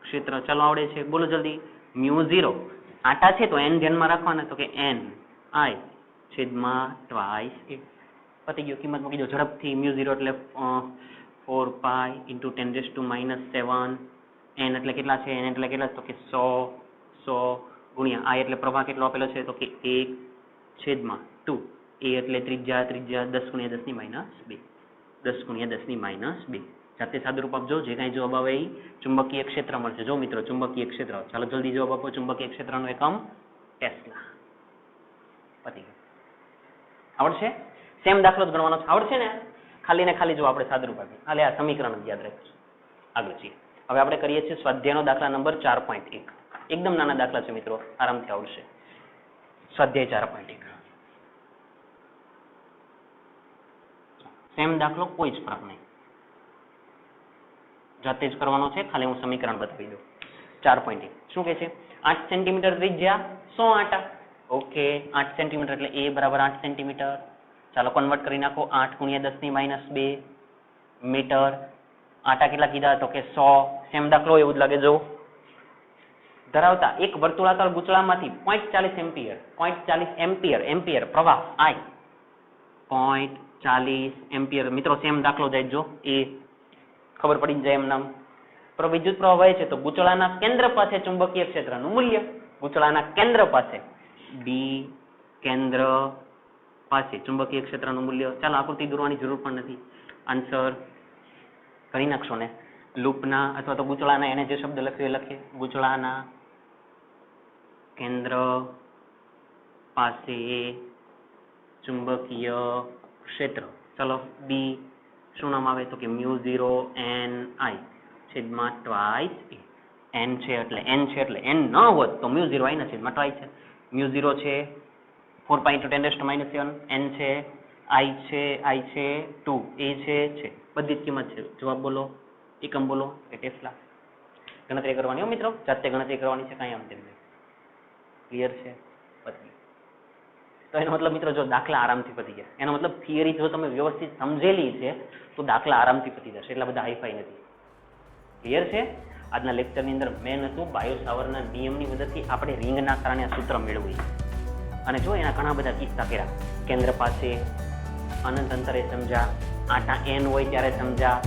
ક્ષેત્ર. ચાલો આવડે છે. બોલો જલ્દી. μ0 આંટા છે તો n ધ્યાનમાં રાખવાના તો કે n I છેદમાં twice a. પતી ગયો. કિંમત મૂકી દો ઝડપથી. μ0 એટલે 4π × 10⁻⁷. n એટલે કેટલા છે? n એટલે કેટલા તો કે 100 ગુણ્યા I એટલે પ્રવાહ કેટલો આપેલો છે તો કે 1/2. a એટલે ત્રિજ્યા 10 × 10⁻². 10 × 10⁻². જાતે સાદુરૂપ આપજો. જે કાંઈ જવાબ આવે એ ચુંબકીય ક્ષેત્ર મળશે. જો મિત્રો ચુંબકીય ક્ષેત્ર. ચાલો જલ્દી જવાબ આપો. ચુંબકીય ક્ષેત્રનો એકમ ટેસ્લા. પતી ગયું. આવડશે? સેમ દાખલો જ ગણવાનો છે. આવડશે ને? ખાલી ને ખાલી જો આપણે સાદુરૂપ આપીએ. હાલે આ સમીકરણ જ યાદ રાખીશું. આગળ છીએ. હવે આપણે કરીએ છીએ સ્વાધ્યાયનો દાખલા નંબર 4.1. એકદમ નાના દાખલા છે મિત્રો. આરામથી આવડશે. સ્વાધ્યાય 4.1. સેમ દાખલો કોઈ જ ફરક નહીં. જાતે જ કરવાનો છે. ખાલી હું સમીકરણ બતાવી દઉં. 4.1 શું કહે છે? 8 સેન્ટીમીટર ત્રિજ્યા 100 આંટા. ઓકે 8 સેન્ટીમીટર એટલે a બરાબર 8 સેન્ટીમીટર. ચાલો કન્વર્ટ કરી નાખો. 8 × 10⁻². મીટર. આંટા કેટલા કીધા તો કે 100. સેમ દાખલો એવું જ લાગે જો. ધરાવતા એક વર્તુળાકાર ગૂંચળામાંથી 0.40 એમ્પિયર પ્રવાહ I 0.40 એમ્પિયર. મિત્રો સેમ દાખલો જાય જો. એ ખબર પડી જાય એમ નામ. વિદ્યુત પ્રવાહ વહે છે તો ગૂંચળાના કેન્દ્ર પાસે ચુંબકીય ક્ષેત્રનું મૂલ્ય, ગૂંચળાના કેન્દ્ર પાસે, ડી કેન્દ્ર પાસે ચુંબકીય ક્ષેત્રનું મૂલ્ય. ચાલો આકૃતિ દોરવાની જરૂર પણ નથી, આન્સર કરી નાખશો ને. લૂપના અથવા તો ગૂંચળાના એને જે શબ્દ લખ્યો એ લખીએ. ગૂંચળાના કેન્દ્ર પાસે ચુંબકીય ક્ષેત્ર. ચલો ડી શું નામ આવે તો કે μ0 ni છેદમાં ટ્વાઇસ એ. n છે એટલે n ન હોત તો μ0 i ના છેદમાં ટ્વાઇસ છે. μ0 છે 4 × 10⁻⁷, n છે i છે 2, a છે બધી જ કિંમત છે. જવાબ બોલો, એકમ બોલો કે ટેસ્લા. ગણતરી કરવાની હો મિત્રો, જાતે ગણતરી કરવાની છે, કાંઈ આમ તેમ નહીં. ક્લિયર છે? પતી. તો એનો મતલબ મિત્રો જો દાખલા આરામથી પતી ગયા. એનો મતલબ થિયરી જો તમે વ્યવસ્થિત સમજેલી છે તો દાખલા આરામથી પતી જશે, એટલા બધા હાઈફાઈ નથી. ક્લિયર છે? આજના લેક્ચરની અંદર મેન હતું બાયો સાવરના નિયમની મદદથી આપણે રિંગના કારણે આ સૂત્ર મેળવીએ. અને જો એના ઘણા બધા કિસ્સા કર્યા. કેન્દ્ર પાસે અનંત અંતરે સમજા, આટા n હોય ત્યારે સમજા,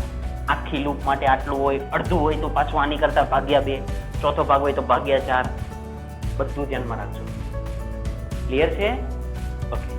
આખી લૂપ માટે આટલું હોય, અડધું હોય તો પાછું આની કરતા /2, ચોથો ભાગ હોય તો /4. બધું ધ્યાનમાં રાખજો. ક્લિયર છે? ઓકે.